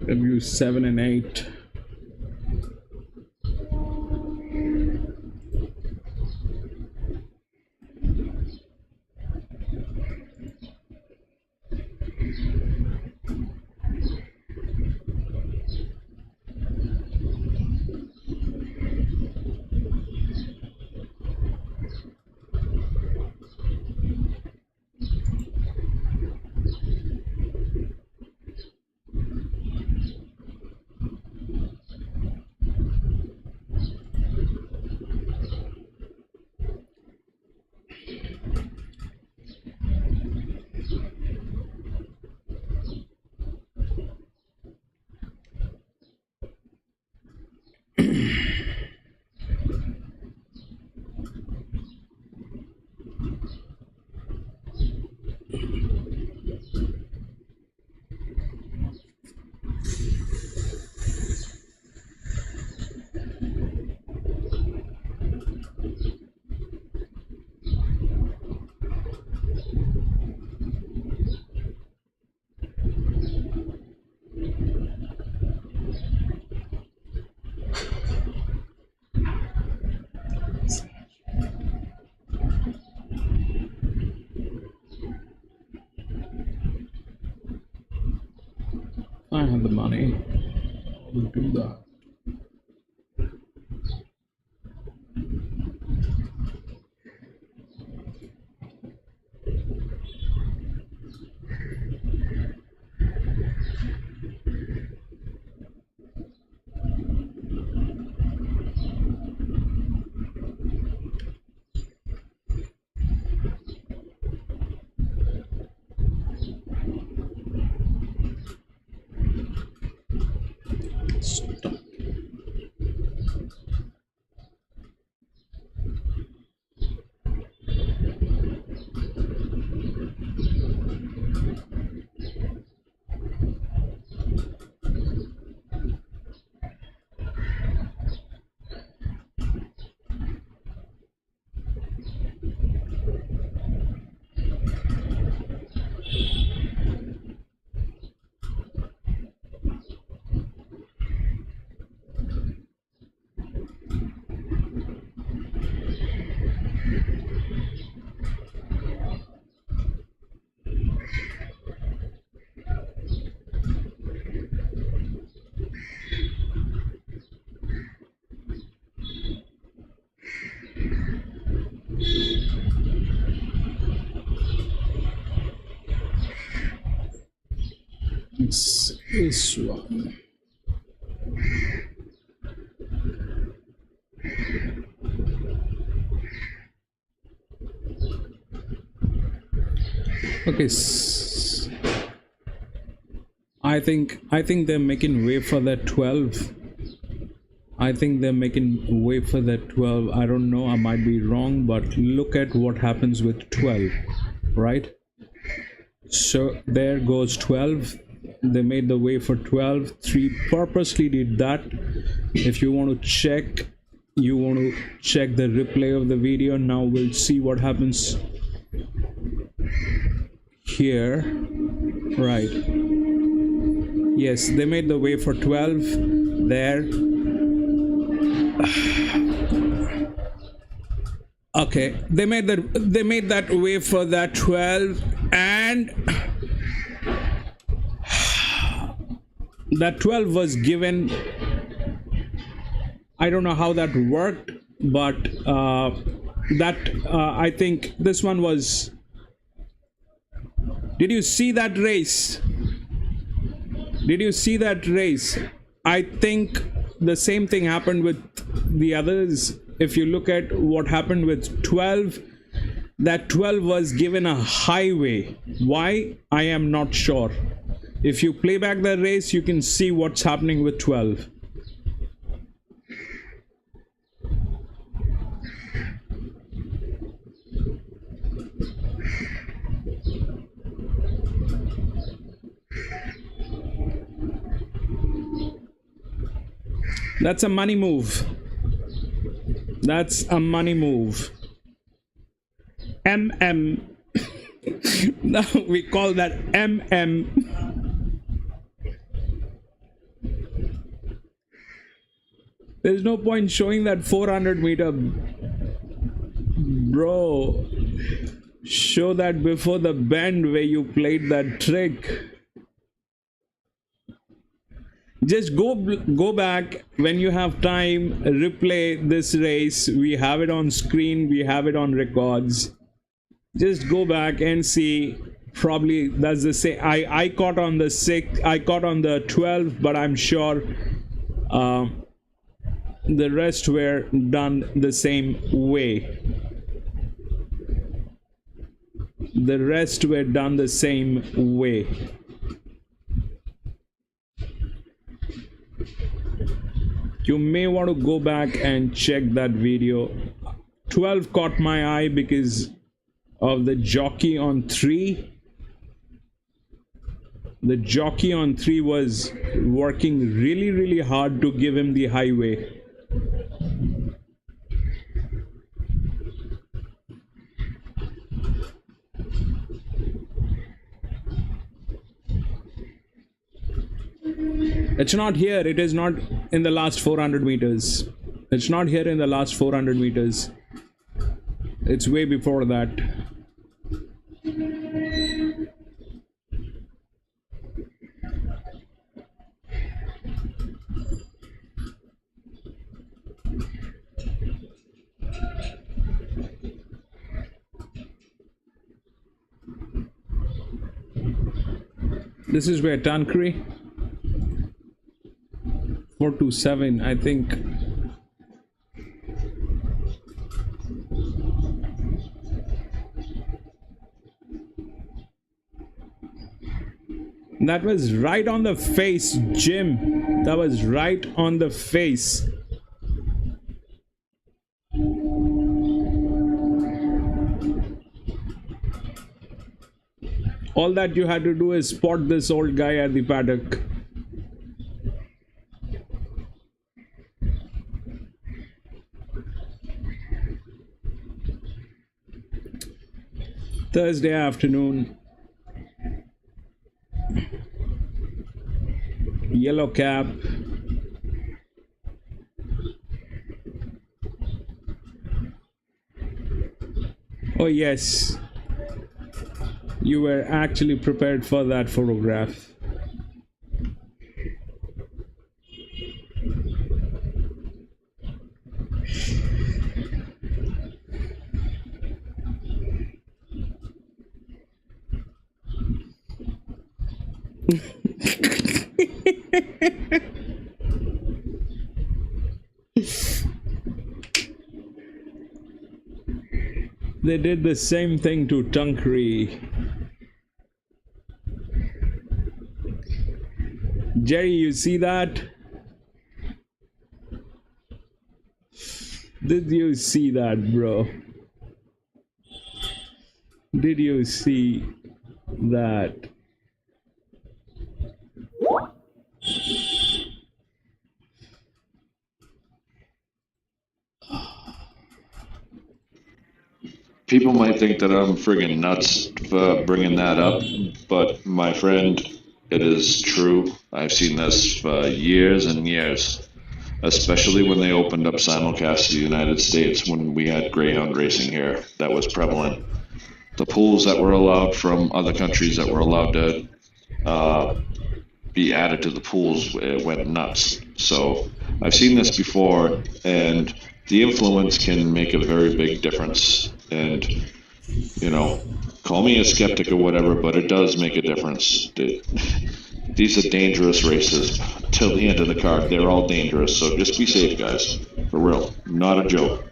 W 7 and 8. I have the money. I will do that. Stop. It's this one. Okay, I think they're making way for that 12. I think they're making way for that 12. I don't know, I might be wrong, but look at what happens with 12, right? So there goes 12. They made the way for 12. 3 purposely did that. If you want to check, the replay of the video. Now we'll see what happens here. Right, yes, they made the way for 12 there. Okay, they made that way for that 12, and that 12 was given. I don't know how that worked, but I think this one was. Did you see that race? Did you see that race? I think the same thing happened with the others. If you look at what happened with 12, that 12 was given a highway. Why? I am not sure. If you play back the race, you can see what's happening with 12. That's a money move. That's a money move. MM. No, we call that MM. There's no point showing that 400 meter. Bro, show that before the bend where you played that trick. Just go back when you have time, replay this race. We have it on screen, we have it on records. Just go back and see. Probably that's the same. I caught on the 6, I caught on the 12, but I'm sure the rest were done the same way. The rest were done the same way. You may want to go back and check that video. 12 caught my eye because of the jockey on 3. The jockey on 3 was working really hard to give him the highway. It's not here. It is not in the last 400 meters. It's not here in the last 400 meters. It's way before that. This is where Tuncurry 427, I think. That was right on the face, Jim. That was right on the face. All that you had to do is spot this old guy at the paddock. Thursday afternoon. Yellow cap. Oh yes, you were actually prepared for that photograph. They did the same thing to Tuncurry. Jerry, you see that? Did you see that, bro? Did you see that? People might think that I'm friggin' nuts for bringing that up, but my friend, it is true. I've seen this for years and years, especially when they opened up simulcast to the United States when we had Greyhound racing here. That was prevalent. The pools that were allowed from other countries that were allowed to be added to the pools, it went nuts. So I've seen this before, and the influence can make a very big difference. And, you know, call me a skeptic or whatever, but it does make a difference. These are dangerous races. Till the end of the card, they're all dangerous. So just be safe, guys. For real. Not a joke.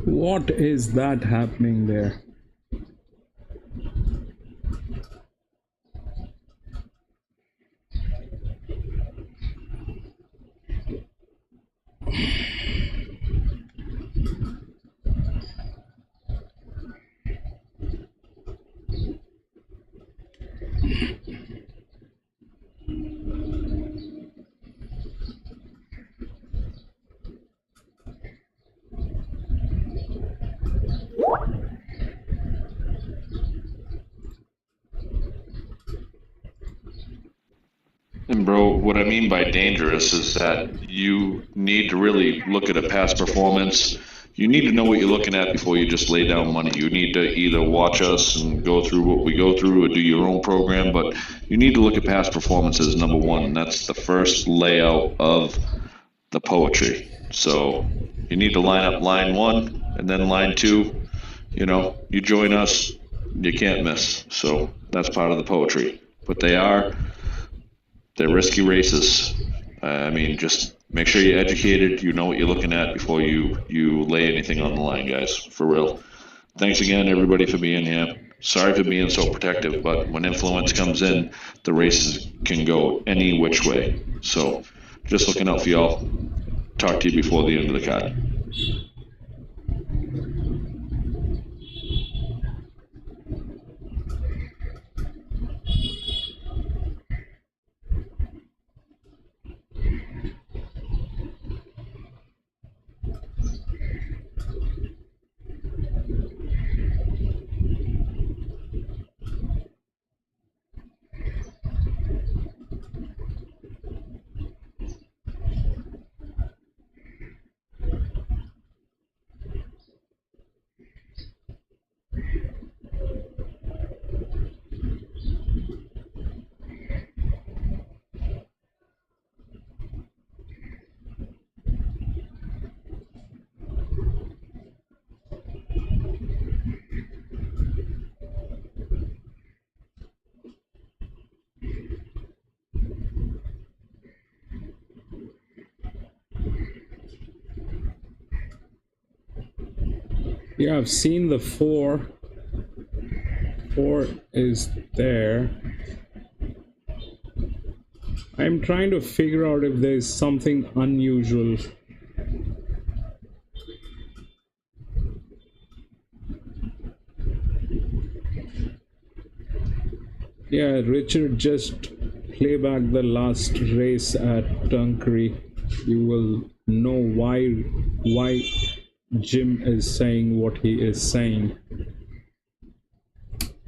What is that happening there? And bro, what I mean by dangerous is that you need to really look at a past performance. You need to know what you're looking at before you just lay down money. You need to either watch us and go through what we go through or do your own program, but you need to look at past performances, number one, and that's the first layout of the poetry. So you need to line up line one and then line two. You know, you join us, you can't miss. So that's part of the poetry. But they're risky races. I mean, just make sure you're educated, you know what you're looking at before you lay anything on the line, guys, for real. Thanks again, everybody, for being here. Sorry for being so protective, but when influence comes in, the races can go any which way. So just looking out for y'all. Talk to you before the end of the card. Yeah, I've seen the 4. 4 is there. I'm trying to figure out if there's something unusual. Yeah, Richard, just play back the last race at Tuncurry. You will know why Jim is saying what he is saying.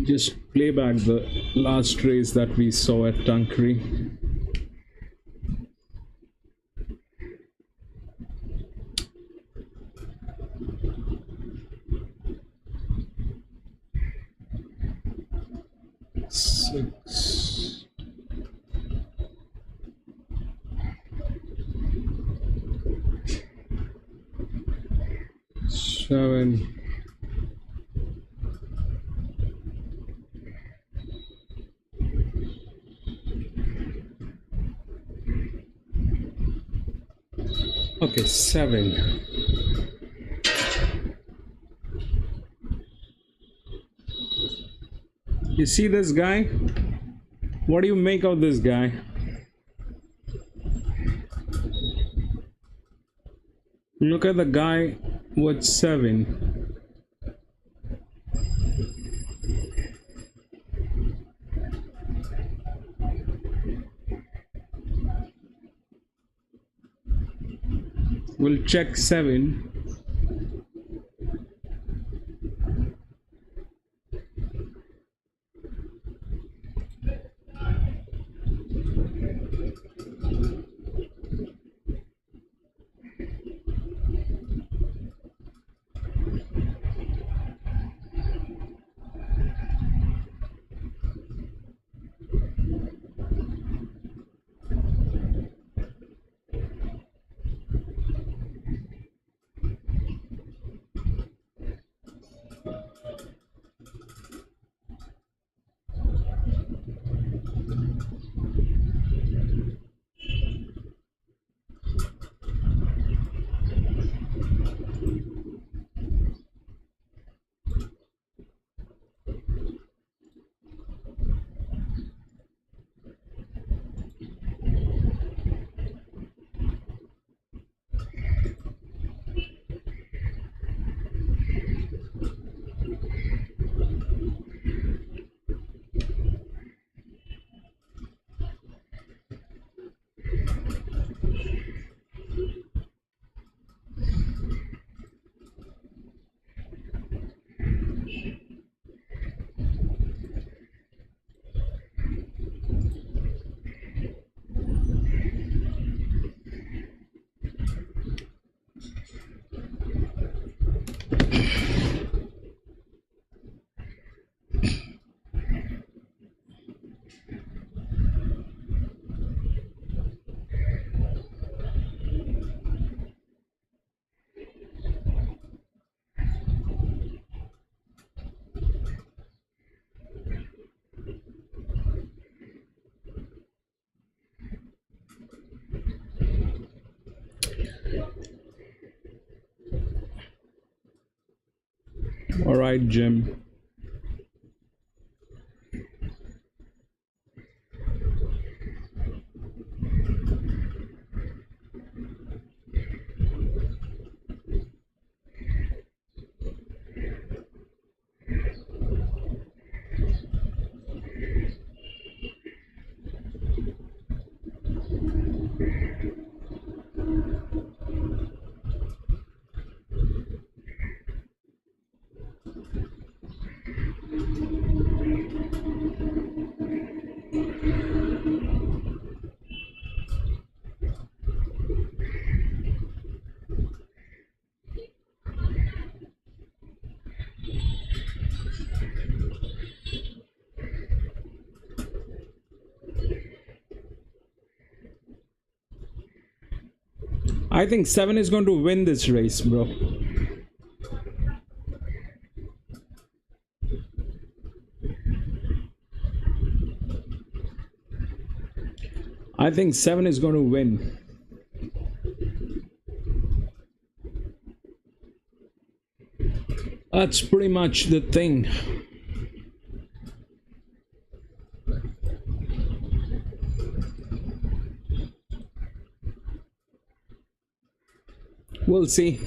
Just play back the last race that we saw at Tuncurry. Six. Seven. Okay, 7. You see this guy? What do you make of this guy? Look at the guy with 7. We'll check 7. All right, Jim. I think 7 is going to win this race, bro. I think 7 is going to win. That's pretty much the thing. We'll see.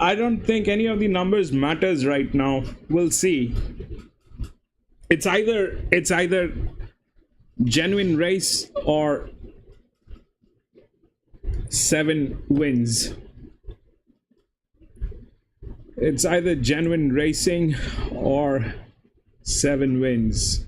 I don't think any of the numbers matters right now. We'll see. It's either genuine race or 7 wins. It's either genuine racing or 7 wins.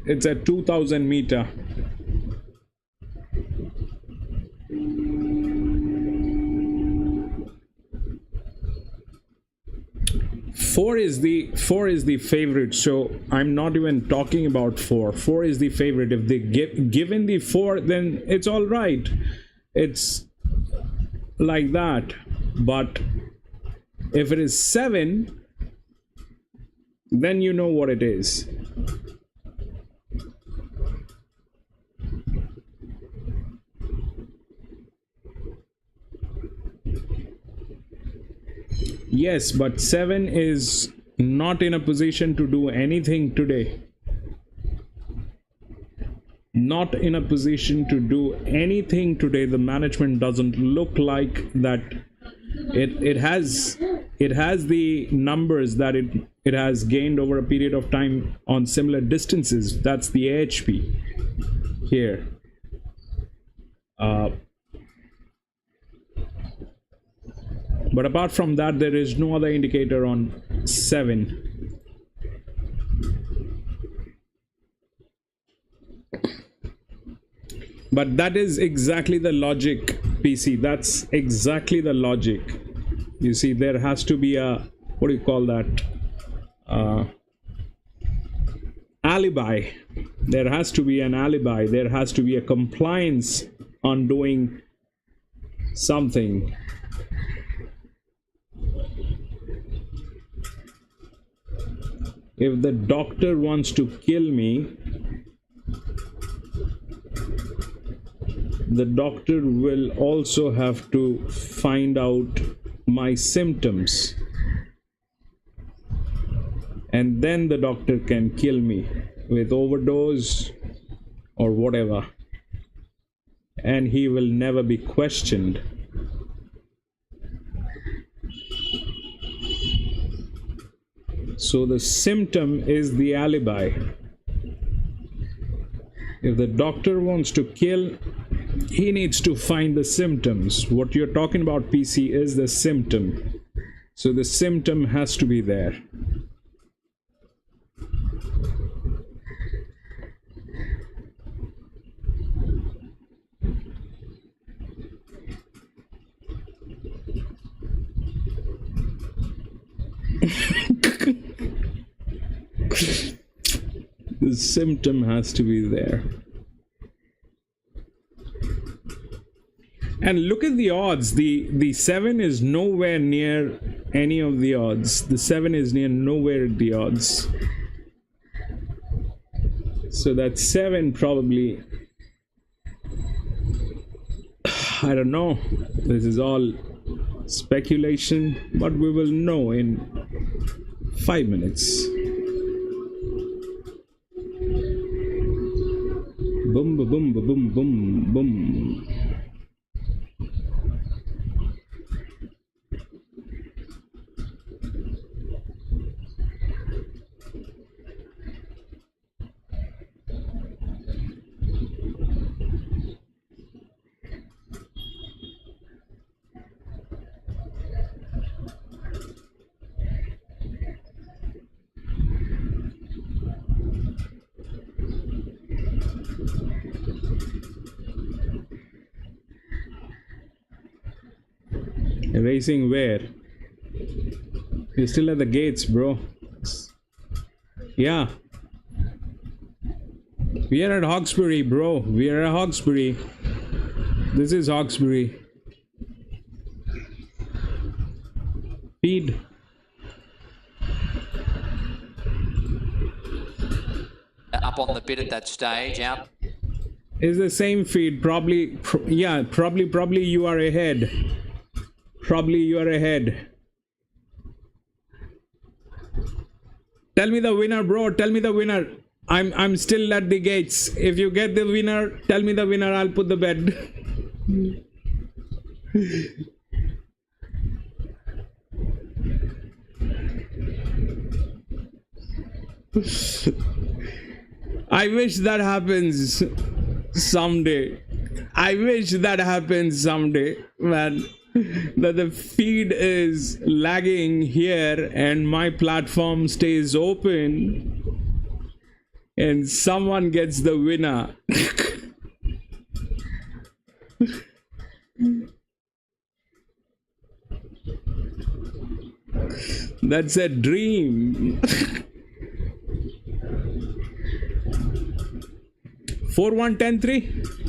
It's a 2000 meter. Four is the favorite, so I'm not even talking about 4. 4 is the favorite. If they given the 4, then it's all right. It's like that. But if it is 7, then you know what it is. Yes, but 7 is not in a position to do anything today. Not in a position to do anything today. The management doesn't look like that. It has the numbers that it has gained over a period of time on similar distances. That's the AHP here. But apart from that, there is no other indicator on 7. But that is exactly the logic, PC. That's exactly the logic. You see, there has to be a, what do you call that? Alibi. There has to be an alibi. There has to be a compliance on doing something. If the doctor wants to kill me, the doctor will also have to find out my symptoms, and then the doctor can kill me with overdose or whatever, and he will never be questioned. So the symptom is the alibi. If the doctor wants to kill, he needs to find the symptoms. What you're talking about, PC, is the symptom. So the symptom has to be there. The symptom has to be there. And look at the odds. The 7 is nowhere near any of the odds. The 7 is near nowhere at the odds. So that 7 probably, I don't know. This is all speculation, but we will know in 5 minutes. Boom, boom, boom, boom, boom, boom. Racing where? You're still at the gates, bro. Yeah. We are at Hawkesbury, bro. We are at Hawkesbury. This is Hawkesbury. Feed. Up on the bit at that stage, out. Is the same feed. Probably, yeah, probably you are ahead. Probably you are ahead. Tell me the winner, bro. Tell me the winner. I'm still at the gates. If you get the winner, tell me the winner. I'll put the bet. I wish that happens someday. I wish that happens someday, man. That the feed is lagging here and my platform stays open and someone gets the winner. That's a dream. 4110-3.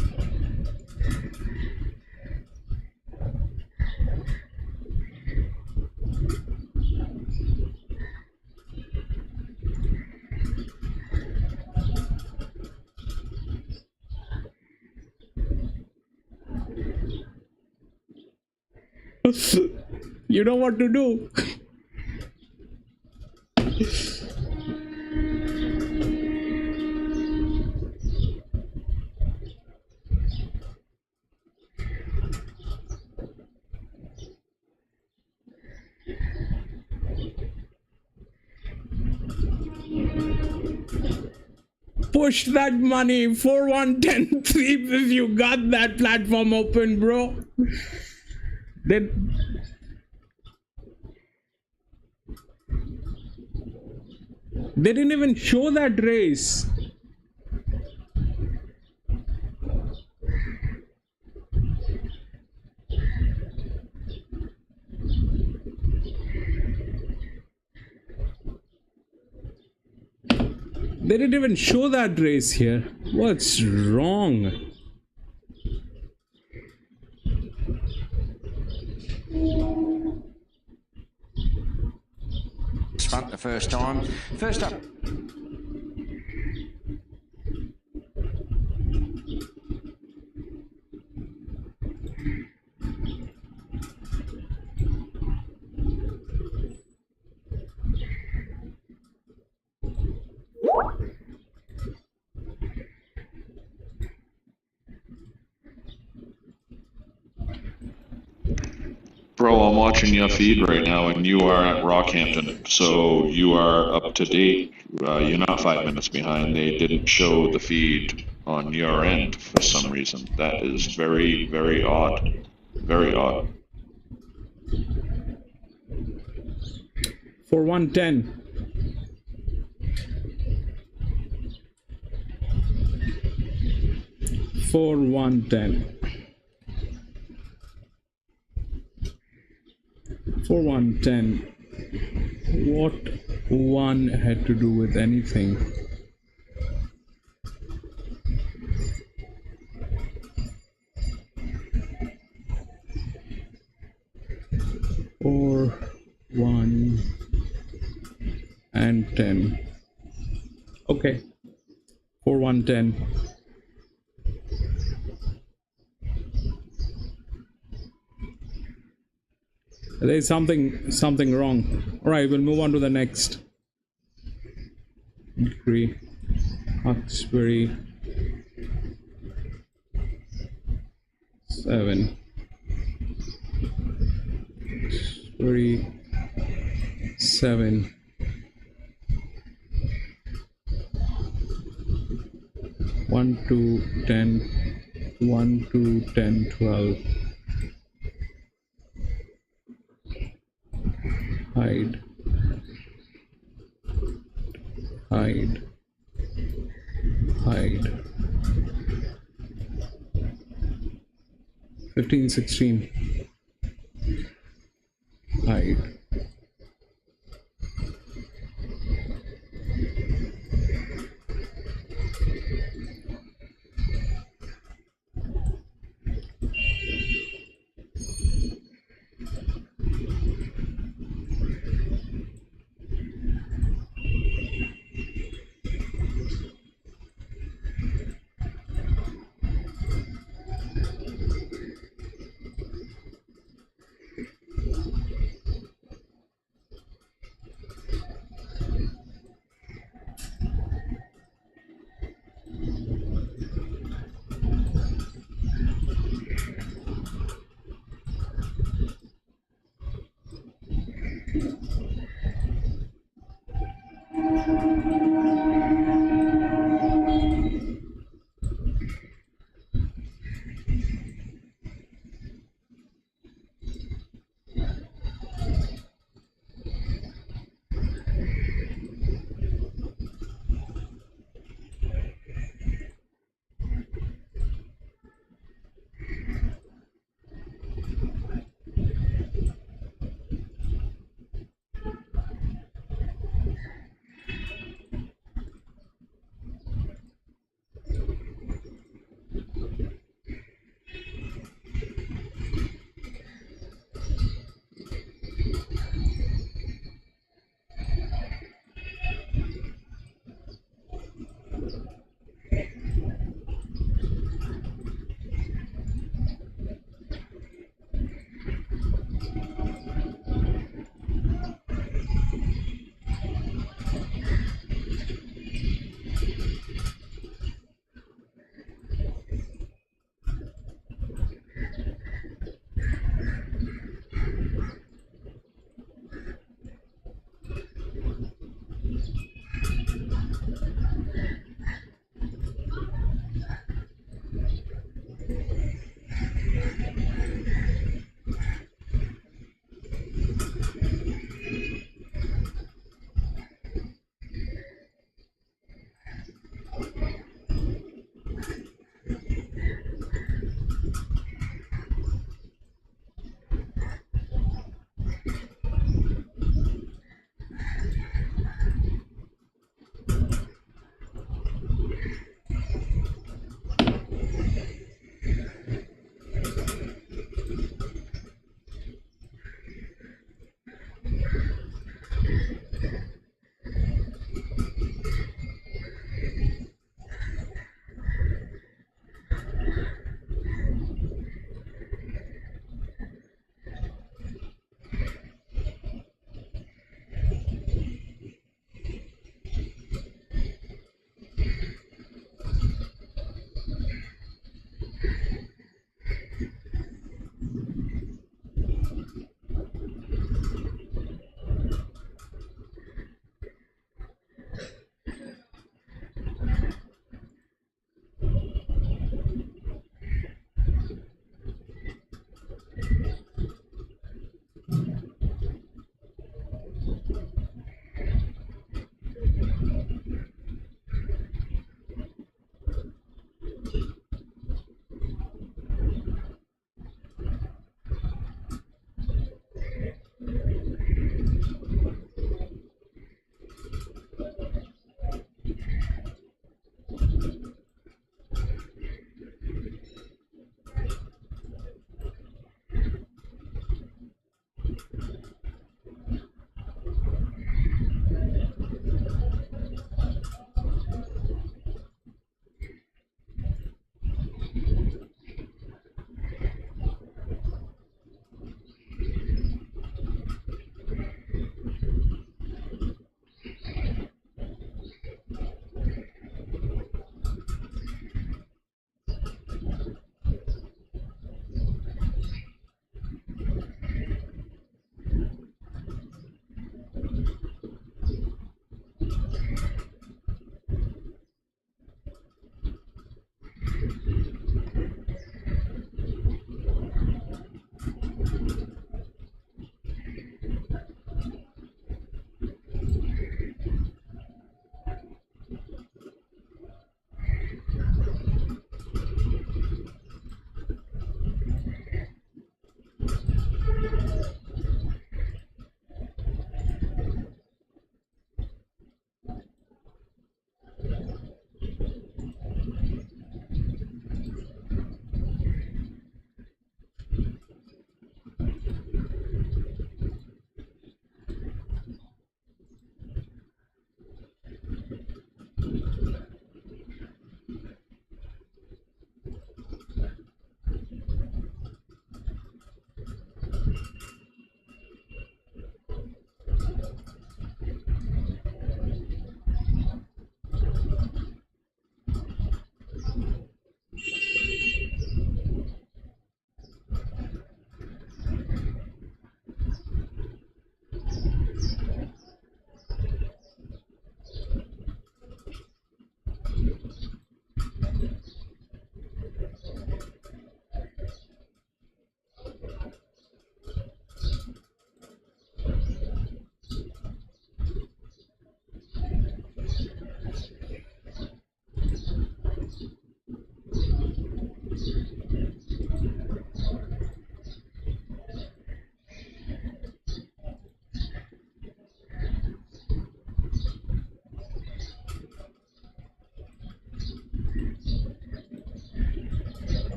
You know what to do. Push that money. 4110-3 if you got that platform open, bro. Then they didn't even show that race. They didn't even show that race here. What's wrong? Front the first time. First up. Bro, I'm watching your feed right now, and you are at Rockhampton, so you are up to date. You're not 5 minutes behind. They didn't show the feed on your end for some reason. That is very, very odd. Very odd. For 110. For 110. For 110. What one had to do with anything? For 1 and 10. Okay. For 110. There's something wrong. All right, we'll move on to the next. Tuncurry, Hawkesbury, 7. Hawkesbury, 7. 1 to 10. 1 to 10, 12. Hide. Hide. Hide. 15, 16. Hide.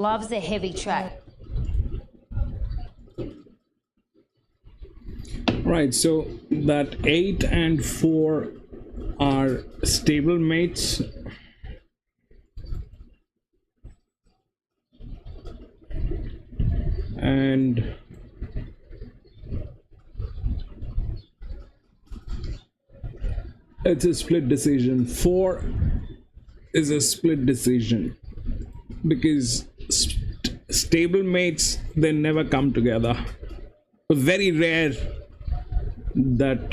Loves a heavy track. Right, so that 8 and 4 are stable mates. And it's a split decision. 4 is a split decision because stable mates, they never come together. Very rare that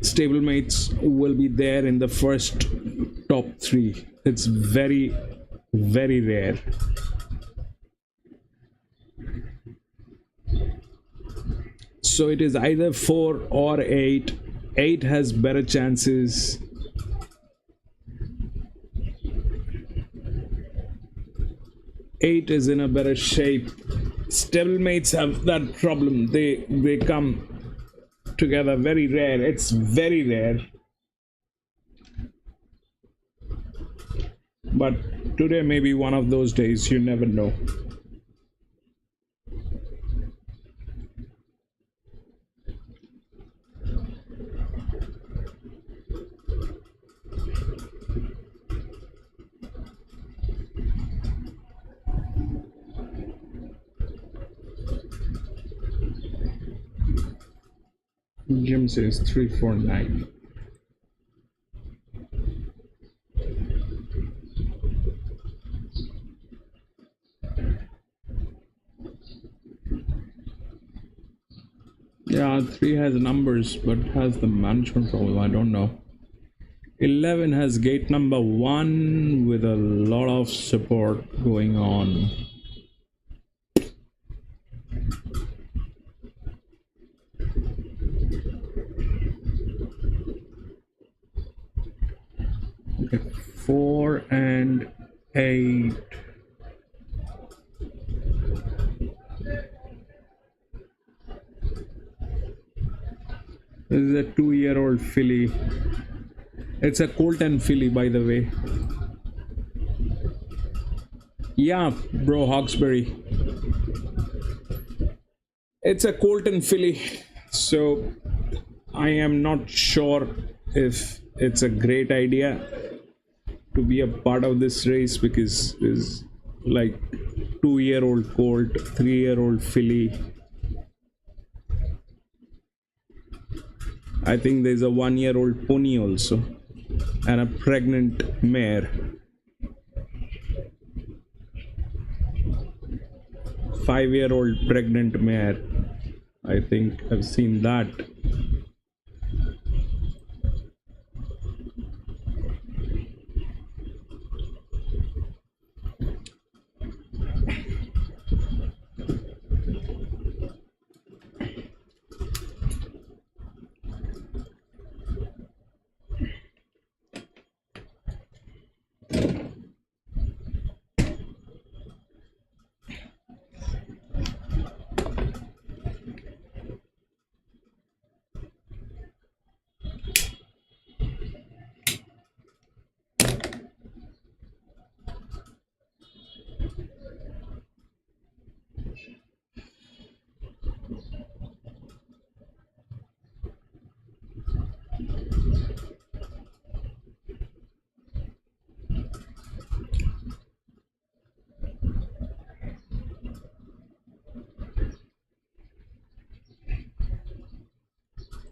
stablemates will be there in the first top 3. It's very, very rare. So it is either 4 or 8. 8 has better chances. Eight is in a better shape. Stablemates have that problem. They come together very rare. It's very rare. But today may be one of those days. You never know. Jim says 349. Yeah, 3 has numbers but has the management problem. I don't know. 11 has gate number 1 with a lot of support going on. Okay, 4 and 8. This is a 2-year-old filly. It's a Colt and filly, by the way. Yeah, bro, Hawkesbury. It's a Colt and filly. So I am not sure if it's a great idea to be a part of this race because it's like 2-year-old Colt, 3-year-old filly. I think there's a 1-year-old pony also and a pregnant mare. 5-year-old pregnant mare. I think I've seen that.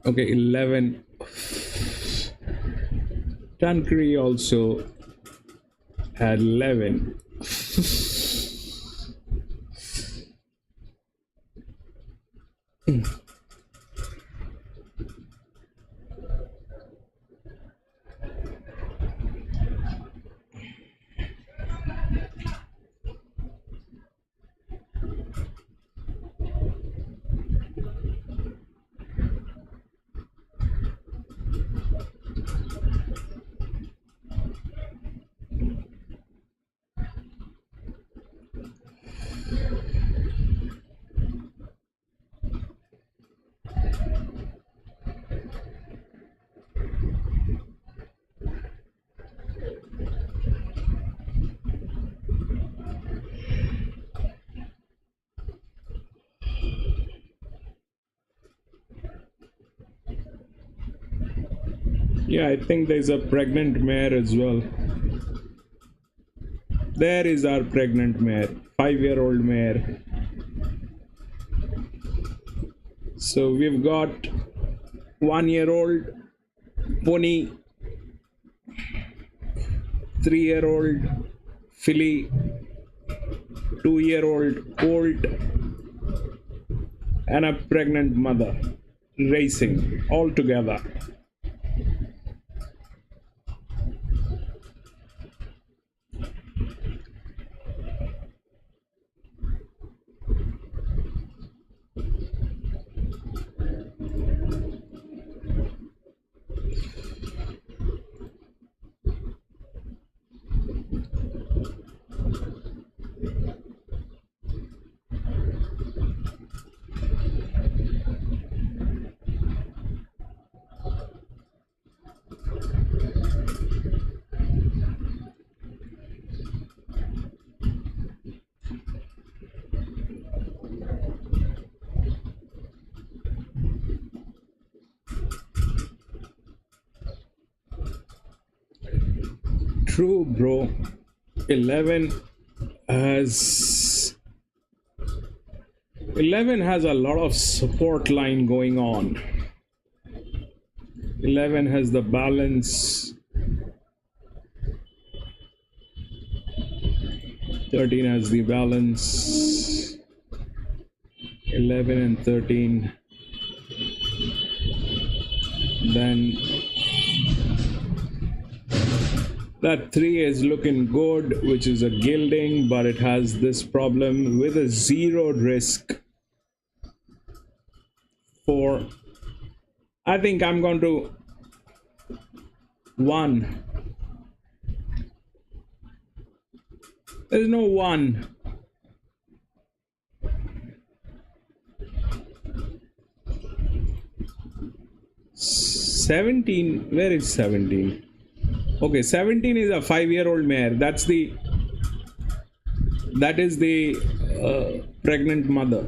Okay, 11. Tuncurry also had 11. Yeah, I think there's a pregnant mare as well. There is our pregnant mare, 5-year-old mare. So we've got 1-year-old pony, 3-year-old filly, 2-year-old colt, and a pregnant mother racing all together. True, bro. 11 has a lot of support line going on. 11 has the balance. 13 has the balance. 11 and 13. Then that 3 is looking good, which is a gilding, but it has this problem with a 0 risk. 4. I think I'm going to 1. There's no 1. $17. Where is 17? Okay, 17 is a 5-year-old mare. That is the pregnant mother.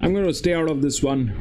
I'm going to stay out of this one.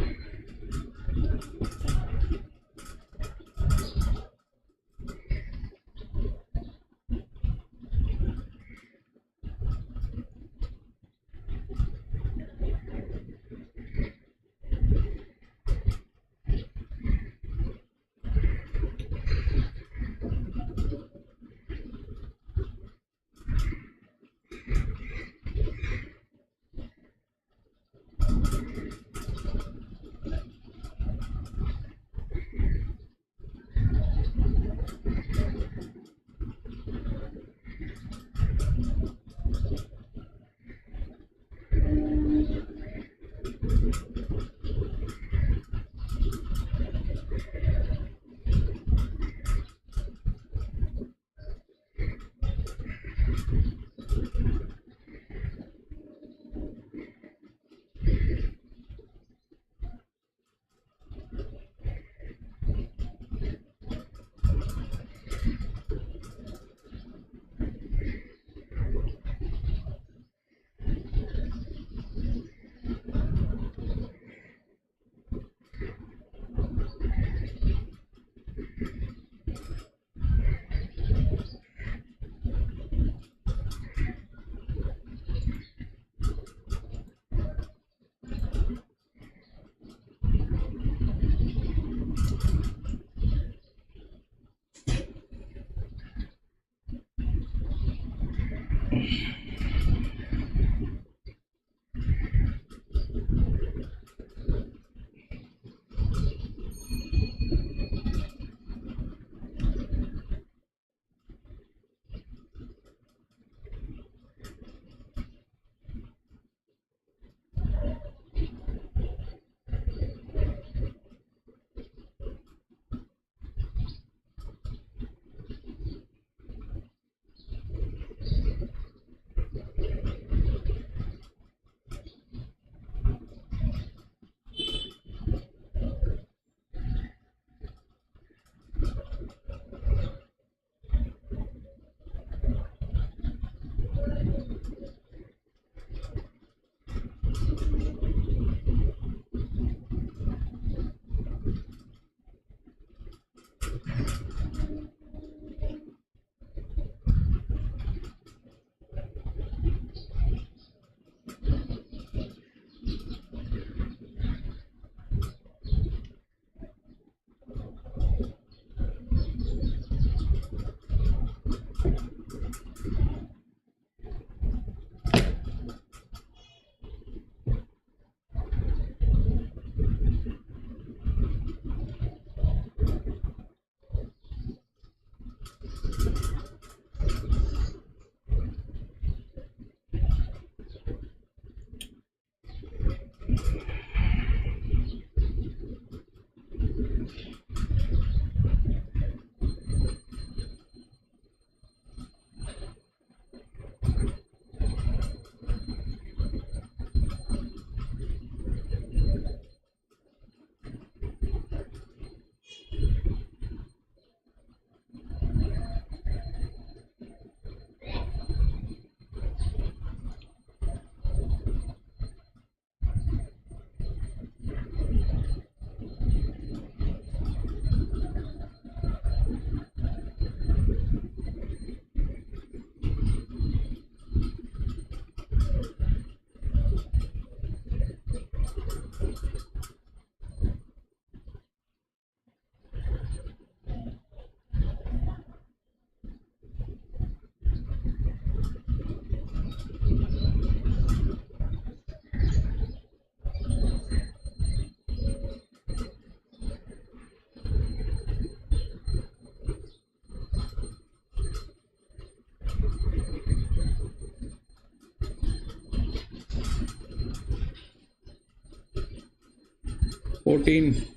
14.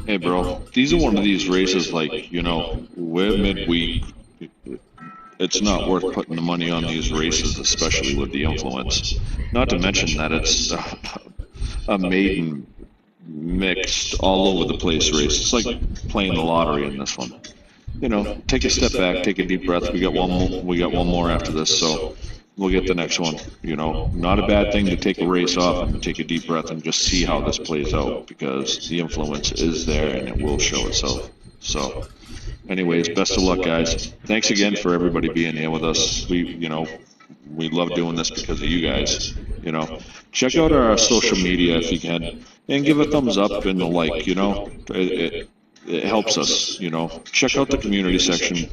Hey, bro, these are one of these races, like, you know, we're midweek. It's not worth putting the money on these races, especially with the influence. Not to mention that it's a maiden mixed all over the place race. It's like playing the lottery in this one. You know, take a step back, take a deep breath. We got one more after this, so we'll get the next one. You know, not a bad thing to take a race off and take a deep breath and just see how this plays out, because the influence is there and it will show itself. So, anyways, best of luck, guys. Thanks again for everybody being here with us. We love doing this because of you guys. You know, check out our social media if you can, and give a thumbs up and a like. You know, it helps us. You know, check out the community section.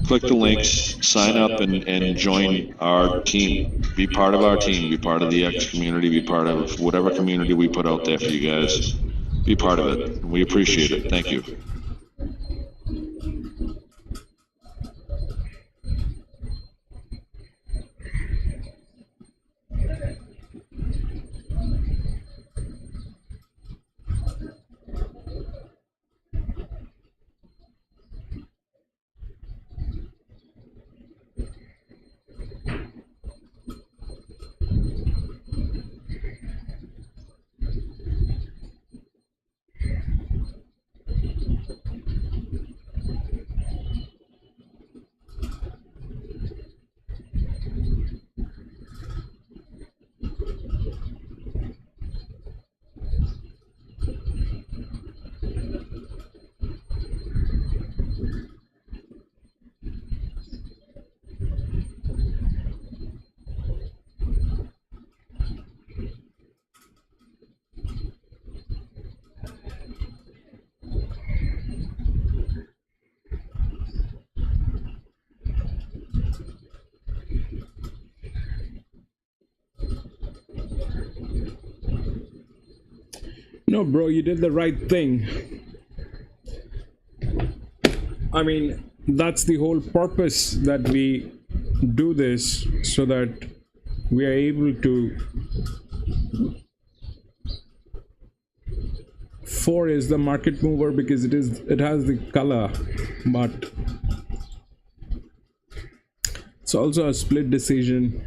Click the links, sign up, and join our team. Be part of our team. Be part of the X community. Be part of whatever community we put out there for you guys. Be part of it. We appreciate it. Thank you. No, bro, you did the right thing. I mean, that's the whole purpose that we do this, so that we are able to. 4 is the market mover because it has the color, but it's also a split decision.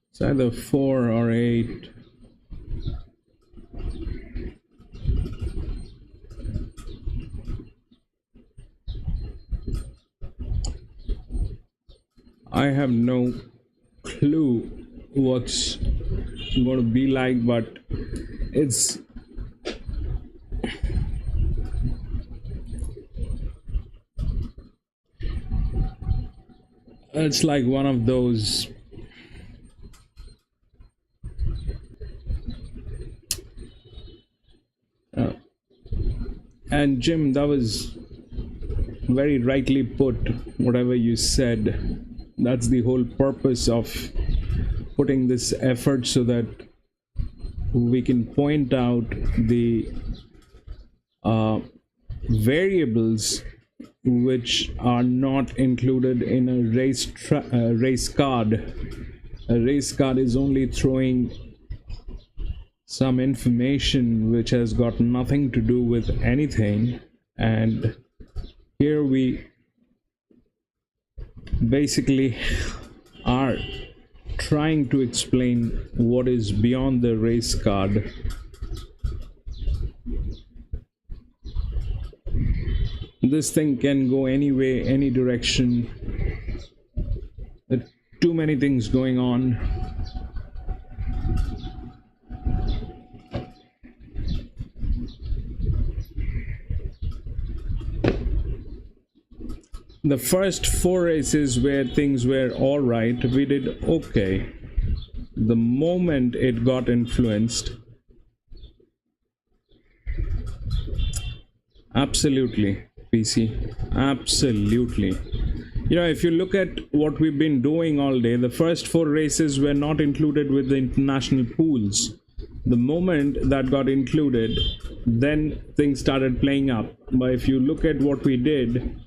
It's either 4 or 8. I have no clue what's going to be like, but it's like one of those and Jim, that was very rightly put, whatever you said. That's the whole purpose of putting this effort, so that we can point out the variables which are not included in a race card. A race card is only throwing some information which has got nothing to do with anything, and here we basically are trying to explain what is beyond the race card. This thing can go any way, any direction. There are too many things going on. The first 4 races where things were all right, we did okay. The moment it got influenced, absolutely, PC, absolutely. You know, if you look at what we've been doing all day, the first 4 races were not included with the international pools. The moment that got included, then things started playing up. But if you look at what we did,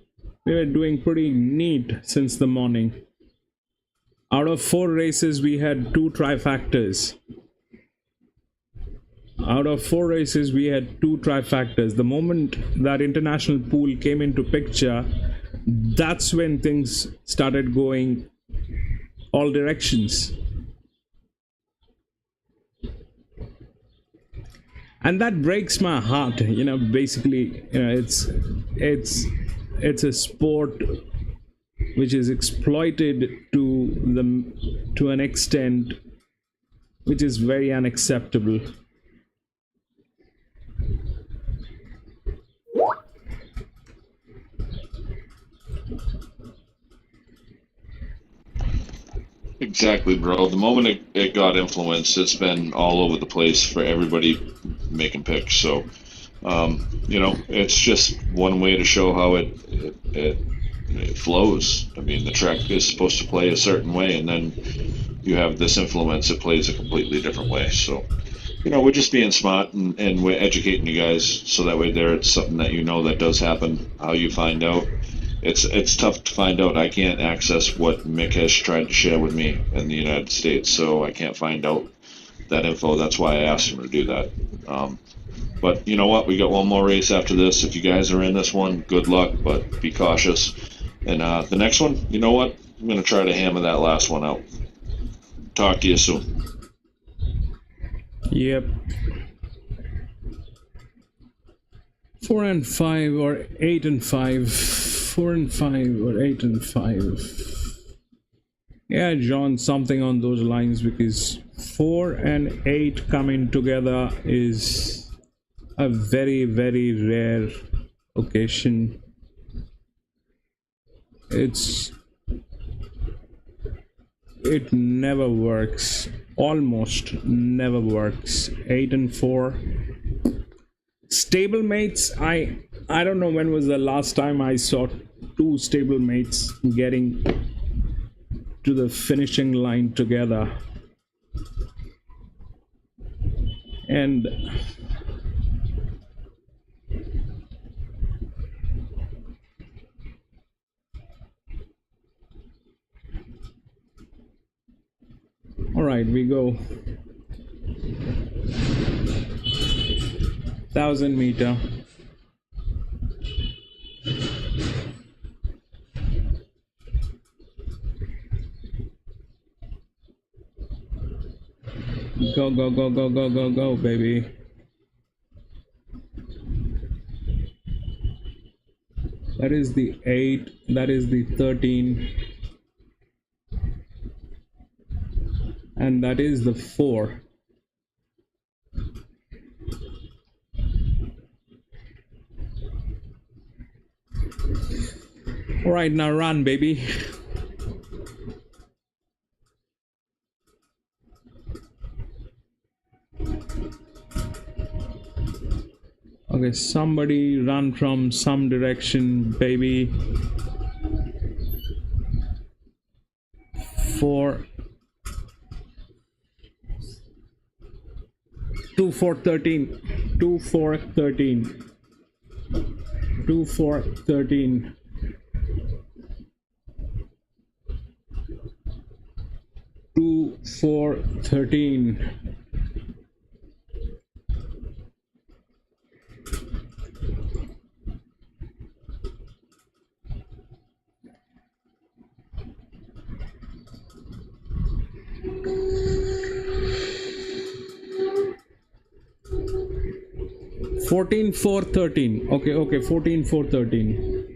we were doing pretty neat since the morning. Out of 4 races, we had 2 trifactors. Out of 4 races, we had 2 trifactors. The moment that international pool came into picture, that's when things started going all directions. And that breaks my heart. You know, basically, you know, it's a sport which is exploited to an extent which is very unacceptable. Exactly, bro. The moment it got influenced, it's been all over the place for everybody making picks. So, you know, it's just one way to show how it flows. I mean, the track is supposed to play a certain way, and then you have this influence, it plays a completely different way. So, you know, we're just being smart, and we're educating you guys, so that way there it's something that you know that does happen. How you find out, it's tough to find out. I can't access what Mick has tried to share with me in the United States, so I can't find out that info. That's why I asked him to do that. But you know what? We got one more race after this. If you guys are in this one, good luck, but be cautious. And the next one, you know what? I'm going to try to hammer that last one out. Talk to you soon. Yep. 4 and 5 or 8 and 5. 4 and 5 or 8 and 5. Yeah, John, something on those lines, because 4 and 8 coming together is a very, very rare occasion. It never works. Almost never works. 8 and 4. Stablemates, I don't know when was the last time I saw 2 stablemates getting to the finishing line together. And all right, we go 1,000 meter. Go, go, go, go, go, go, go, baby. That is the 8, that is the 13, and that is the 4. All right, now run, baby. Okay, somebody run from some direction, baby. 4, 2, 4, 13, 2, 4, 13, 2, 4, 13. 2, 4, 13. Fourteen, 4, 13. Okay, 14, 4, 13.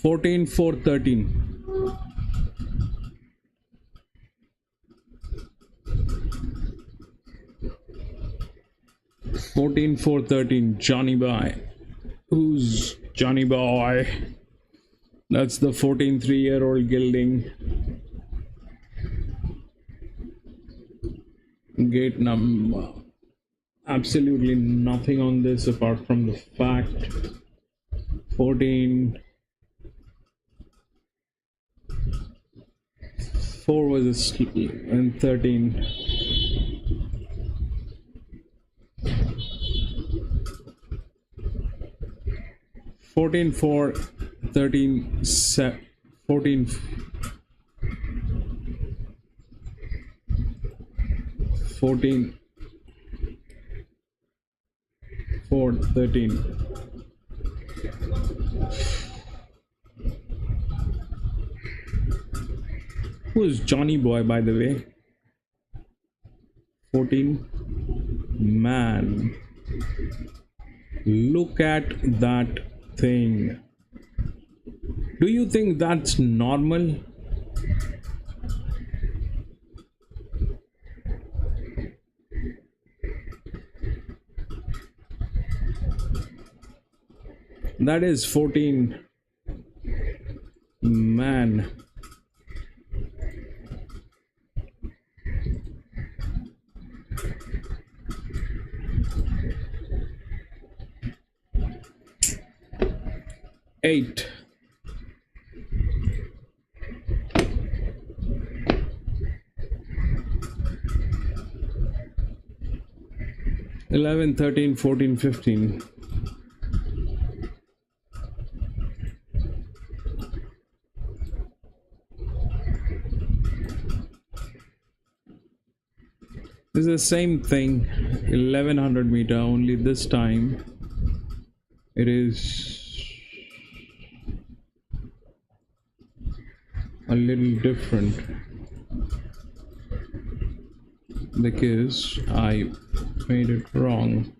14, 4, 13. 14, 4, 13. Johnny Boy. Who's Johnny Boy? That's the 14, 3-year-old gelding. Gate number. Absolutely nothing on this apart from the fact 14, 4 was a sleep, and 13. Fourteen, 4, 13, 14. 14, 4, 13. Who is Johnny Boy, by the way? 14. Man, look at that thing. Do you think that's normal? That is 14. Man. Eight. 11, 13, 14, 15. It's the same thing, 1100 meter, only this time it is a little different because I made it wrong.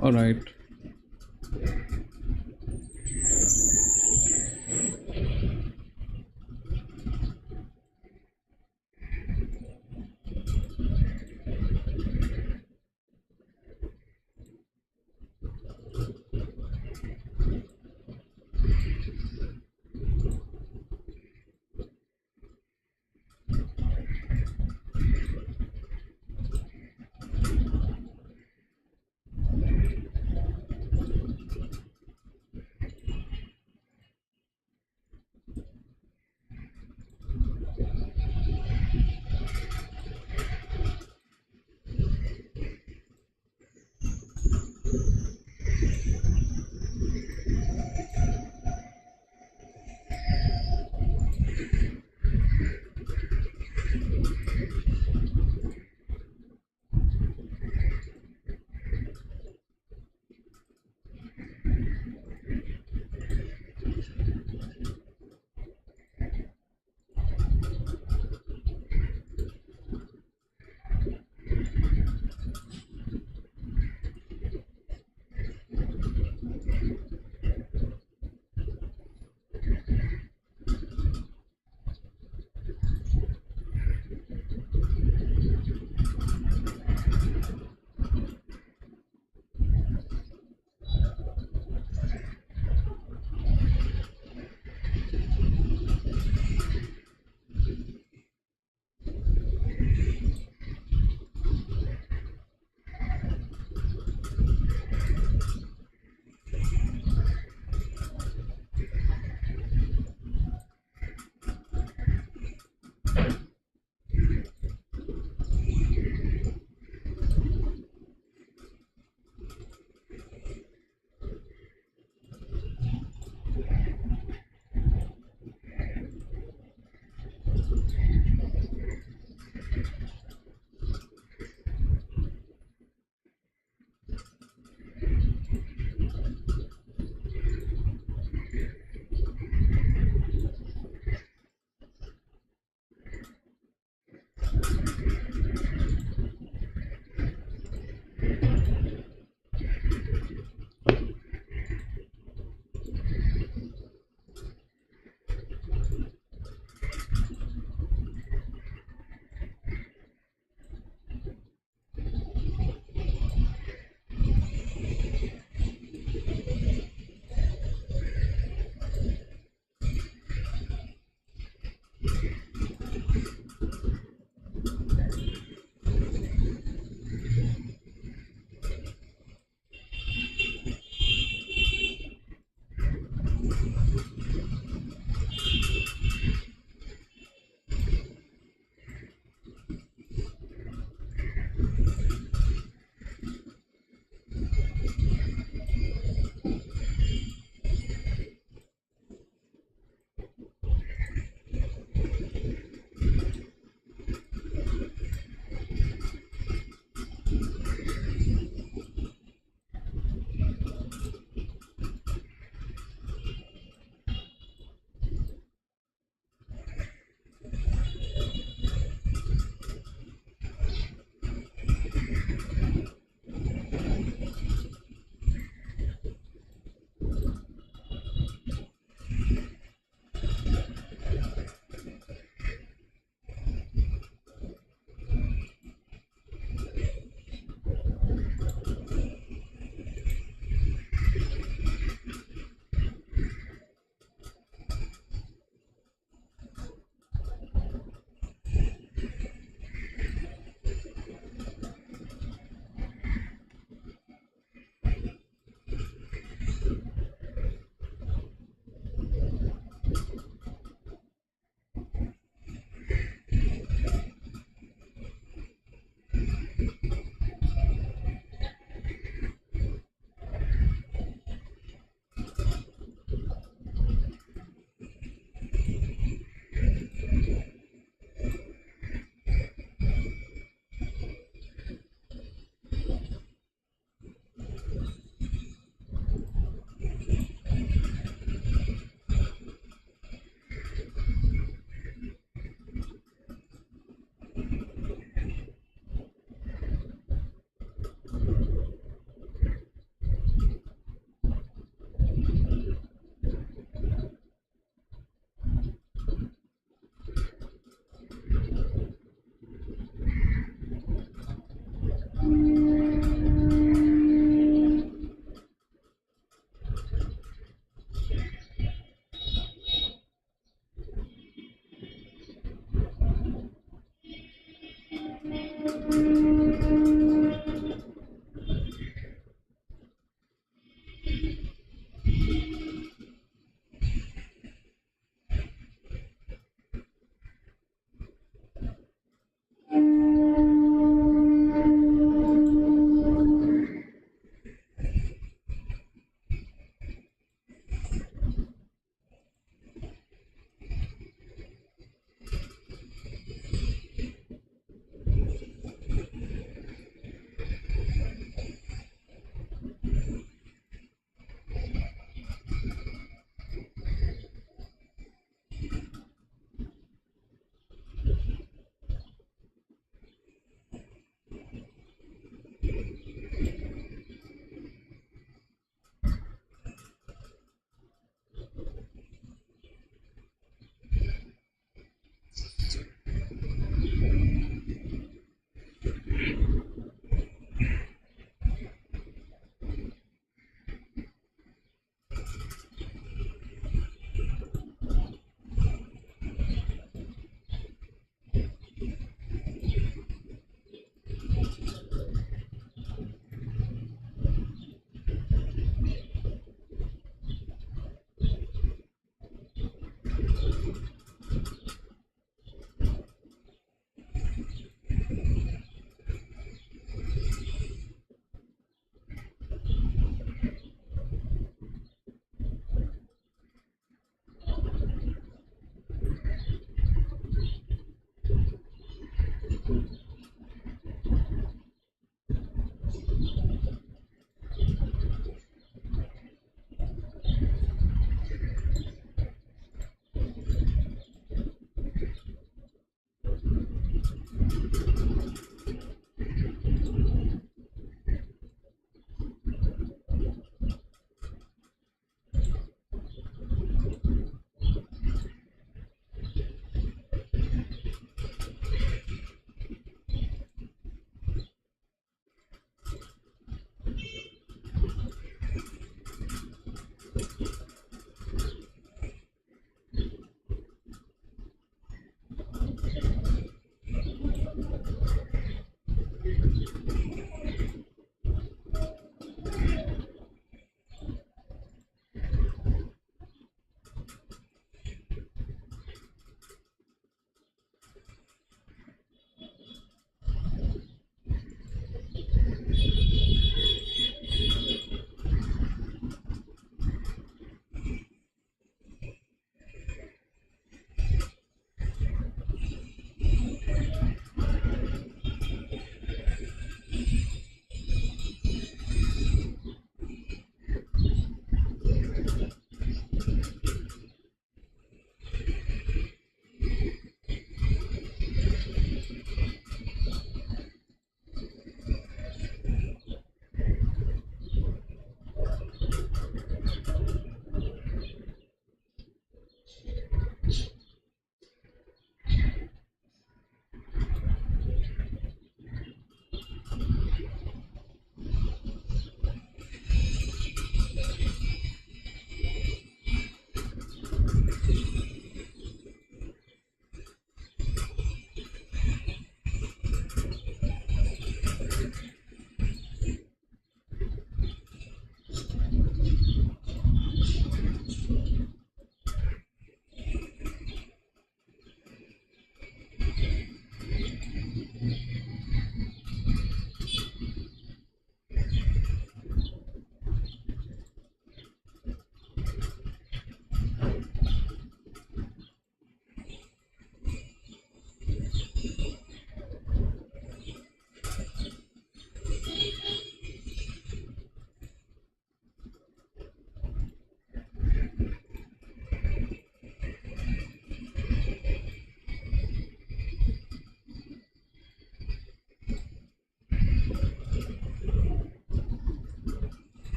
All right.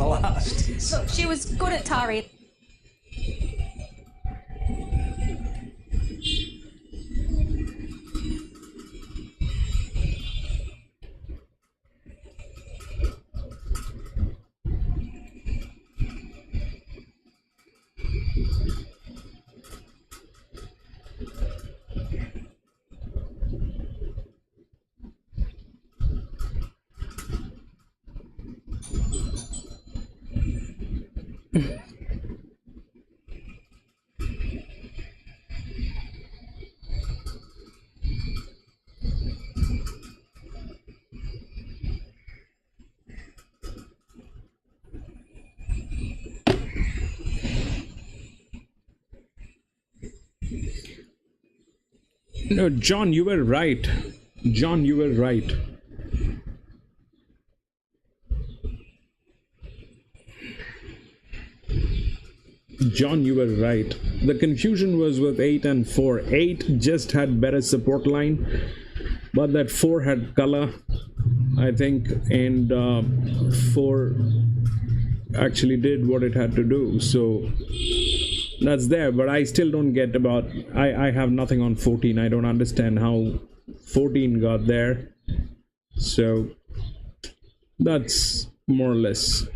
the last. Look, she was good at Tari. No, John, you were right. John, you were right. John, you were right. The confusion was with 8 and 4. 8 just had better support line, but that 4 had color, I think, and 4 actually did what it had to do. So that's there, but I still don't get about, I have nothing on 14. I don't understand how 14 got there. So that's more or less.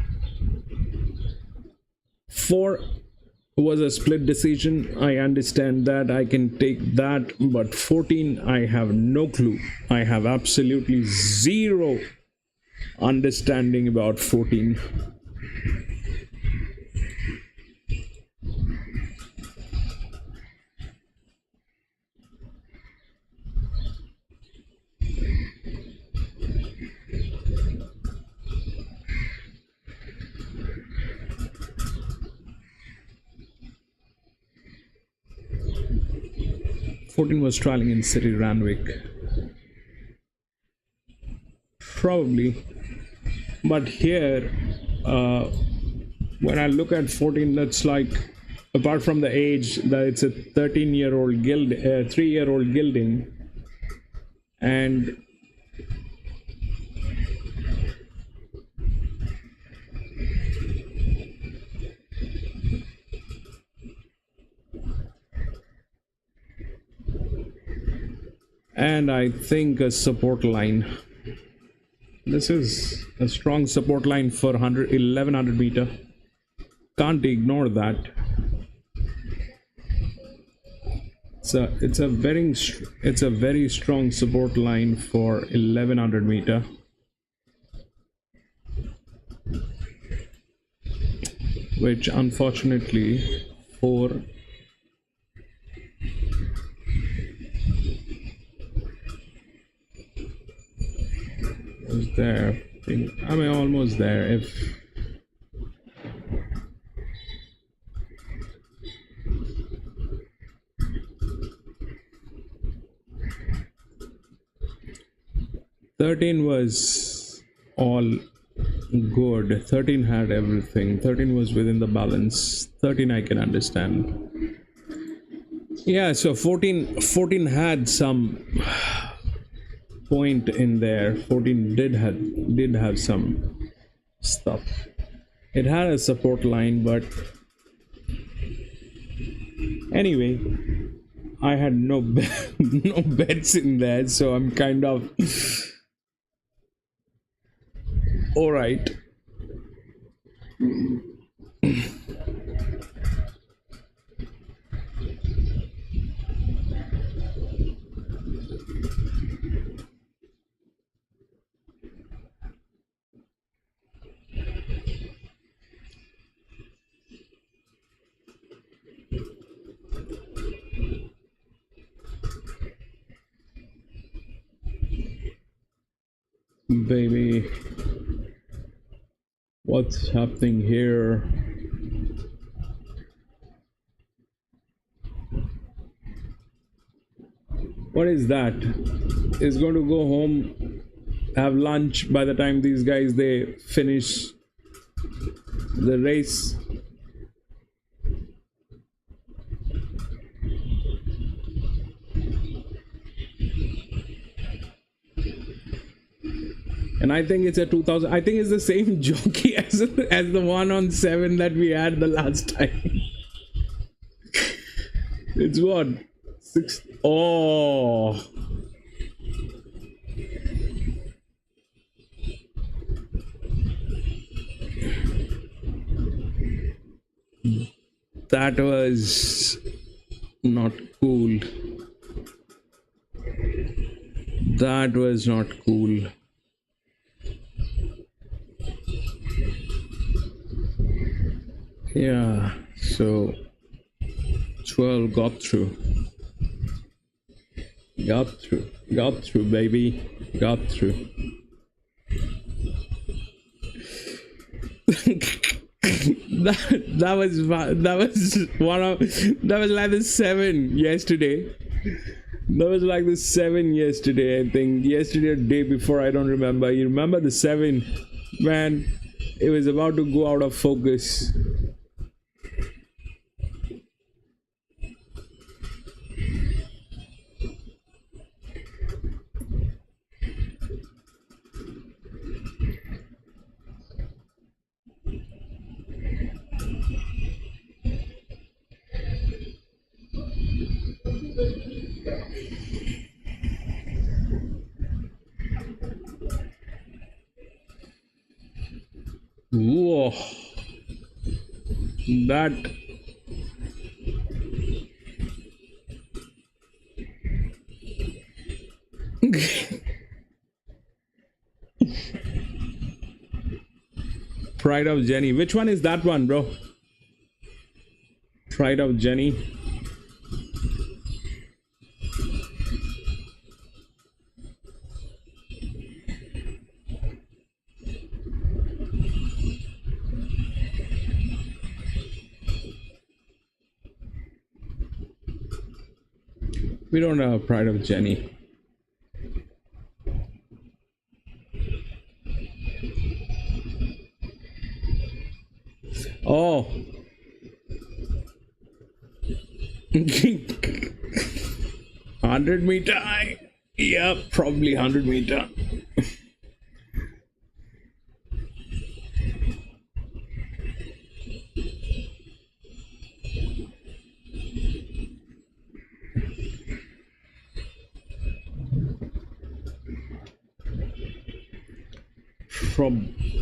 4 was a split decision. I understand that. I can take that, but 14, I have no clue. I have absolutely zero understanding about 14. Was trialing in City Ranwick, probably, but here when I look at 14, that's like, apart from the age that it's a 13-year-old guild, 3-year-old gilding, and I think a support line. This is a strong support line for 1100 meter. Can't ignore that. It's a very strong support line for 1100 meter. Which unfortunately for there, I mean, almost there. If $13 was all good. 13 had everything. 13 was within the balance. 13 I can understand. Yeah, so 14 had some point in there. 14 did have some stuff. It had a support line, but anyway, I had no no bets in there, so I'm kind of all right. Baby, what's happening here? What is that? Is going to go home, have lunch by the time these guys they finish the race. And I think it's a 2000. I think it's the same jockey as the one on 7 that we had the last time. It's what? 6. Oh. That was not cool. That was not cool. Yeah, so 12 got through. Got through, baby. Got through. that was like the 7 yesterday. That was like the 7 yesterday, I think. Yesterday or day before, I don't remember. You remember the 7? Man, it was about to go out of focus. Whoa. That Pride of Jenny. Which one is that one, bro? Pride of Jenny. We don't have Pride of Jenny. Oh. 100 meter. Yeah, probably 100 meter.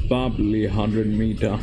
Probably 100 meter.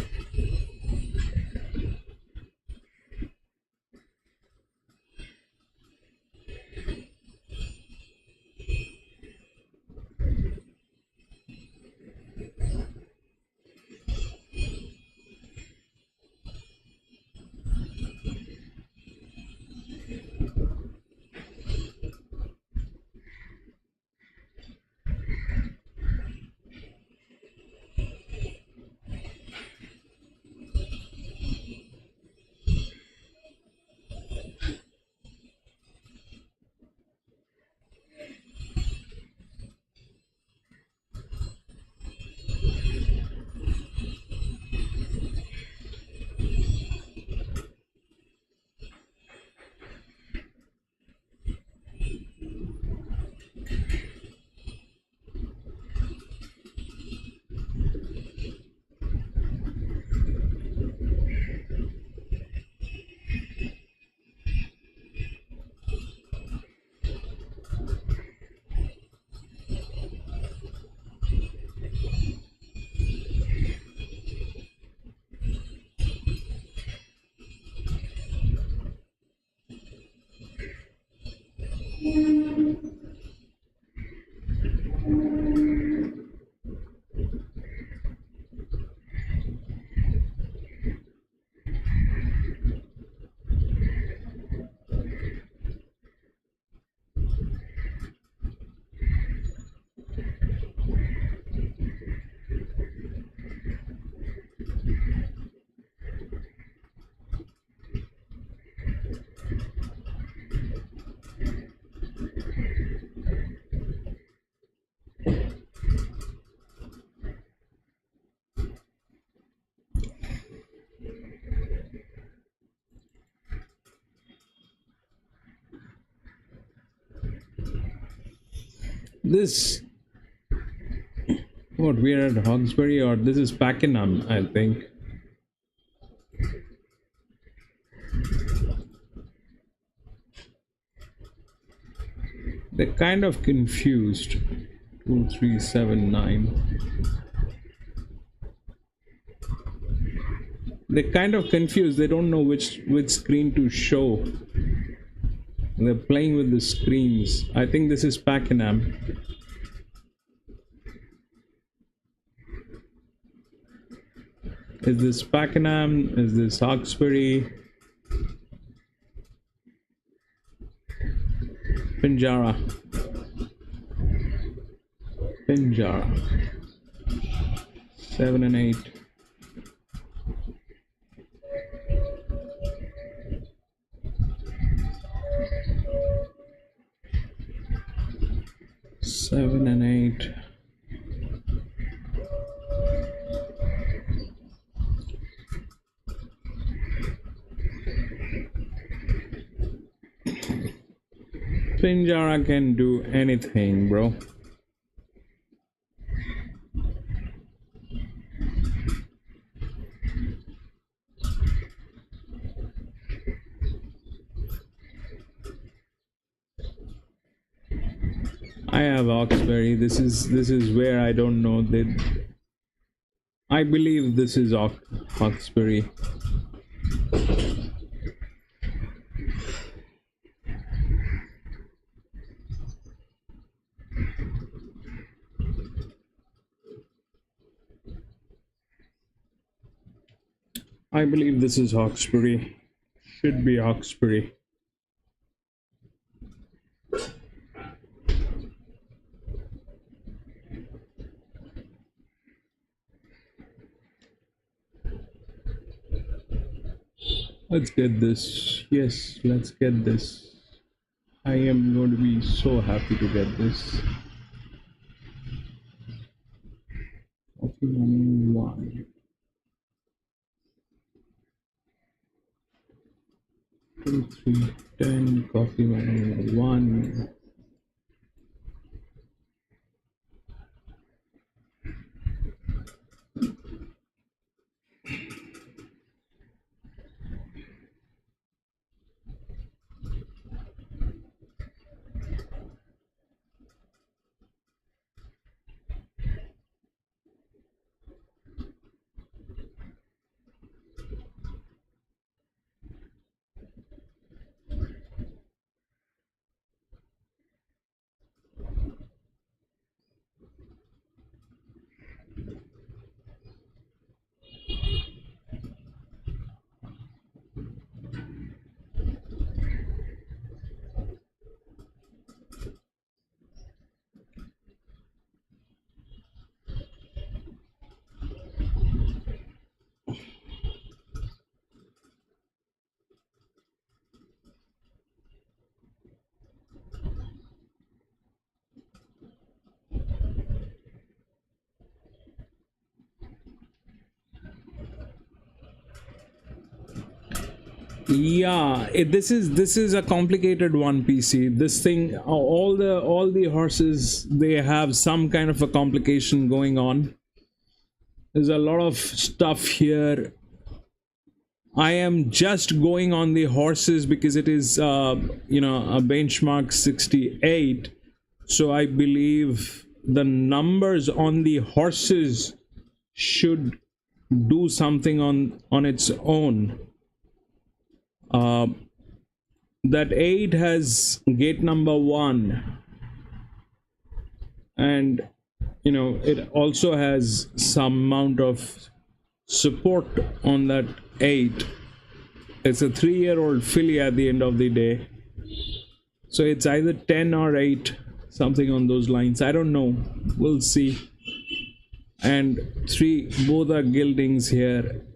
This What, we're at Hawkesbury, or this is Pakenham, I think. They're kind of confused. 2379. They're kind of confused. They don't know which screen to show. They're playing with the screens. I think this is Pakenham. Is this Pakenham? Is this Hawkesbury? Pinjarra. Pinjarra. 7 and 8. Seven and 8. Pinjarra can do anything, bro. I have Hawkesbury. This is where I don't know. I believe this is Hawkesbury. I believe this is Hawkesbury. Should be Hawkesbury. Let's get this. Yes, let's get this. I am going to be so happy to get this. Coffee money 1. 2, 3, 10. Coffee money 1. Yeah, this is a complicated one, PC. This thing, all the horses, they have some kind of a complication going on. There's a lot of stuff here. I am just going on the horses because it is a benchmark 68, so I believe the numbers on the horses should do something on its own. That 8 has gate number 1, and it also has some amount of support on that 8. It's a 3-year-old filly at the end of the day, so it's either 10 or 8, something on those lines. I don't know, we'll see. And 3, both are geldings here.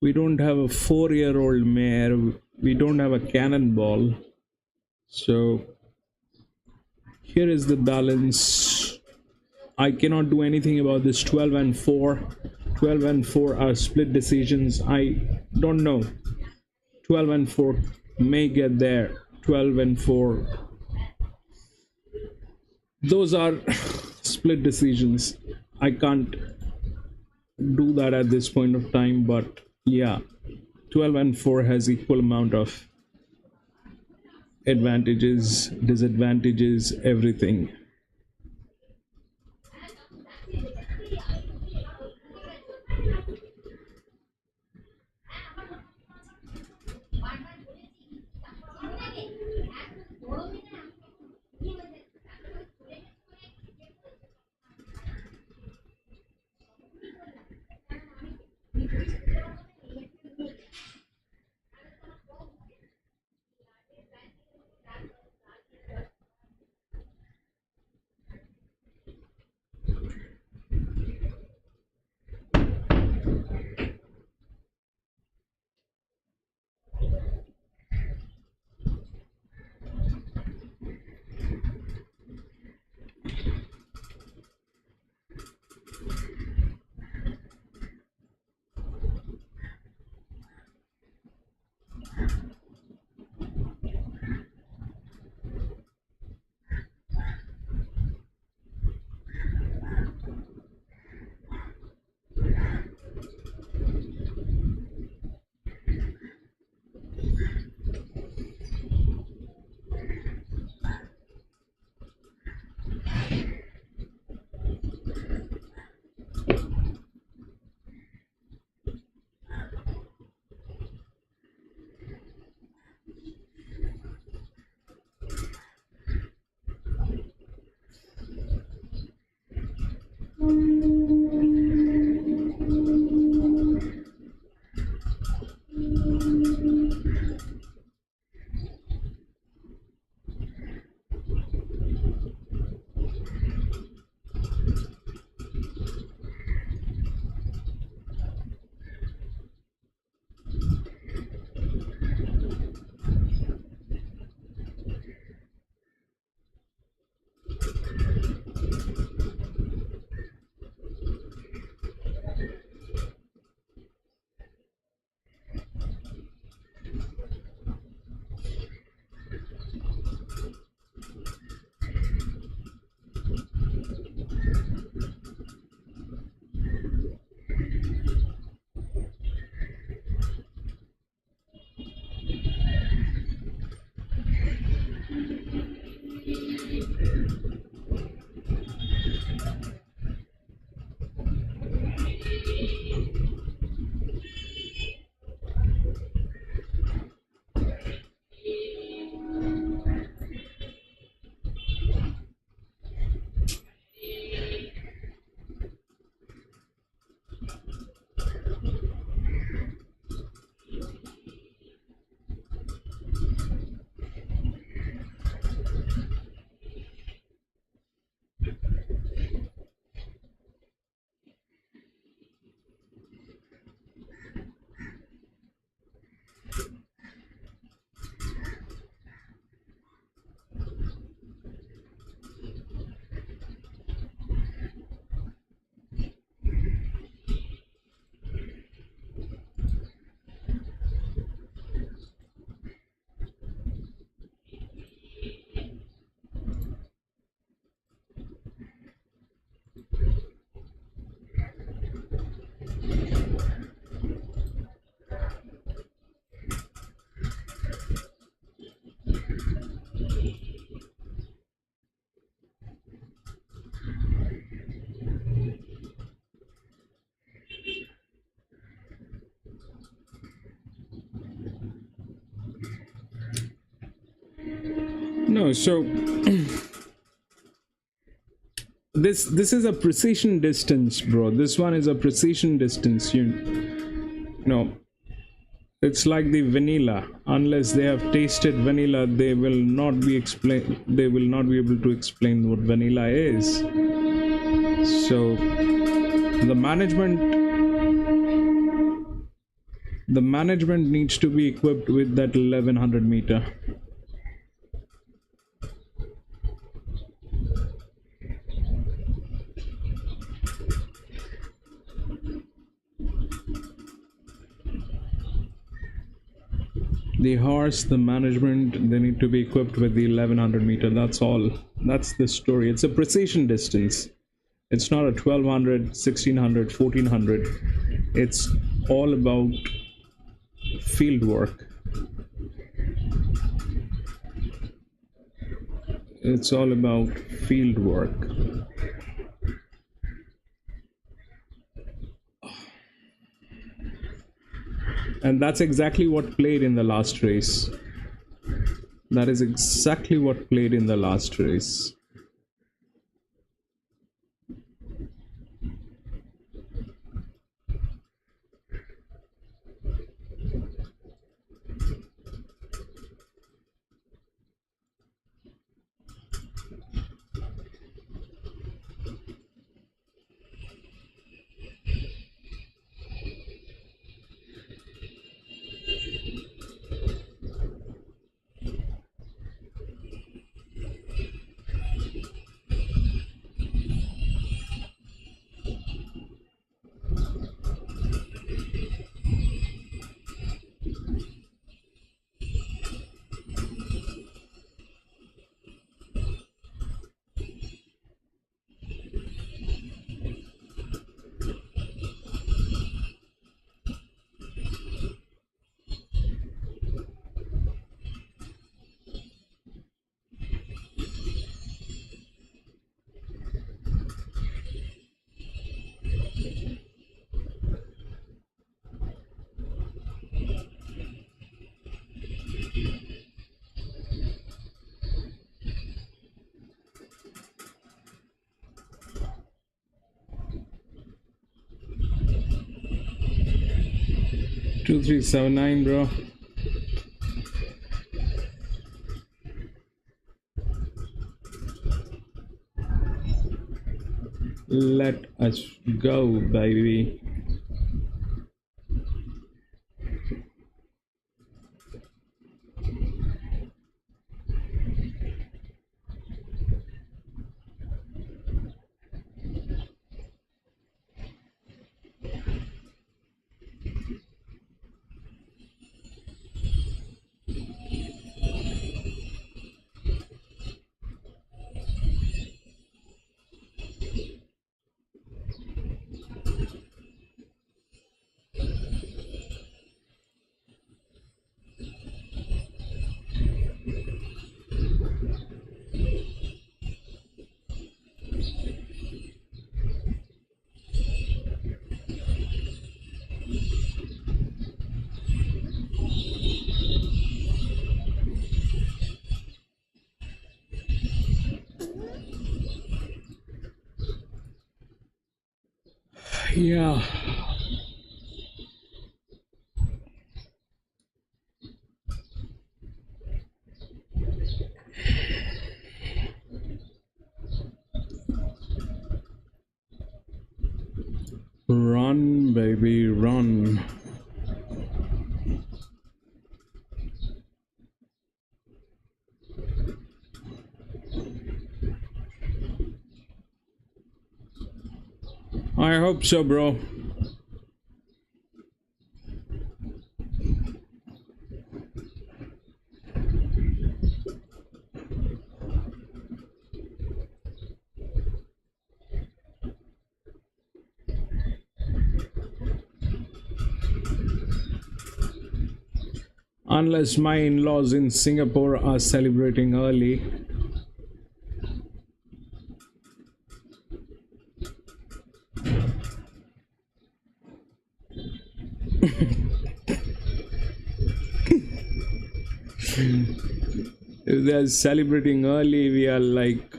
We don't have a 4-year-old mare. We don't have a cannonball. So here is the balance. I cannot do anything about this 12 and 4. 12 and 4 are split decisions. I don't know. 12 and 4 may get there. 12 and 4. Those are split decisions. I can't do that at this point of time, but yeah, 12 and 4 has equal amount of advantages, disadvantages, everything. No, so this is a precision distance, bro. This one is a precision distance. You know, it's like the vanilla. Unless they have tasted vanilla, they will not be able to explain what vanilla is. So the management needs to be equipped with that 1100 meter. The horse, the management, they need to be equipped with the 1100 meter. That's all. That's the story. It's a precision distance. It's not a 1200, 1600, 1400. It's all about field work. It's all about field work. And that's exactly what played in the last race. That is exactly what played in the last race. Two, 3, 7, 9, bro. Let us go, baby. Yeah. Run, baby, run. I hope so, bro. Unless my in-laws in Singapore are celebrating early. If they're celebrating early, we are like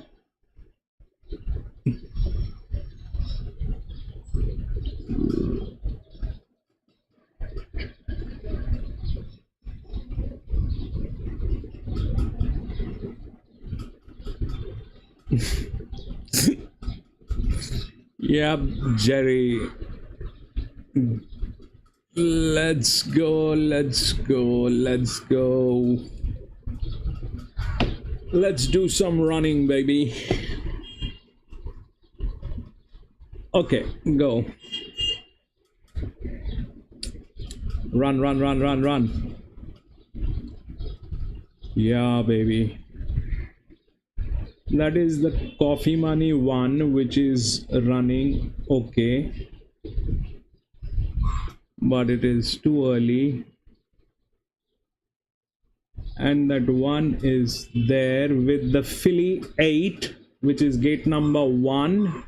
yep, Jerry. Let's go, let's go, let's go. Let's do some running, baby. Okay, go. Run, run, run, run, run. Yeah, baby. That is the Coffee Money one, which is running okay, but it is too early. And that one is there with the filly 8, which is gate number 1.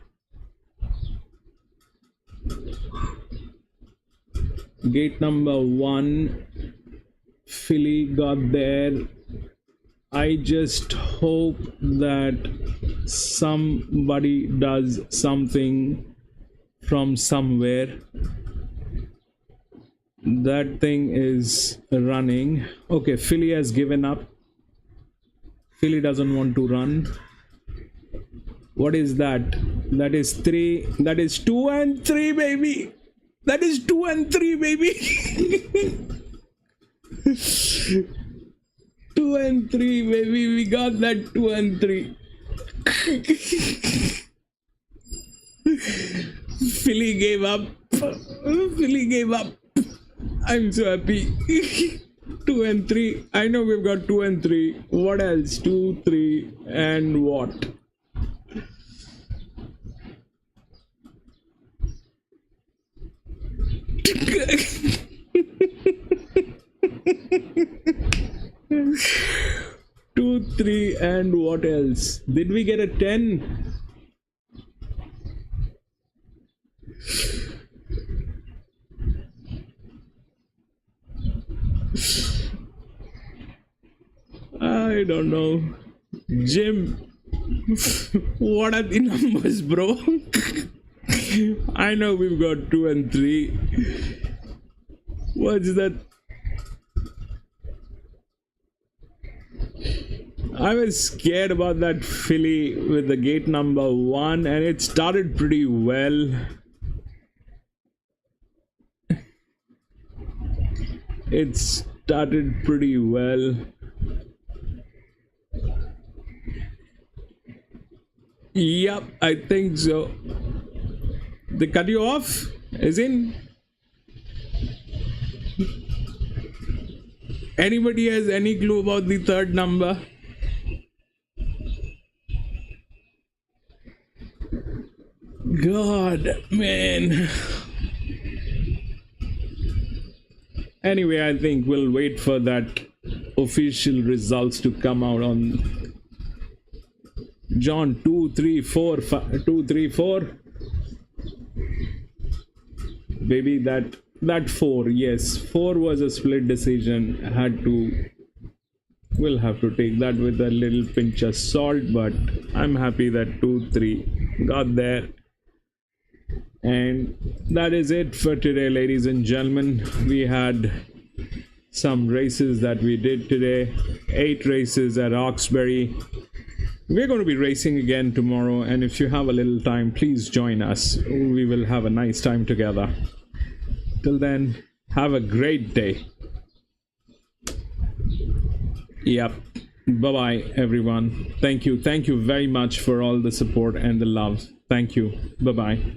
Gate number 1 filly got there. I just hope that somebody does something from somewhere. That thing is running. Okay, filly has given up. Filly doesn't want to run. What is that? That is 3. That is 2 and 3, baby. That is 2 and 3, baby. 2 and 3, baby. We got that 2 and 3. Filly gave up. Filly gave up. I'm so happy. 2 and 3. I know we've got 2 and 3. What else? 2, 3, and what? Two, 3, and what else? Did we get a 10? I don't know. Jim, what are the numbers, bro? I know we've got 2 and 3. What's that? I was scared about that filly with the gate number 1, and it started pretty well. It started pretty well. Yep, I think so. They cut you off? As in? Anybody has any clue about the third number? God, man. Anyway, I think we'll wait for that official results to come out on John 2, 3, 4, 5, 2, 3, 4. Baby, that 4, yes, 4 was a split decision. We'll have to take that with a little pinch of salt, but I'm happy that 2, 3 got there. And that is it for today, ladies and gentlemen. We had some races that we did today. 8 races at Hawkesbury. We're going to be racing again tomorrow, and if you have a little time, please join us. We will have a nice time together. Till then, have a great day. Yep. Bye-bye, everyone. Thank you. Thank you very much for all the support and the love. Thank you. Bye-bye.